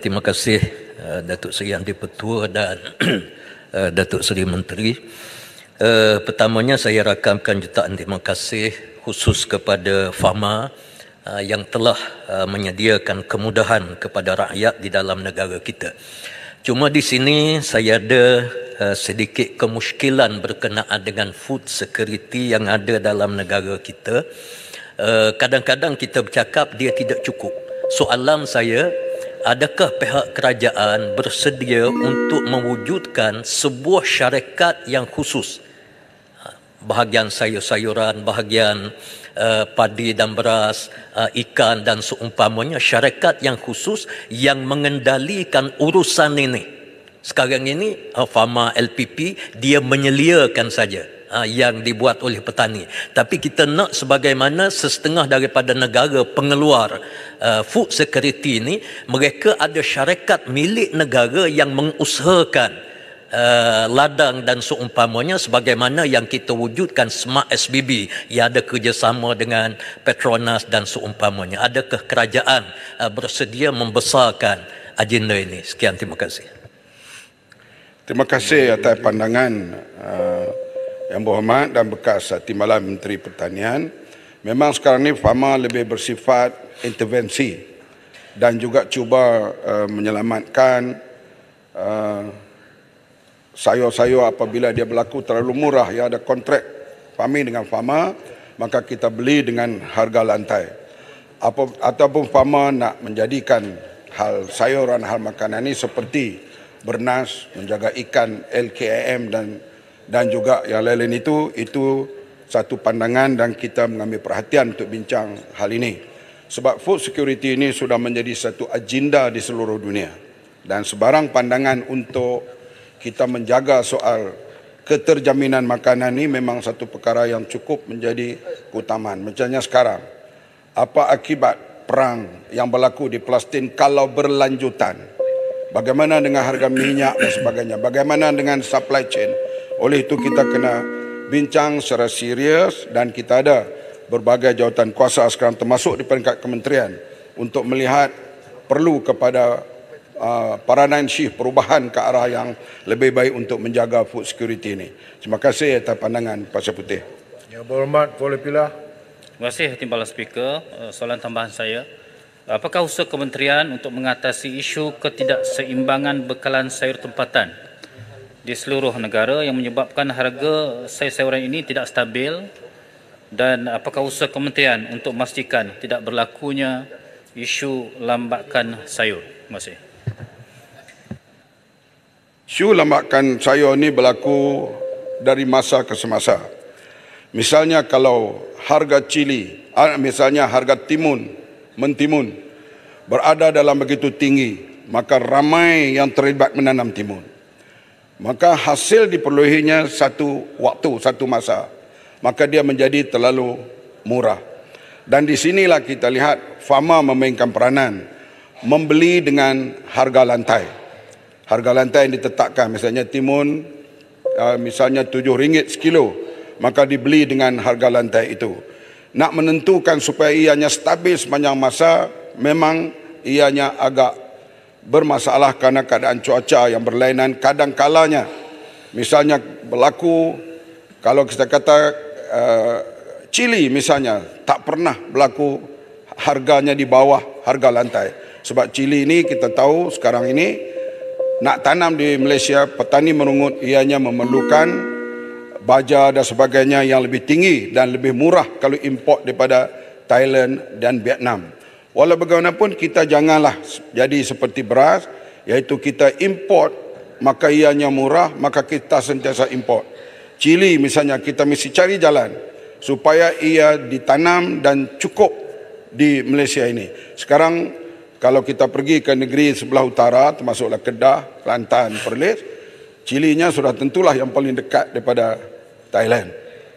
Terima kasih Datuk Seri Yang di-Pertua dan Datuk Seri Menteri. Pertamanya saya rakamkan jutaan terima kasih khusus kepada Fama yang telah menyediakan kemudahan kepada rakyat di dalam negara kita. Cuma di sini saya ada sedikit kemusykilan berkenaan dengan food security yang ada dalam negara kita. Kadang-kadang kita bercakap dia tidak cukup. Soalan saya, adakah pihak kerajaan bersedia untuk mewujudkan sebuah syarikat yang khusus? Bahagian sayur-sayuran, bahagian padi dan beras, ikan dan seumpamanya, syarikat yang khusus yang mengendalikan urusan ini. Sekarang ini Fama LPP dia menyeliakan saja yang dibuat oleh petani. Tapi kita nak sebagaimana setengah daripada negara pengeluar food security ini, mereka ada syarikat milik negara yang mengusahakan ladang dan seumpamanya sebagaimana yang kita wujudkan Smart SBB yang ada kerjasama dengan Petronas dan seumpamanya. Adakah kerajaan bersedia membesarkan agenda ini? Sekian, terima kasih. Terima kasih atas pandangan Yang berhormat dan bekas Timbalan Menteri Pertanian, memang sekarang ni FAMA lebih bersifat intervensi dan juga cuba menyelamatkan sayur-sayur apabila dia berlaku terlalu murah, yang ada kontrak kami dengan FAMA, maka kita beli dengan harga lantai. Ataupun FAMA nak menjadikan hal sayuran, hal makanan ini seperti bernas, menjaga ikan, LKAM dan juga yang lain-lain itu satu pandangan dan kita mengambil perhatian untuk bincang hal ini. Sebab food security ini sudah menjadi satu agenda di seluruh dunia. Dan sebarang pandangan untuk kita menjaga soal keterjaminan makanan ini memang satu perkara yang cukup menjadi keutamaan. Macamnya sekarang, apa akibat perang yang berlaku di Palestin kalau berlanjutan? Bagaimana dengan harga minyak dan sebagainya? Bagaimana dengan supply chain? Oleh itu kita kena bincang secara serius dan kita ada berbagai jawatan kuasa sekarang termasuk di peringkat kementerian untuk melihat perlu kepada peranan shift perubahan ke arah yang lebih baik untuk menjaga food security ini. Terima kasih atas pandangan Pasir Putih. Yang berhormat Kuala Pilah. Terima kasih Timbalan Speaker. Soalan tambahan saya. Apakah usaha kementerian untuk mengatasi isu ketidakseimbangan bekalan sayur tempatan di seluruh negara yang menyebabkan harga sayur-sayuran ini tidak stabil, dan apakah usaha kementerian untuk memastikan tidak berlakunya isu lambakan sayur? Terima kasih. Isu lambakan sayur ini berlaku dari masa ke semasa. Misalnya kalau harga cili, misalnya harga mentimun berada dalam begitu tinggi, maka ramai yang terlibat menanam timun. Maka hasil diperolehinya satu waktu, satu masa, maka dia menjadi terlalu murah. Dan di sinilah kita lihat FAMA memainkan peranan membeli dengan harga lantai. Harga lantai yang ditetapkan, misalnya timun misalnya RM7 sekilo, maka dibeli dengan harga lantai itu. Nak menentukan supaya ianya stabil sepanjang masa, memang ianya agak bermasalah karena keadaan cuaca yang berlainan. Kadang-kalanya misalnya berlaku, kalau kita kata cili misalnya, tak pernah berlaku harganya di bawah harga lantai. Sebab cili ini kita tahu sekarang ini nak tanam di Malaysia, petani merungut ianya memerlukan baja dan sebagainya yang lebih tinggi dan lebih murah kalau import daripada Thailand dan Vietnam. Walau bagaimanapun kita janganlah jadi seperti beras, iaitu kita import maka ianya murah, maka kita sentiasa import. Cili misalnya kita mesti cari jalan supaya ia ditanam dan cukup di Malaysia ini. Sekarang kalau kita pergi ke negeri sebelah utara, termasuklah Kedah, Kelantan, Perlis, cilinya sudah tentulah yang paling dekat daripada Thailand.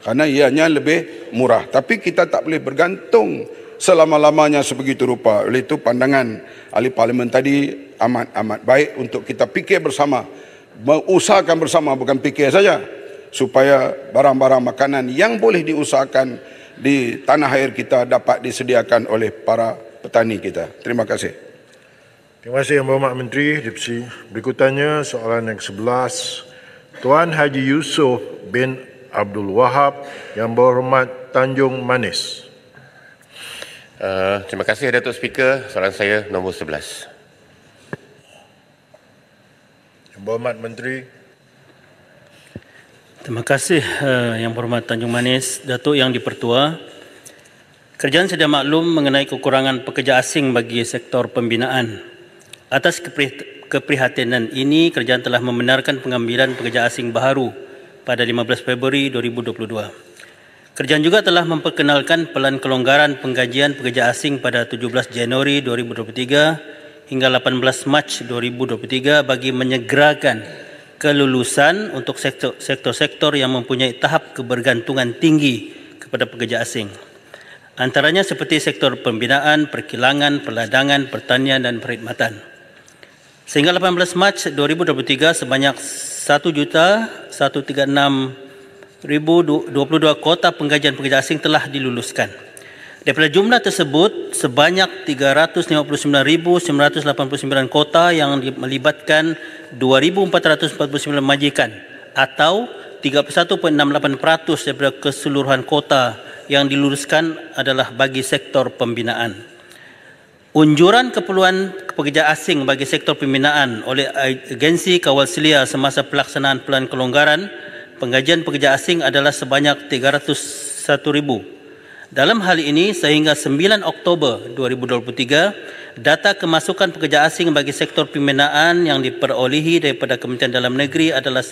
Karena ianya lebih murah. Tapi kita tak boleh bergantung selama-lamanya sebegitu rupa. Oleh itu pandangan ahli parlimen tadi amat baik untuk kita fikir bersama, mengusahakan bersama, bukan fikir saja, supaya barang-barang makanan yang boleh diusahakan di tanah air kita dapat disediakan oleh para petani kita. Terima kasih. Terima kasih Yang Berhormat Menteri. Berikutannya soalan yang ke-11, Tuan Haji Yusof bin Abdul Wahab Yang Berhormat Tanjung Manis. Terima kasih Datuk Speaker. Soalan saya nombor 11. Yang Berhormat Menteri. Terima kasih Yang Berhormat Tanjung Manis. Datuk Yang Dipertua, kerajaan sedia maklum mengenai kekurangan pekerja asing bagi sektor pembinaan. Atas keprihatinan ini, kerajaan telah membenarkan pengambilan pekerja asing baharu pada 15 Februari 2022. Kerajaan juga telah memperkenalkan pelan kelonggaran penggajian pekerja asing pada 17 Januari 2023 hingga 18 Mac 2023 bagi menyegerakan kelulusan untuk sektor-sektor yang mempunyai tahap kebergantungan tinggi kepada pekerja asing. Antaranya seperti sektor pembinaan, perkilangan, perladangan, pertanian dan perkhidmatan. Sehingga 18 Mac 2023 sebanyak 1,136,022 kota penggajian pekerja asing telah diluluskan. Daripada jumlah tersebut, sebanyak 359,989 kota yang melibatkan 2,449 majikan atau 31.68% daripada keseluruhan kota yang diluruskan adalah bagi sektor pembinaan. Unjuran keperluan pekerja asing bagi sektor pembinaan oleh Agensi Kawal Selia semasa pelaksanaan Pelan Kelonggaran penggajian pekerja asing adalah sebanyak 301,000. Dalam hal ini, sehingga 9 Oktober 2023, data kemasukan pekerja asing bagi sektor pembinaan yang diperolehi daripada Kementerian Dalam Negeri adalah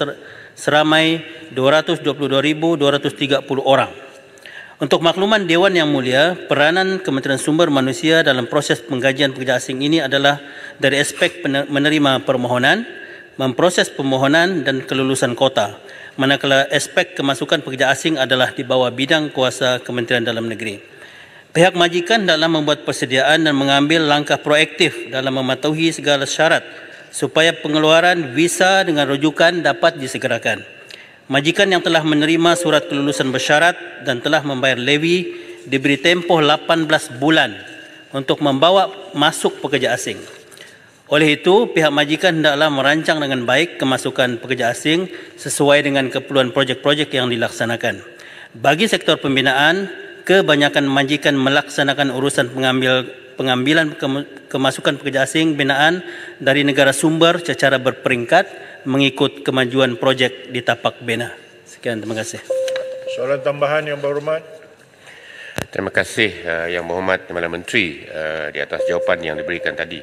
seramai 222,230 orang. Untuk makluman Dewan Yang Mulia, peranan Kementerian Sumber Manusia dalam proses penggajian pekerja asing ini adalah dari aspek menerima permohonan, memproses permohonan dan kelulusan kota. Manakala aspek kemasukan pekerja asing adalah di bawah bidang kuasa Kementerian Dalam Negeri. Pihak majikan dalam membuat persediaan dan mengambil langkah proaktif dalam mematuhi segala syarat supaya pengeluaran visa dengan rujukan dapat disegerakan. Majikan yang telah menerima surat kelulusan bersyarat dan telah membayar levi diberi tempoh 18 bulan untuk membawa masuk pekerja asing. Oleh itu, pihak majikan hendaklah merancang dengan baik kemasukan pekerja asing sesuai dengan keperluan projek-projek yang dilaksanakan. Bagi sektor pembinaan, kebanyakan majikan melaksanakan urusan pengambilan kemasukan pekerja asing binaan dari negara sumber secara berperingkat mengikut kemajuan projek di tapak bina. Sekian, terima kasih. Soalan tambahan yang berhormat. Terima kasih Yang Berhormat Timbalan Menteri di atas jawapan yang diberikan tadi.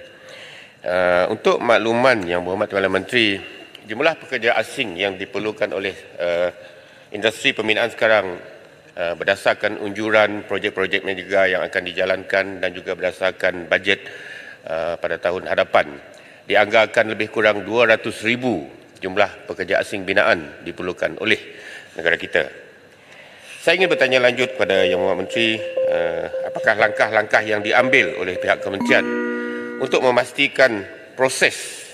Untuk makluman Yang Berhormat Timbalan Menteri, jumlah pekerja asing yang diperlukan oleh industri pembinaan sekarang berdasarkan unjuran projek-projek mega yang akan dijalankan dan juga berdasarkan bajet pada tahun hadapan, dianggarkan lebih kurang 200,000 jumlah pekerja asing binaan diperlukan oleh negara kita. Saya ingin bertanya lanjut kepada Yang Berhormat Menteri, apakah langkah-langkah yang diambil oleh pihak kementerian untuk memastikan proses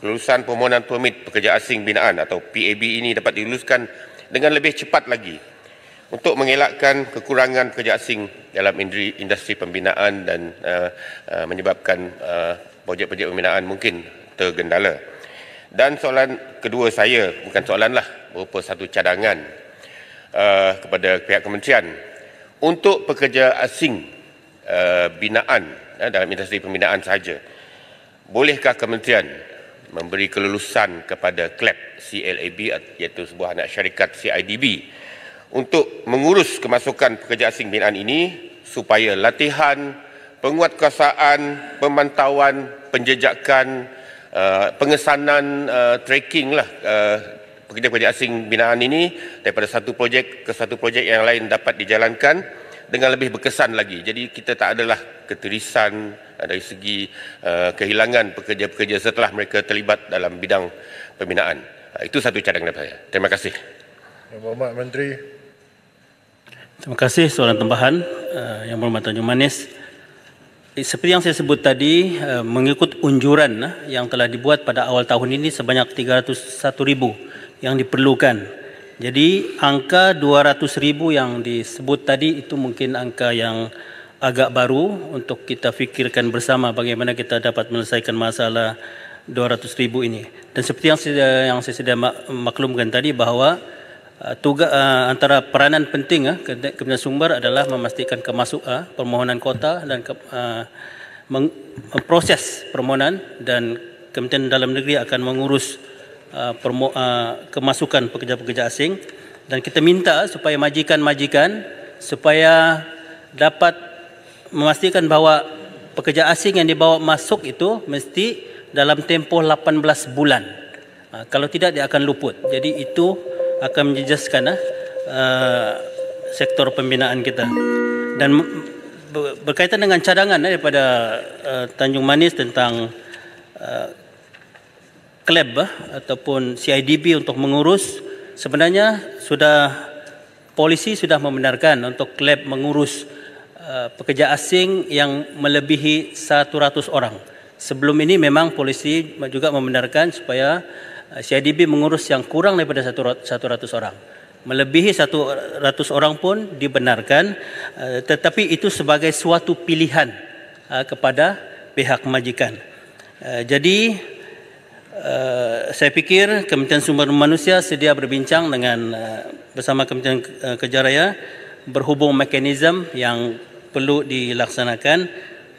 kelulusan permohonan permit pekerja asing binaan atau PAB ini dapat diluluskan dengan lebih cepat lagi untuk mengelakkan kekurangan pekerja asing dalam industri pembinaan dan menyebabkan projek-projek pembinaan mungkin tergendala. Dan soalan kedua saya, bukan soalan lah, berupa satu cadangan kepada pihak kementerian. Untuk pekerja asing binaan dalam industri pembinaan sahaja, bolehkah kementerian memberi kelulusan kepada CLAB iaitu sebuah anak syarikat CIDB untuk mengurus kemasukan pekerja asing binaan ini supaya latihan, penguatkuasaan, pemantauan, penjejakan, pengesanan, tracking lah pekerja-pekerja asing binaan ini daripada satu projek ke satu projek yang lain dapat dijalankan dengan lebih berkesan lagi. Jadi kita tak adalah keterisan dari segi kehilangan pekerja-pekerja setelah mereka terlibat dalam bidang pembinaan. Itu satu cadangan daripada saya. Terima kasih. Yang Berhormat Menteri. Terima kasih soalan tambahan Yang Berhormat Tanjung Manis. Seperti yang saya sebut tadi, mengikut unjuran yang telah dibuat pada awal tahun ini sebanyak 301,000 yang diperlukan. Jadi angka 200,000 yang disebut tadi itu mungkin angka yang agak baru untuk kita fikirkan bersama bagaimana kita dapat menyelesaikan masalah 200,000 ini. Dan seperti yang saya sudah maklumkan tadi bahawa antara peranan penting Kementerian Sumber adalah memastikan permohonan kota dan memproses permohonan, dan Kementerian Dalam Negeri akan mengurus kemasukan pekerja-pekerja asing, dan kita minta supaya majikan-majikan supaya dapat memastikan bahawa pekerja asing yang dibawa masuk itu mesti dalam tempoh 18 bulan. Kalau tidak dia akan luput. Jadi itu akan menjejaskan sektor pembinaan kita. Dan berkaitan dengan cadangan daripada Tanjung Manis tentang CLAB ataupun CIDB untuk mengurus, sebenarnya polisi sudah membenarkan untuk CLAB mengurus pekerja asing yang melebihi 100 orang. Sebelum ini memang polisi juga membenarkan supaya CIDB mengurus yang kurang daripada 100 orang. Melebihi 100 orang pun dibenarkan, tetapi itu sebagai suatu pilihan kepada pihak majikan. Jadi Saya fikir Kementerian Sumber Manusia sedia berbincang dengan bersama Kementerian Kerja Raya berhubung mekanisme yang perlu dilaksanakan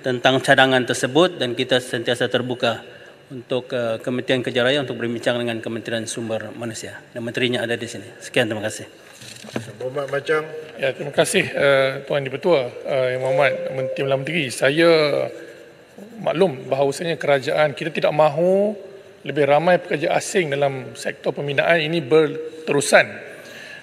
tentang cadangan tersebut, dan kita sentiasa terbuka untuk Kementerian Kerja Raya untuk berbincang dengan Kementerian Sumber Manusia, dan menterinya ada di sini. Sekian, terima kasih. Berhormat Macang. Ya, terima kasih Tuan Di-Pertua Yang Berhormat Menteri. Saya maklum bahawasanya kerajaan kita tidak mahu lebih ramai pekerja asing dalam sektor pembinaan ini berterusan.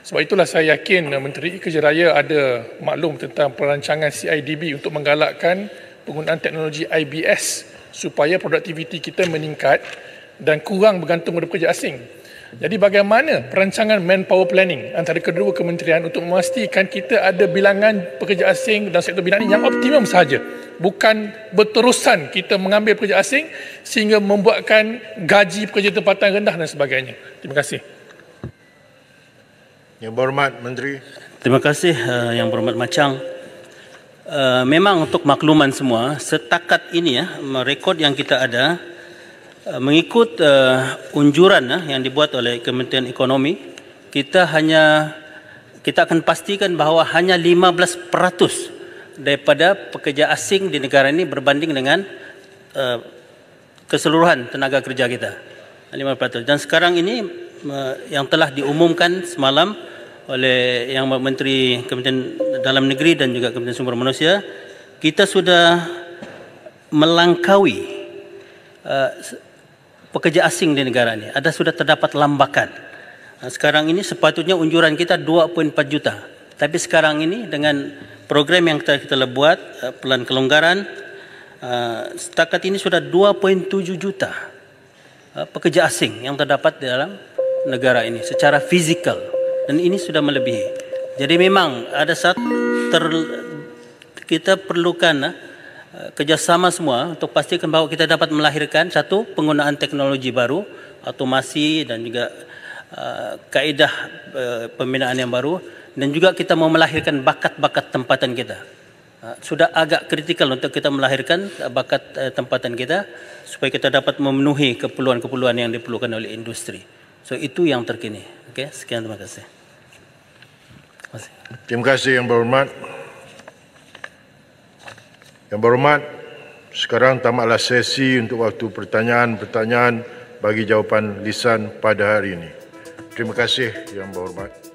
Sebab itulah saya yakin Menteri Kerja Raya ada maklum tentang perancangan CIDB untuk menggalakkan penggunaan teknologi IBS supaya produktiviti kita meningkat dan kurang bergantung pada pekerja asing. Jadi bagaimana perancangan manpower planning antara kedua kementerian untuk memastikan kita ada bilangan pekerja asing dalam sektor binaan yang optimum sahaja, bukan berterusan kita mengambil pekerja asing sehingga membuatkan gaji pekerja tempatan rendah dan sebagainya. Terima kasih. Yang Berhormat Menteri. Terima kasih Yang Berhormat Macang. Memang untuk makluman semua, setakat ini rekod yang kita ada mengikut unjuran yang dibuat oleh Kementerian Ekonomi, kita akan pastikan bahawa hanya 15% daripada pekerja asing di negara ini berbanding dengan keseluruhan tenaga kerja kita. 5%. Dan sekarang ini yang telah diumumkan semalam oleh Yang Menteri Kementerian Dalam Negeri dan juga Kementerian Sumber Manusia, kita sudah melangkaui pekerja asing di negara ini. Sudah terdapat lambakan. Sekarang ini sepatutnya unjuran kita 2.4 juta. Tapi sekarang ini dengan program yang kita buat, pelan kelonggaran, setakat ini sudah 2.7 juta pekerja asing yang terdapat di dalam negara ini secara fizikal. Dan ini sudah melebihi. Jadi memang ada kita perlukan kerjasama semua untuk pastikan bahawa kita dapat melahirkan satu, penggunaan teknologi baru, automasi dan juga kaedah pembinaan yang baru, dan juga kita mau melahirkan bakat-bakat tempatan kita. Sudah agak kritikal untuk kita melahirkan bakat tempatan kita supaya kita dapat memenuhi keperluan-keperluan yang diperlukan oleh industri. So itu yang terkini. Okey, sekian, terima kasih. Terima kasih Yang Berhormat. Yang Berhormat, sekarang tamatlah sesi untuk waktu pertanyaan-pertanyaan bagi jawapan lisan pada hari ini. Terima kasih Yang Berhormat.